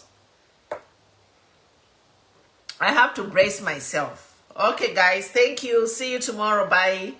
I have to brace myself. Okay, guys, thank you. See you tomorrow. Bye.